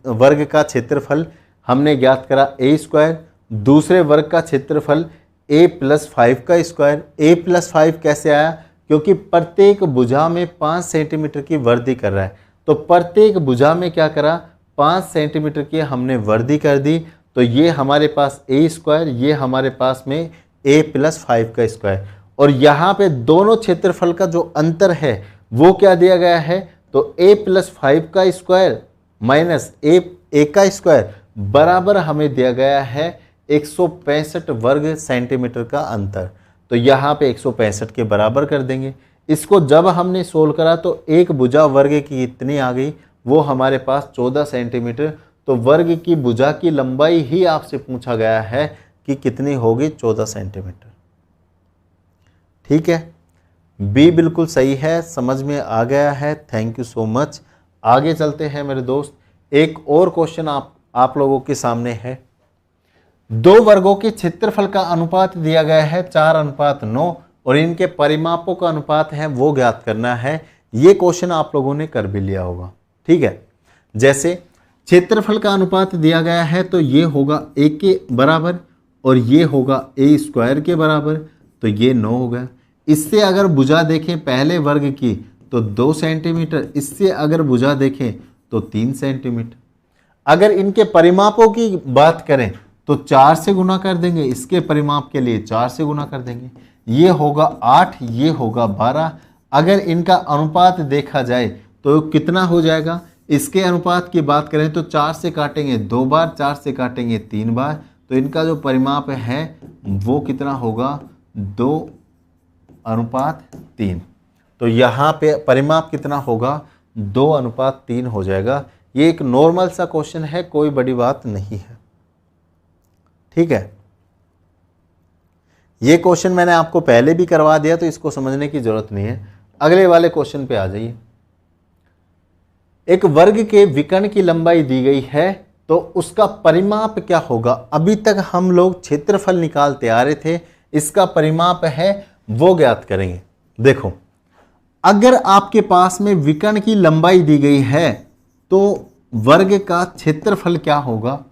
वर्ग का क्षेत्रफल हमने ज्ञात करा a स्क्वायर, दूसरे वर्ग का क्षेत्रफल a प्लस 5 का स्क्वायर। a प्लस 5 कैसे आया, क्योंकि प्रत्येक भुजा में 5 सेंटीमीटर की वृद्धि कर रहा है, तो प्रत्येक भुजा में क्या करा 5 सेंटीमीटर की हमने वृद्धि कर दी। तो ये हमारे पास a स्क्वायर, ये हमारे पास में a प्लस 5 का स्क्वायर, और यहाँ पे दोनों क्षेत्रफल का जो अंतर है वो क्या दिया गया है, तो a प्लस 5 का स्क्वायर माइनस a का स्क्वायर बराबर हमें दिया गया है 165 वर्ग सेंटीमीटर का अंतर। तो यहाँ पे 165 के बराबर कर देंगे। इसको जब हमने सोल्व करा तो एक भुजा वर्ग की इतनी आ गई, वो हमारे पास 14 सेंटीमीटर। तो वर्ग की भुजा की लंबाई ही आपसे पूछा गया है कि कितनी होगी, 14 सेंटीमीटर। ठीक है, बी बिल्कुल सही है, समझ में आ गया है, थैंक यू सो मच। आगे चलते हैं मेरे दोस्त, एक और क्वेश्चन आप लोगों के सामने है। दो वर्गों के क्षेत्रफल का अनुपात दिया गया है 4:9 और इनके परिमापों का अनुपात है वो ज्ञात करना है। ये क्वेश्चन आप लोगों ने कर भी लिया होगा, ठीक है। जैसे क्षेत्रफल का अनुपात दिया गया है तो ये होगा 1 के बराबर और ये होगा a² के बराबर, तो ये 9 होगा। इससे अगर भुजा देखें पहले वर्ग की तो 2 सेंटीमीटर, इससे अगर भुजा देखें तो 3 सेंटीमीटर। अगर इनके परिमापों की बात करें तो 4 से गुना कर देंगे, इसके परिमाप के लिए 4 से गुना कर देंगे, ये होगा 8, ये होगा 12। अगर इनका अनुपात देखा जाए तो कितना हो जाएगा, इसके अनुपात की बात करें तो 4 से काटेंगे 2 बार, 4 से काटेंगे 3 बार, तो इनका जो परिमाप है वो कितना होगा 2:3। तो यहाँ पे परिमाप कितना होगा 2:3 हो जाएगा। ये एक नॉर्मल सा क्वेश्चन है, कोई बड़ी बात नहीं है, ठीक है। ये क्वेश्चन मैंने आपको पहले भी करवा दिया तो इसको समझने की जरूरत नहीं है। अगले वाले क्वेश्चन पे आ जाइए। एक वर्ग के विकर्ण की लंबाई दी गई है तो उसका परिमाप क्या होगा। अभी तक हम लोग क्षेत्रफल निकालते आ रहे थे, इसका परिमाप है वो ज्ञात करेंगे। देखो, अगर आपके पास में विकर्ण की लंबाई दी गई है तो वर्ग का क्षेत्रफल क्या होगा।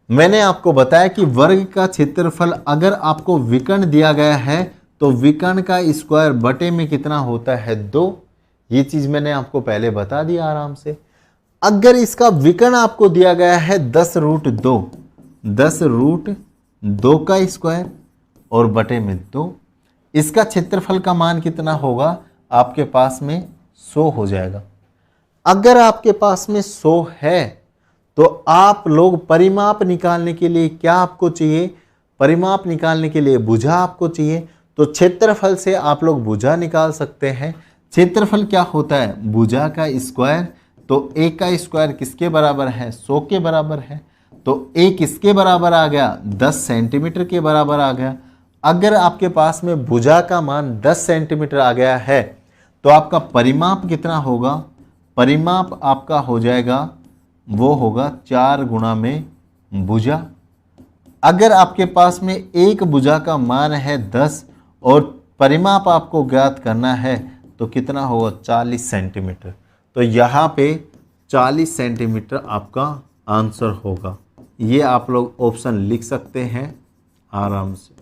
मैंने आपको बताया कि वर्ग का क्षेत्रफल अगर आपको विकर्ण दिया गया है तो विकर्ण का स्क्वायर बटे में कितना होता है 2। ये चीज मैंने आपको पहले बता दिया आराम से। अगर इसका विकर्ण आपको दिया गया है 10√2, 10√2 का स्क्वायर और बटे में 2, इसका क्षेत्रफल का मान कितना होगा आपके पास में 100 हो जाएगा। अगर आपके पास में 100 है तो आप लोग परिमाप निकालने के लिए क्या आपको चाहिए, परिमाप निकालने के लिए भुजा आपको चाहिए, तो क्षेत्रफल से आप लोग भुजा निकाल सकते हैं। क्षेत्रफल क्या होता है भुजा का स्क्वायर, तो 1 का स्क्वायर किसके बराबर है 100 के बराबर है, तो 1 किसके बराबर आ गया 10 सेंटीमीटर के बराबर आ गया। अगर आपके पास में भुजा का मान 10 सेंटीमीटर आ गया है तो आपका परिमाप कितना होगा, परिमाप आपका हो जाएगा वो होगा 4 गुणा में भुजा। अगर आपके पास में एक भुजा का मान है 10 और परिमाप आपको ज्ञात करना है तो कितना होगा 40 सेंटीमीटर। तो यहाँ पे 40 सेंटीमीटर आपका आंसर होगा। ये आप लोग ऑप्शन लिख सकते हैं आराम से।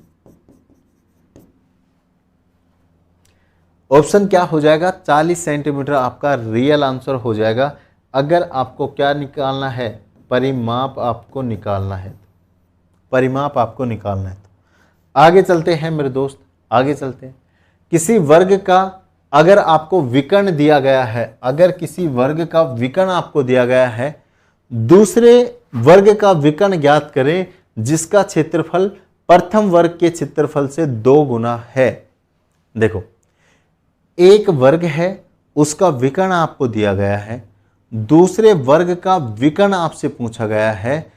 ऑप्शन क्या हो जाएगा 40 सेंटीमीटर आपका रियल आंसर हो जाएगा। अगर आपको क्या निकालना है परिमाप आपको निकालना है, परिमाप आपको निकालना है। तो आगे चलते हैं मेरे दोस्त, आगे चलते हैं। किसी वर्ग का अगर आपको विकर्ण दिया गया है, अगर किसी वर्ग का विकर्ण आपको दिया गया है, दूसरे वर्ग का विकर्ण ज्ञात करें जिसका क्षेत्रफल प्रथम वर्ग के क्षेत्रफल से 2 गुना है। देखो, एक वर्ग है उसका विकर्ण आपको दिया गया है, दूसरे वर्ग का विकर्ण आपसे पूछा गया है,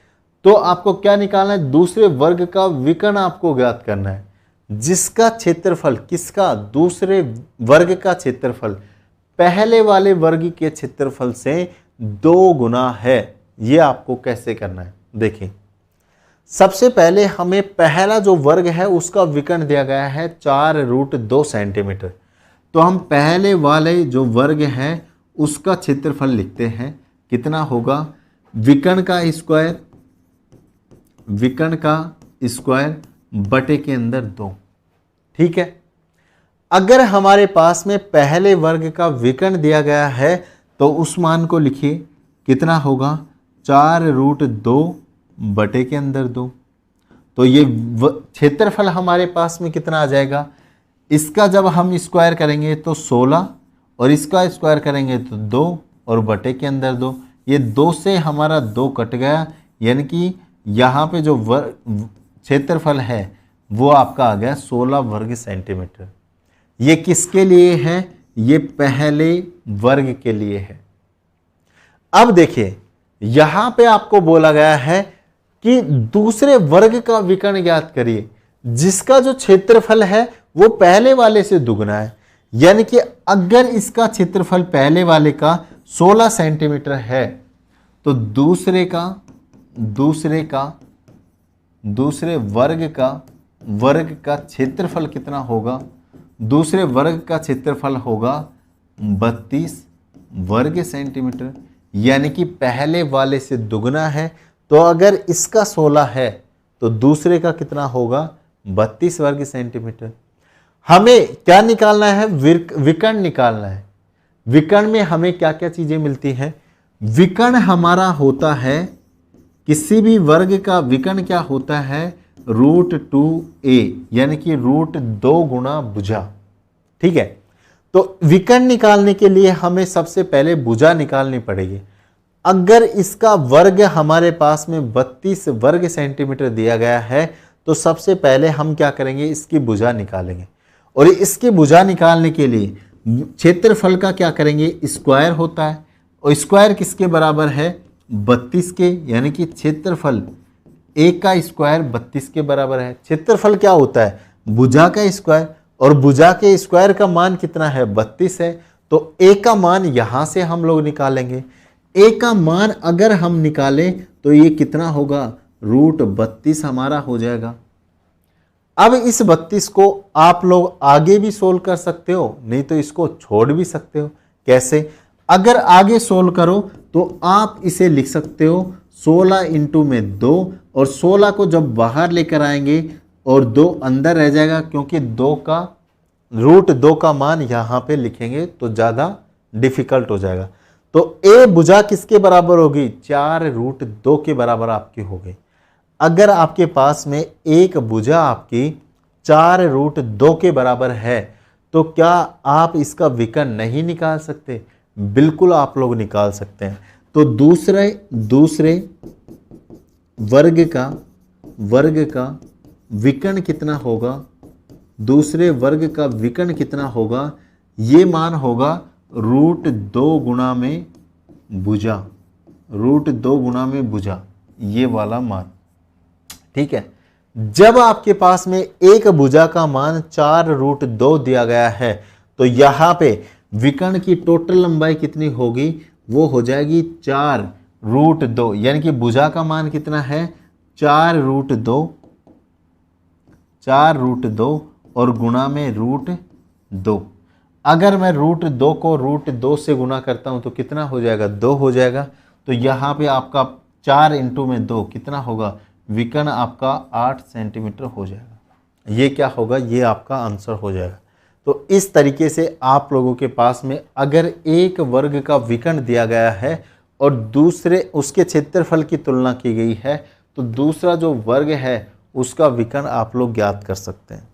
तो आपको क्या निकालना है दूसरे वर्ग का विकर्ण आपको ज्ञात करना है जिसका क्षेत्रफल किसका दूसरे वर्ग का क्षेत्रफल पहले वाले वर्ग के क्षेत्रफल से 2 गुना है। ये आपको कैसे करना है देखिए, सबसे पहले हमें पहला जो वर्ग है उसका विकर्ण दिया गया है 4√2 सेंटीमीटर। तो हम पहले वाले जो वर्ग है उसका क्षेत्रफल लिखते हैं, कितना होगा विकर्ण का स्क्वायर, विकर्ण का स्क्वायर बटे के अंदर 2। ठीक है, अगर हमारे पास में पहले वर्ग का विकर्ण दिया गया है तो उस मान को लिखिए, कितना होगा 4√2 बटे के अंदर 2। तो ये क्षेत्रफल हमारे पास में कितना आ जाएगा, इसका जब हम स्क्वायर करेंगे तो 16 और इसका स्क्वायर करेंगे तो 2 और बटे के अंदर 2। ये 2 से हमारा 2 कट गया, यानी कि यहाँ पे जो क्षेत्रफल है वो आपका आ गया 16 वर्ग सेंटीमीटर। ये किसके लिए है, ये पहले वर्ग के लिए है। अब देखिए यहाँ पे आपको बोला गया है कि दूसरे वर्ग का विकर्ण ज्ञात करिए जिसका जो क्षेत्रफल है वो पहले वाले से दुगना है। यानी कि अगर इसका क्षेत्रफल पहले वाले का 16 सेंटीमीटर है तो दूसरे वर्ग का क्षेत्रफल कितना होगा? दूसरे वर्ग का क्षेत्रफल होगा 32 वर्ग सेंटीमीटर। यानी कि पहले वाले से दुगना है, तो अगर इसका 16 है तो दूसरे का कितना होगा? 32 वर्ग सेंटीमीटर। हमें क्या निकालना है? विकर्ण निकालना है। विकर्ण में हमें क्या क्या चीजें मिलती हैं? विकर्ण हमारा होता है, किसी भी वर्ग का विकर्ण क्या होता है? √2a, यानी कि √2 गुणा भुजा। ठीक है, तो विकर्ण निकालने के लिए हमें सबसे पहले भुजा निकालनी पड़ेगी। अगर इसका वर्ग हमारे पास में 32 वर्ग सेंटीमीटर दिया गया है तो सबसे पहले हम क्या करेंगे? इसकी भुजा निकालेंगे। और इसकी भुजा निकालने के लिए क्षेत्रफल का क्या करेंगे? स्क्वायर होता है, और स्क्वायर किसके बराबर है? 32 के। यानी कि क्षेत्रफल एक का स्क्वायर 32 के बराबर है। क्षेत्रफल क्या होता है? भुजा का स्क्वायर, और भुजा के स्क्वायर का मान कितना है? 32 है। तो ए का मान यहां से हम लोग निकालेंगे। ए का मान अगर हम निकालें तो ये कितना होगा? √32 हमारा हो जाएगा। अब इस 32 को आप लोग आगे भी सोल्व कर सकते हो, नहीं तो इसको छोड़ भी सकते हो। कैसे? अगर आगे सोल्व करो तो आप इसे लिख सकते हो 16 इंटू में 2, और 16 को जब बाहर लेकर आएंगे और 2 अंदर रह जाएगा, क्योंकि √2 का मान यहां पे लिखेंगे तो ज्यादा डिफिकल्ट हो जाएगा। तो ए भुजा किसके बराबर होगी? 4√2 के बराबर आपकी होगी। अगर आपके पास में एक भुजा आपकी 4√2 के बराबर है तो क्या आप इसका विकर्ण नहीं निकाल सकते? बिल्कुल आप लोग निकाल सकते हैं। तो दूसरे वर्ग का विकर्ण कितना होगा? दूसरे वर्ग का विकर्ण कितना होगा? ये मान होगा √2 गुणा में भुजा, √2 गुणा में भुजा, ये वाला मान। ठीक है, जब आपके पास में एक भुजा का मान 4√2 दिया गया है तो यहां पे विकर्ण की टोटल लंबाई कितनी होगी? वो हो जाएगी 4√2। यानी कि भुजा का मान कितना है? 4√2 और गुणा में √2। अगर मैं √2 को √2 से गुणा करता हूं तो कितना हो जाएगा? 2 हो जाएगा। तो यहाँ पे आपका 4 इंटू में 2 कितना होगा? विकर्ण आपका 8 सेंटीमीटर हो जाएगा। ये क्या होगा? ये आपका आंसर हो जाएगा। तो इस तरीके से आप लोगों के पास में अगर एक वर्ग का विकर्ण दिया गया है और दूसरे उसके क्षेत्रफल की तुलना की गई है तो दूसरा जो वर्ग है उसका विकर्ण आप लोग ज्ञात कर सकते हैं।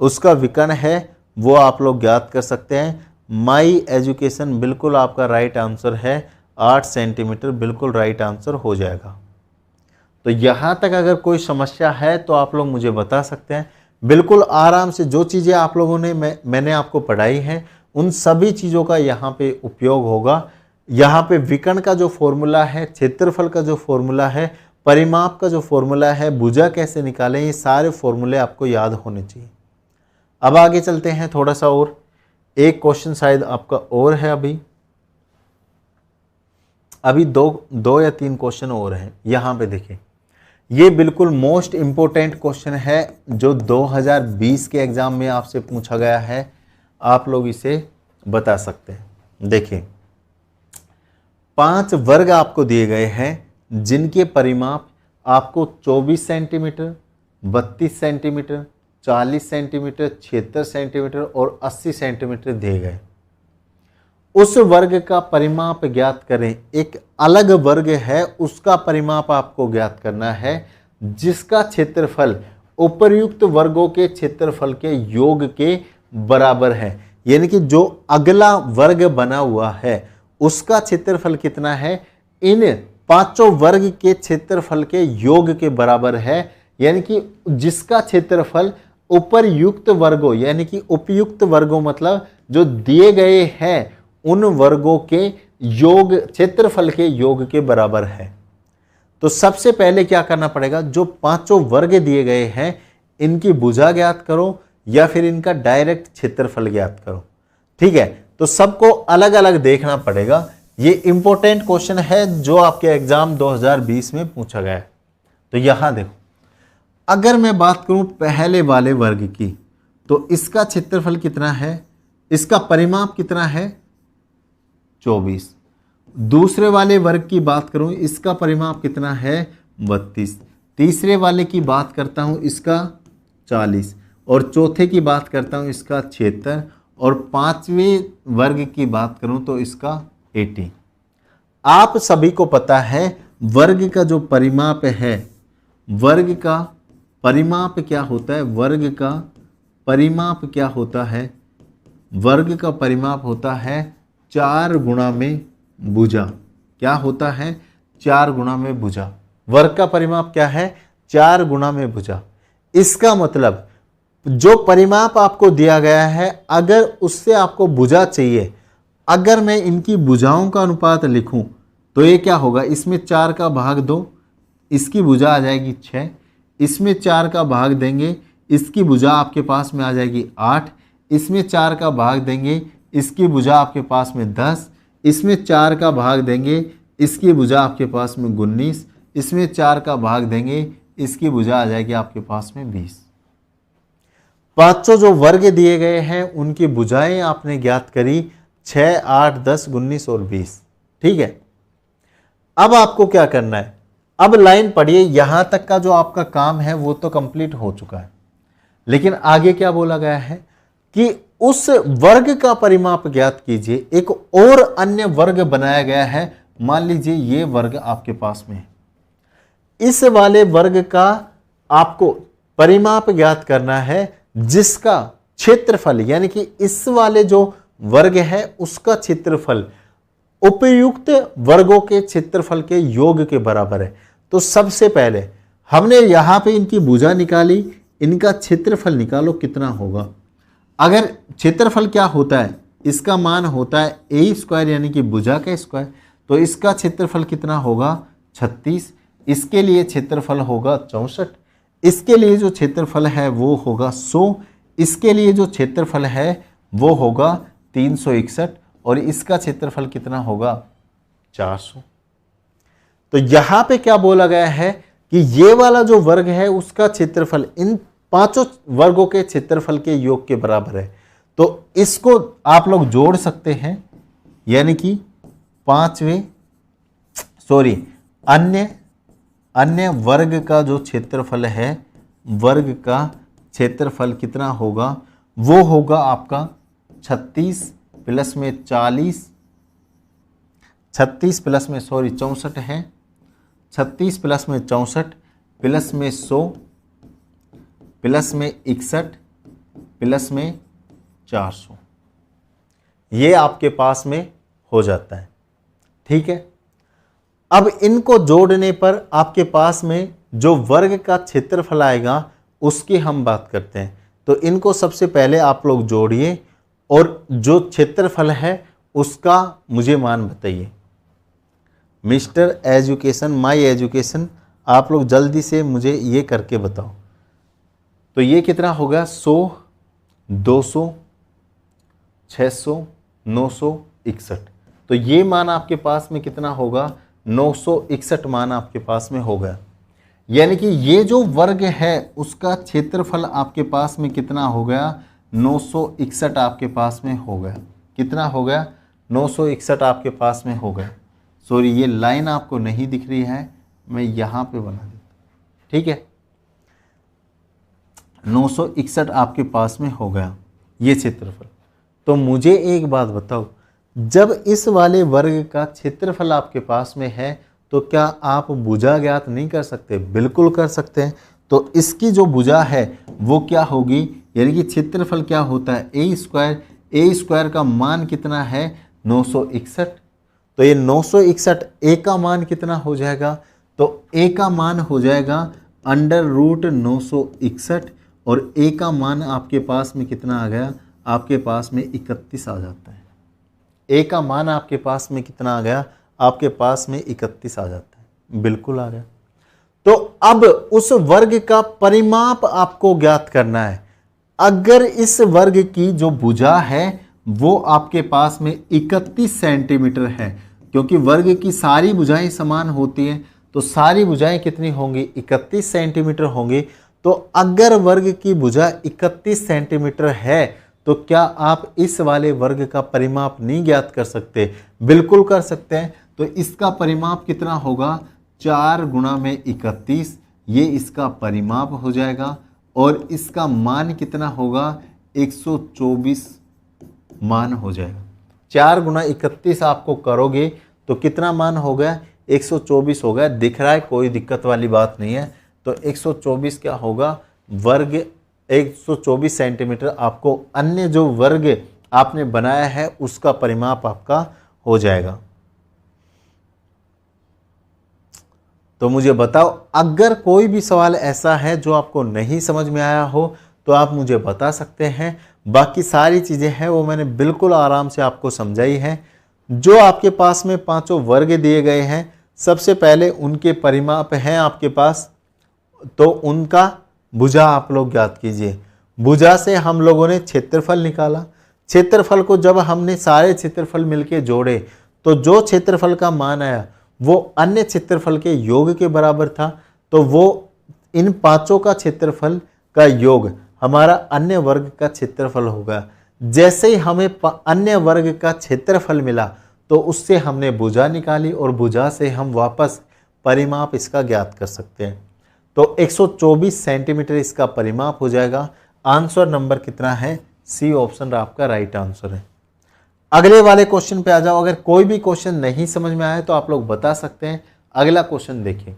उसका विकर्ण है वो आप लोग ज्ञात कर सकते हैं। माई एजुकेशन बिल्कुल आपका राइट आंसर है। 8 सेंटीमीटर बिल्कुल राइट आंसर हो जाएगा। तो यहाँ तक अगर कोई समस्या है तो आप लोग मुझे बता सकते हैं। बिल्कुल आराम से जो चीज़ें आप लोगों ने मैंने आपको पढ़ाई हैं उन सभी चीज़ों का यहाँ पे उपयोग होगा। यहाँ पे विकर्ण का जो फॉर्मूला है, क्षेत्रफल का जो फॉर्मूला है, परिमाप का जो फॉर्मूला है, भुजा कैसे निकालें, ये सारे फॉर्मूले आपको याद होने चाहिए। अब आगे चलते हैं थोड़ा सा और। एक क्वेश्चन शायद आपका और है अभी दो या 3 क्वेश्चन और हैं। यहाँ पे देखिए, ये बिल्कुल मोस्ट इम्पोर्टेंट क्वेश्चन है जो 2020 के एग्जाम में आपसे पूछा गया है। आप लोग इसे बता सकते हैं। देखिए, 5 वर्ग आपको दिए गए हैं जिनके परिमाप आपको 24 सेंटीमीटर, 32 सेंटीमीटर, 40 सेंटीमीटर, 76 सेंटीमीटर और 80 सेंटीमीटर दिए गए। उस वर्ग का परिमाप ज्ञात करें। एक अलग वर्ग है उसका परिमाप आपको ज्ञात करना है जिसका क्षेत्रफल उपर्युक्त वर्गों के क्षेत्रफल के योग के बराबर है। यानी कि जो अगला वर्ग बना हुआ है उसका क्षेत्रफल कितना है? इन 5 वर्ग के क्षेत्रफल के योग के बराबर है। यानी कि जिसका क्षेत्रफल उपर्युक्त वर्गों यानी कि उपयुक्त वर्गों मतलब जो दिए गए हैं उन वर्गों के योग, क्षेत्रफल के योग के बराबर है। तो सबसे पहले क्या करना पड़ेगा? जो 5 वर्ग दिए गए हैं इनकी भुजा ज्ञात करो या फिर इनका डायरेक्ट क्षेत्रफल ज्ञात करो। ठीक है, तो सबको अलग अलग देखना पड़ेगा। ये इंपॉर्टेंट क्वेश्चन है जो आपके एग्जाम 2020 में पूछा गया है। तो यहां देखो, अगर मैं बात करूं पहले वाले वर्ग की, तो इसका क्षेत्रफल कितना है, इसका परिमाप कितना है 24। दूसरे वाले वर्ग की बात करूं, इसका परिमाप कितना है 32। तीसरे वाले की बात करता हूं, इसका 40। और चौथे की बात करता हूं, इसका 76। और पांचवें वर्ग की बात करूं तो इसका 80। आप सभी को पता है वर्ग का जो परिमाप है, वर्ग का परिमाप क्या होता है, वर्ग का परिमाप क्या होता है, वर्ग का परिमाप होता है 4 गुणा में भुजा। क्या होता है 4 गुणा में भुजा। वर्ग का परिमाप क्या है 4 गुणा में भुजा। इसका मतलब जो परिमाप आपको दिया गया है, अगर उससे आपको भुजा चाहिए, अगर मैं इनकी भुजाओं का अनुपात लिखूं तो ये क्या होगा, इसमें 4 का भाग दो, इसकी भुजा आ जाएगी 6। इसमें 4 का भाग देंगे, इसकी भुजा आपके पास में आ जाएगी 8। इसमें 4 का भाग देंगे, इसकी भुजा आपके पास में 10। इसमें 4 का भाग देंगे, इसकी भुजा आपके पास में 19। इसमें 4 का भाग देंगे, इसकी भुजा आ जाएगी आपके पास में 20। पांचों जो वर्ग दिए गए हैं उनकी भुजाएं आपने ज्ञात करी 6, 8, 10, 19 और 20। ठीक है, अब आपको क्या करना है, अब लाइन पढ़िए। यहां तक का जो आपका काम है वो तो कंप्लीट हो चुका है, लेकिन आगे क्या बोला गया है कि उस वर्ग का परिमाप ज्ञात कीजिए। एक और अन्य वर्ग बनाया गया है। मान लीजिए ये वर्ग आपके पास में है, इस वाले वर्ग का आपको परिमाप ज्ञात करना है, जिसका क्षेत्रफल यानी कि इस वाले जो वर्ग है उसका क्षेत्रफल उपयुक्त वर्गों के क्षेत्रफल के योग के बराबर है। तो सबसे पहले हमने यहां पे इनकी भुजा निकाली, इनका क्षेत्रफल निकालो कितना होगा। अगर क्षेत्रफल क्या होता है, इसका मान होता है ए स्क्वायर यानी कि भुजा का स्क्वायर, तो इसका क्षेत्रफल कितना होगा 36। इसके लिए क्षेत्रफल होगा 64। इसके लिए जो क्षेत्रफल है वो होगा 100। इसके लिए जो क्षेत्रफल है वो होगा 361। और इसका क्षेत्रफल कितना होगा 400। तो यहां पे क्या बोला गया है कि ये वाला जो वर्ग है उसका क्षेत्रफल इन पांचों वर्गों के क्षेत्रफल के योग के बराबर है। तो इसको आप लोग जोड़ सकते हैं, यानी कि अन्य वर्ग का जो क्षेत्रफल है, वर्ग का क्षेत्रफल कितना होगा, वो होगा आपका 36 प्लस में 40, 36 प्लस में 64 है, 36 प्लस में 64 प्लस में 100 प्लस में 61 प्लस में 400, ये आपके पास में हो जाता है। ठीक है, अब इनको जोड़ने पर आपके पास में जो वर्ग का क्षेत्रफल आएगा उसकी हम बात करते हैं। तो इनको सबसे पहले आप लोग जोड़िए और जो क्षेत्रफल है उसका मुझे मान बताइए। मिस्टर एजुकेशन, माय एजुकेशन, आप लोग जल्दी से मुझे ये करके बताओ। तो ये कितना होगा 100, 200, 600, 961। तो ये मान आपके पास में कितना होगा 961 मान आपके पास में हो गया। यानी कि ये जो वर्ग है उसका क्षेत्रफल आपके पास में कितना हो गया 961 आपके पास में हो गया। कितना हो गया 961 आपके पास में हो गया। सॉरी, ये लाइन आपको नहीं दिख रही है, मैं यहाँ पे बना देता। ठीक है, 961 आपके पास में हो गया ये क्षेत्रफल। तो मुझे एक बात बताओ, जब इस वाले वर्ग का क्षेत्रफल आपके पास में है तो क्या आप भुजा ज्ञात नहीं कर सकते? बिल्कुल कर सकते हैं। तो इसकी जो भुजा है वो क्या होगी, यानी कि क्षेत्रफल क्या होता है ए स्क्वायर। ए स्क्वायर का मान कितना है 961। तो ये 961 ए का मान कितना हो जाएगा, तो ए का मान हो जाएगा √961 और ए का मान आपके पास में कितना आ गया, आपके पास में 31 आ जाता है। ए का मान आपके पास में कितना आ गया, आपके पास में 31 आ जाता है। बिल्कुल आ गया। तो अब उस वर्ग का परिमाप आपको ज्ञात करना है। अगर इस वर्ग की जो भुजा है वो आपके पास में 31 सेंटीमीटर है, क्योंकि वर्ग की सारी भुजाएं समान होती हैं, तो सारी भुजाएं कितनी होंगी? 31 सेंटीमीटर होंगी। तो अगर वर्ग की भुजा 31 सेंटीमीटर है तो क्या आप इस वाले वर्ग का परिमाप नहीं ज्ञात कर सकते? बिल्कुल कर सकते हैं। तो इसका परिमाप कितना होगा? 4 गुणा में 31, ये इसका परिमाप हो जाएगा और इसका मान कितना होगा? 124 मान हो जाएगा। 4 गुणा 31 आपको करोगे तो कितना मान हो गया? 124 हो गया। दिख रहा है, कोई दिक्कत वाली बात नहीं है। तो 124 क्या होगा? वर्ग 124 सेंटीमीटर आपको अन्य जो वर्ग आपने बनाया है उसका परिमाप आपका हो जाएगा। तो मुझे बताओ, अगर कोई भी सवाल ऐसा है जो आपको नहीं समझ में आया हो तो आप मुझे बता सकते हैं। बाकी सारी चीज़ें हैं वो मैंने बिल्कुल आराम से आपको समझाई हैं। जो आपके पास में पांचों वर्ग दिए गए हैं, सबसे पहले उनके परिमाप हैं आपके पास, तो उनका भुजा आप लोग ज्ञात कीजिए। भुजा से हम लोगों ने क्षेत्रफल निकाला। क्षेत्रफल को जब हमने सारे क्षेत्रफल मिलके जोड़े तो जो क्षेत्रफल का मान आया वो अन्य क्षेत्रफल के योग के बराबर था। तो वो इन पांचों का क्षेत्रफल का योग हमारा अन्य वर्ग का क्षेत्रफल होगा। जैसे ही हमें अन्य वर्ग का क्षेत्रफल मिला तो उससे हमने भुजा निकाली और भुजा से हम वापस परिमाप इसका ज्ञात कर सकते हैं। तो 124 सेंटीमीटर इसका परिमाप हो जाएगा। आंसर नंबर कितना है? सी ऑप्शन आपका राइट आंसर है। अगले वाले क्वेश्चन पे आ जाओ। अगर कोई भी क्वेश्चन नहीं समझ में आया तो आप लोग बता सकते हैं। अगला क्वेश्चन देखिए।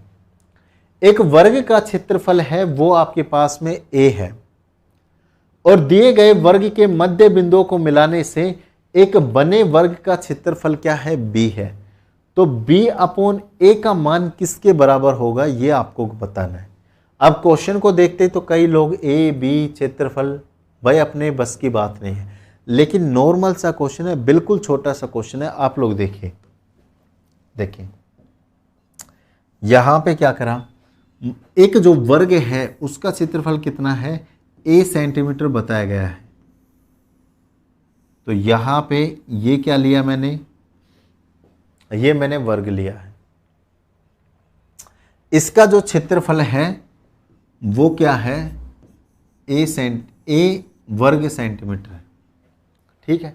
एक वर्ग का क्षेत्रफल है वो आपके पास में ए है और दिए गए वर्ग के मध्य बिंदुओं को मिलाने से एक बने वर्ग का क्षेत्रफल क्या है? बी है। तो b अपॉन ए का मान किसके बराबर होगा ये आपको बताना है। अब क्वेश्चन को देखते तो कई लोग ए बी क्षेत्रफल, भाई अपने बस की बात नहीं है, लेकिन नॉर्मल सा क्वेश्चन है, बिल्कुल छोटा सा क्वेश्चन है। आप लोग देखिए यहां पे क्या करा, एक जो वर्ग है उसका क्षेत्रफल कितना है? ए सेंटीमीटर बताया गया है। तो यहां पे ये क्या लिया मैंने? ये मैंने वर्ग लिया है। इसका जो क्षेत्रफल है वो क्या है? ए वर्ग सेंटीमीटर है। ठीक है।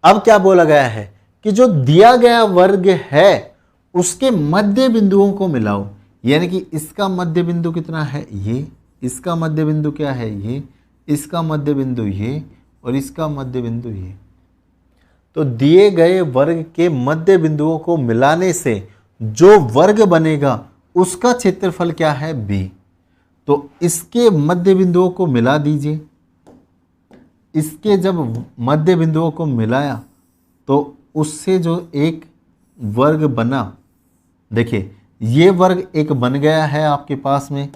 अब क्या बोला गया है कि जो दिया गया वर्ग है उसके मध्य बिंदुओं को मिलाओ। यानी कि इसका मध्य बिंदु कितना है? ये। इसका मध्य बिंदु क्या है? ये। इसका मध्य बिंदु ये और इसका मध्य बिंदु ये। तो दिए गए वर्ग के मध्य बिंदुओं को मिलाने से जो वर्ग बनेगा उसका क्षेत्रफल क्या है? बी। तो इसके मध्य बिंदुओं को मिला दीजिए। इसके जब मध्य बिंदुओं को मिलाया तो उससे जो एक वर्ग बना, देखिए ये वर्ग एक बन गया है आपके पास में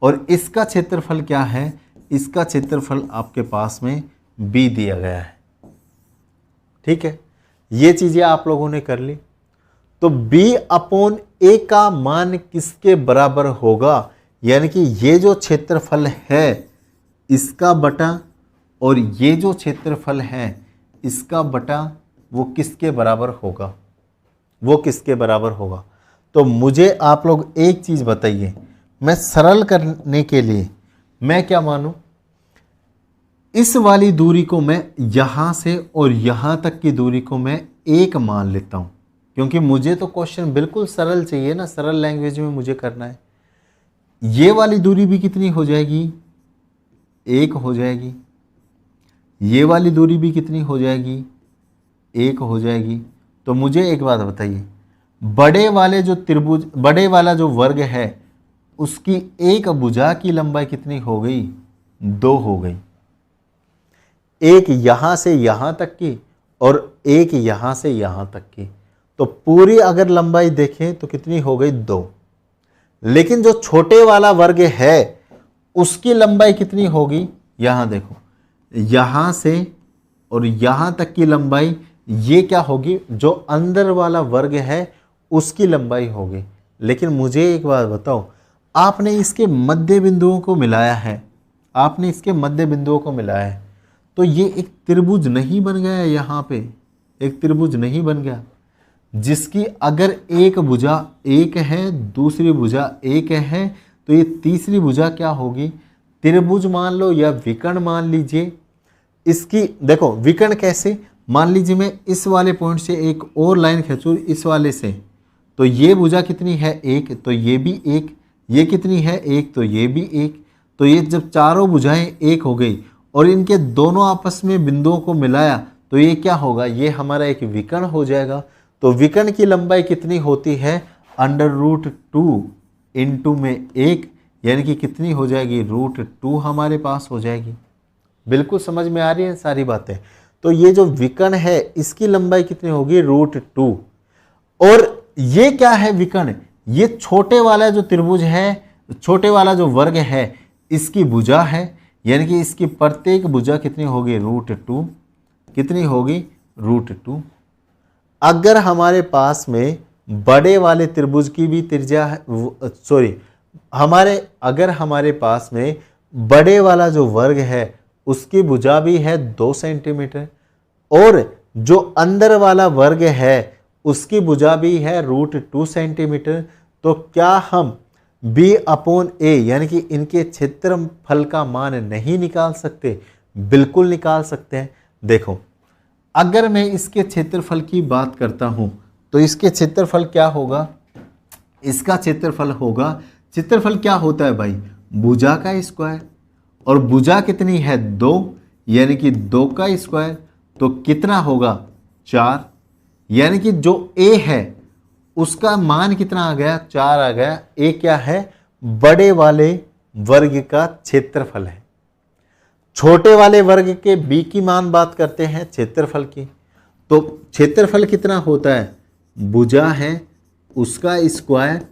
और इसका क्षेत्रफल क्या है? इसका क्षेत्रफल आपके पास में बी दिया गया है। ठीक है, ये चीजें आप लोगों ने कर ली। तो b अपॉन ए का मान किसके बराबर होगा? यानी कि ये जो क्षेत्रफल है इसका बटा और ये जो क्षेत्रफल है इसका बटा वो किसके बराबर होगा? वो किसके बराबर होगा? तो मुझे आप लोग एक चीज बताइए, मैं सरल करने के लिए मैं क्या मानूं? इस वाली दूरी को मैं यहां से और यहां तक की दूरी को मैं एक मान लेता हूं, क्योंकि मुझे तो क्वेश्चन बिल्कुल सरल चाहिए ना, सरल लैंग्वेज में मुझे करना है। ये वाली दूरी भी कितनी हो जाएगी? एक हो जाएगी। ये वाली दूरी भी कितनी हो जाएगी? एक हो जाएगी। तो मुझे एक बात बताइए, बड़े वाला जो वर्ग है उसकी एक भुजा की लंबाई कितनी हो गई? 2 हो गई। एक यहां से यहां तक की और एक यहां से यहां तक की, तो पूरी अगर लंबाई देखें तो कितनी हो गई? 2। लेकिन जो छोटे वाला वर्ग है उसकी लंबाई कितनी होगी? यहां देखो, यहां से और यहां तक की लंबाई ये क्या होगी? जो अंदर वाला वर्ग है उसकी लंबाई होगी। लेकिन मुझे एक बात बताओ, आपने इसके मध्य बिंदुओं को मिलाया है, आपने इसके मध्य बिंदुओं को मिलाया है, तो ये एक त्रिभुज नहीं बन गया, यहाँ पे एक त्रिभुज नहीं बन गया, जिसकी अगर एक भुजा एक है, दूसरी भुजा एक है, तो ये तीसरी भुजा क्या होगी, त्रिभुज मान लो या विकर्ण मान लीजिए। इसकी देखो विकर्ण कैसे, मान लीजिए मैं इस वाले पॉइंट से एक और लाइन खींचूं इस वाले से, तो ये भुजा कितनी है, एक, तो ये भी एक, ये कितनी है, एक, तो ये भी एक। तो ये जब चारों भुजाएं एक हो गई और इनके दोनों आपस में बिंदुओं को मिलाया, तो ये क्या होगा, ये हमारा एक विकर्ण हो जाएगा। तो विकर्ण की लंबाई कितनी होती है, √2 इंटू में 1, यानी कि कितनी हो जाएगी, √2 हमारे पास हो जाएगी। बिल्कुल समझ में आ रही है सारी बातें। तो ये जो विकर्ण है इसकी लंबाई कितनी होगी, √2। और ये क्या है विकर्ण, ये छोटे वाला जो त्रिभुज है, छोटे वाला जो वर्ग है, इसकी भुजा है, यानी कि इसकी प्रत्येक भुजा कितनी होगी, √2, कितनी होगी, √2। अगर हमारे पास में बड़े वाले त्रिभुज की भी त्रिज्या है, सॉरी अगर हमारे पास में बड़े वाला जो वर्ग है उसकी भुजा भी है 2 सेंटीमीटर, और जो अंदर वाला वर्ग है उसकी भुजा भी है √2 सेंटीमीटर, तो क्या हम b/a यानी कि इनके क्षेत्रफल का मान नहीं निकाल सकते, बिल्कुल निकाल सकते हैं। देखो अगर मैं इसके क्षेत्रफल की बात करता हूं तो इसके क्षेत्रफल क्या होगा, इसका क्षेत्रफल होगा, क्षेत्रफल क्या होता है भाई, भुजा का स्क्वायर, और भुजा कितनी है 2, यानी कि 2 का स्क्वायर, तो कितना होगा 4, यानी कि जो a है उसका मान कितना आ गया, 4 आ गया। a क्या है, बड़े वाले वर्ग का क्षेत्रफल है। छोटे वाले वर्ग के b की मान बात करते हैं क्षेत्रफल की, तो क्षेत्रफल कितना होता है, भुजा है उसका स्क्वायर,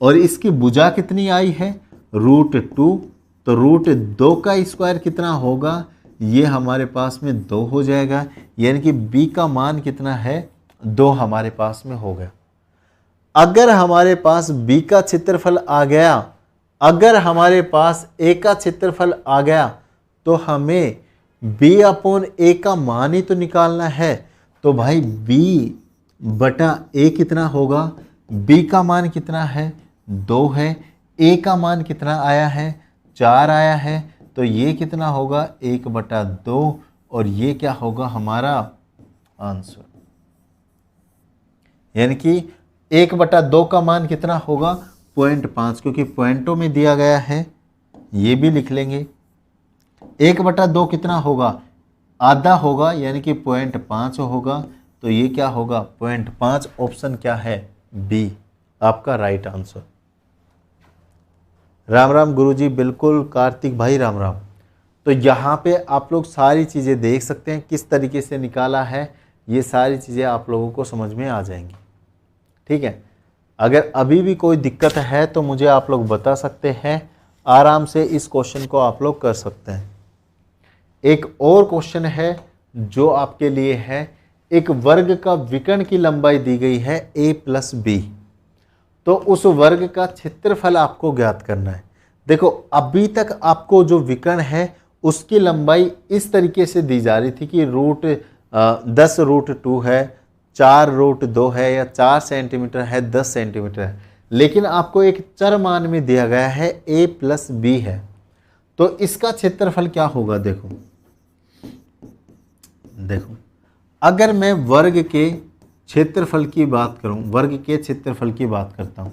और इसकी भुजा कितनी आई है, √2, तो √2 का स्क्वायर कितना होगा, ये हमारे पास में 2 हो जाएगा, यानी कि b का मान कितना है, 2 हमारे पास में हो गया। अगर हमारे पास b का क्षेत्रफल आ गया, अगर हमारे पास a का क्षेत्रफल आ गया, तो हमें b/a का मान ही तो निकालना है। तो भाई b/a कितना होगा, b का मान कितना है, 2 है, a का मान कितना आया है, 4 आया है, तो ये कितना होगा, 1/2, और ये क्या होगा हमारा आंसर, यानी कि 1/2 का मान कितना होगा, 0.5, क्योंकि पॉइंटों में दिया गया है, ये भी लिख लेंगे। 1/2 कितना होगा, आधा होगा, यानी कि 0.5 होगा, तो ये क्या होगा 0.5। ऑप्शन क्या है, बी आपका राइट आंसर। राम राम गुरुजी, बिल्कुल कार्तिक भाई राम राम। तो यहाँ पे आप लोग सारी चीज़ें देख सकते हैं किस तरीके से निकाला है, ये सारी चीज़ें आप लोगों को समझ में आ जाएंगी। ठीक है, अगर अभी भी कोई दिक्कत है तो मुझे आप लोग बता सकते हैं, आराम से इस क्वेश्चन को आप लोग कर सकते हैं। एक और क्वेश्चन है जो आपके लिए है, एक वर्ग का विकर्ण की लंबाई दी गई है a+b, तो उस वर्ग का क्षेत्रफल आपको ज्ञात करना है। देखो अभी तक आपको जो विकर्ण है उसकी लंबाई इस तरीके से दी जा रही थी कि 10√2 है, 4√2 है, या 4 सेंटीमीटर है, 10 सेंटीमीटर है, लेकिन आपको एक चर मान में दिया गया है a+b है, तो इसका क्षेत्रफल क्या होगा। देखो अगर मैं वर्ग के क्षेत्रफल की बात करूं, वर्ग के क्षेत्रफल की बात करता हूं,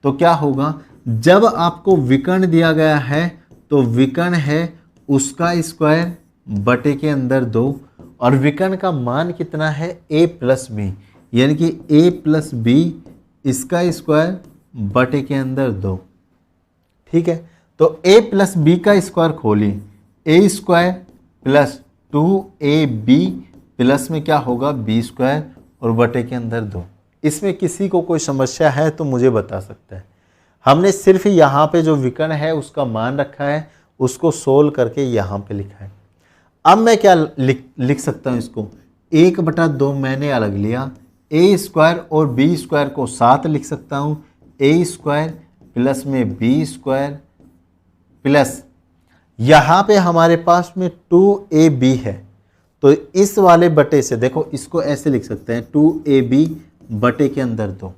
तो क्या होगा, जब आपको विकर्ण दिया गया है तो विकर्ण है उसका स्क्वायर बटे के अंदर 2, और विकर्ण का मान कितना है a+b, यानी कि a+b इसका स्क्वायर बटे के अंदर 2। ठीक है, तो a+b का स्क्वायर खोलिए, a² + 2ab प्लस में क्या होगा b² और बटे के अंदर 2। इसमें किसी को कोई समस्या है तो मुझे बता सकता है। हमने सिर्फ यहाँ पे जो विकर्ण है उसका मान रखा है, उसको सोल्व करके यहाँ पे लिखा है। अब मैं क्या लिख सकता हूँ, इसको 1/2 मैंने अलग लिया, a² और b² को साथ लिख सकता हूँ, ए स्क्वायर प्लस में बी स्क्वायर प्लस यहाँ पे हमारे पास में 2ab है, तो इस वाले बटे से देखो इसको ऐसे लिख सकते हैं 2ab बटे के अंदर 2,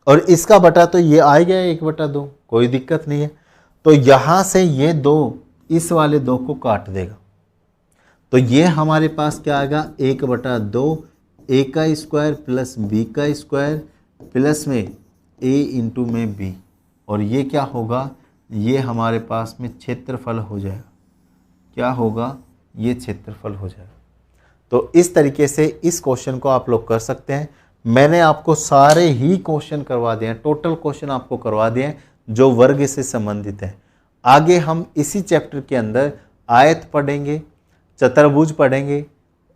और इसका बटा तो ये आ गया 1/2, कोई दिक्कत नहीं है। तो यहाँ से ये 2 इस वाले 2 को काट देगा, तो ये हमारे पास क्या आएगा 1/2 a का स्क्वायर प्लस b का स्क्वायर प्लस में a इंटू में b, और ये क्या होगा, ये हमारे पास में क्षेत्रफल हो जाएगा। क्या होगा, ये क्षेत्रफल हो जाएगा। तो इस तरीके से इस क्वेश्चन को आप लोग कर सकते हैं। मैंने आपको सारे ही क्वेश्चन करवा दिए हैं, टोटल क्वेश्चन आपको करवा दिए हैं जो वर्ग से संबंधित हैं। आगे हम इसी चैप्टर के अंदर आयत पढ़ेंगे, चतुर्भुज पढ़ेंगे,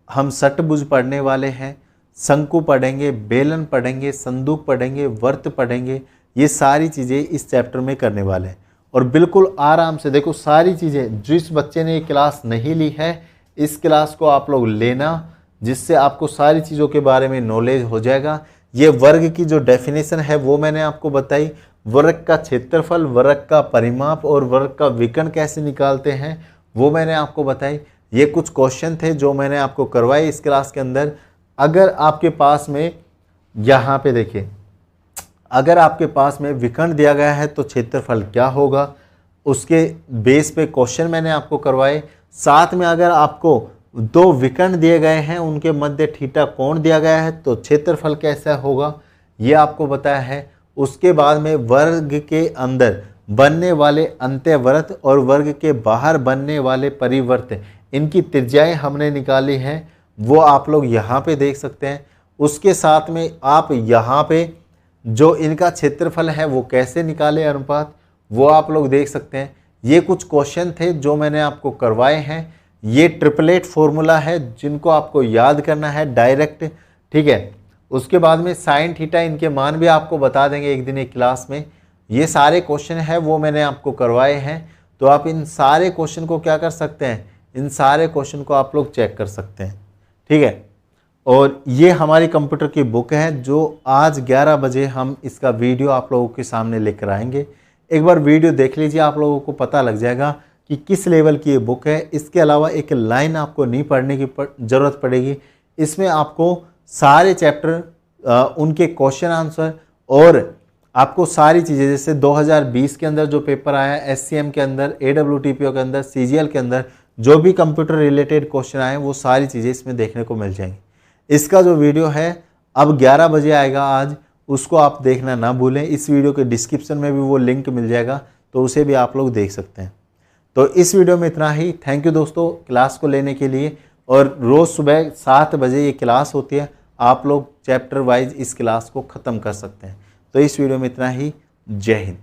हम षटभुज पढ़ने वाले हैं, शंकु पढ़ेंगे, बेलन पढ़ेंगे, संदूक पढ़ेंगे, वर्त पढ़ेंगे। ये सारी चीज़ें इस चैप्टर में करने वाले हैं, और बिल्कुल आराम से देखो सारी चीज़ें। जिस बच्चे ने ये क्लास नहीं ली है, इस क्लास को आप लोग लेना, जिससे आपको सारी चीज़ों के बारे में नॉलेज हो जाएगा। ये वर्ग की जो डेफिनेशन है वो मैंने आपको बताई, वर्ग का क्षेत्रफल, वर्ग का परिमाप और वर्ग का विकर्ण कैसे निकालते हैं वो मैंने आपको बताई। ये कुछ क्वेश्चन थे जो मैंने आपको करवाए इस क्लास के अंदर। अगर आपके पास में यहाँ पे देखिए, अगर आपके पास में विकर्ण दिया गया है तो क्षेत्रफल क्या होगा, उसके बेस पे क्वेश्चन मैंने आपको करवाए। साथ में अगर आपको 2 विकर्ण दिए गए हैं, उनके मध्य थीटा कोण दिया गया है, तो क्षेत्रफल कैसा होगा ये आपको बताया है। उसके बाद में वर्ग के अंदर बनने वाले अंत्यवृत्त और वर्ग के बाहर बनने वाले परिवर्त, इनकी त्रिज्याएं हमने निकाली हैं, वो आप लोग यहाँ पे देख सकते हैं। उसके साथ में आप यहाँ पे जो इनका क्षेत्रफल है वो कैसे निकाले अनुपात, वो आप लोग देख सकते हैं। ये कुछ क्वेश्चन थे जो मैंने आपको करवाए हैं। ये ट्रिपलेट फॉर्मूला है जिनको आपको याद करना है डायरेक्ट, ठीक है। उसके बाद में साइन थीटा, इनके मान भी आपको बता देंगे एक दिन एक क्लास में। ये सारे क्वेश्चन है वो मैंने आपको करवाए हैं, तो आप इन सारे क्वेश्चन को क्या कर सकते हैं, इन सारे क्वेश्चन को आप लोग चेक कर सकते हैं, ठीक है। और ये हमारी कंप्यूटर की बुक है जो आज 11 बजे हम इसका वीडियो आप लोगों के सामने लेकर आएंगे। एक बार वीडियो देख लीजिए, आप लोगों को पता लग जाएगा कि किस लेवल की ये बुक है। इसके अलावा एक लाइन आपको नहीं पढ़ने की ज़रूरत पड़ेगी। इसमें आपको सारे चैप्टर, उनके क्वेश्चन आंसर और आपको सारी चीज़ें, जैसे 2020 के अंदर जो पेपर आया, SCM के अंदर, AWTPO के अंदर, CGL के अंदर जो भी कंप्यूटर रिलेटेड क्वेश्चन आए, वो सारी चीज़ें इसमें देखने को मिल जाएंगी। इसका जो वीडियो है अब 11 बजे आएगा आज, उसको आप देखना ना भूलें। इस वीडियो के डिस्क्रिप्शन में भी वो लिंक मिल जाएगा, तो उसे भी आप लोग देख सकते हैं। तो इस वीडियो में इतना ही। थैंक यू दोस्तों क्लास को लेने के लिए, और रोज़ सुबह 7 बजे ये क्लास होती है, आप लोग चैप्टर वाइज इस क्लास को ख़त्म कर सकते हैं। तो इस वीडियो में इतना ही। जय हिंद।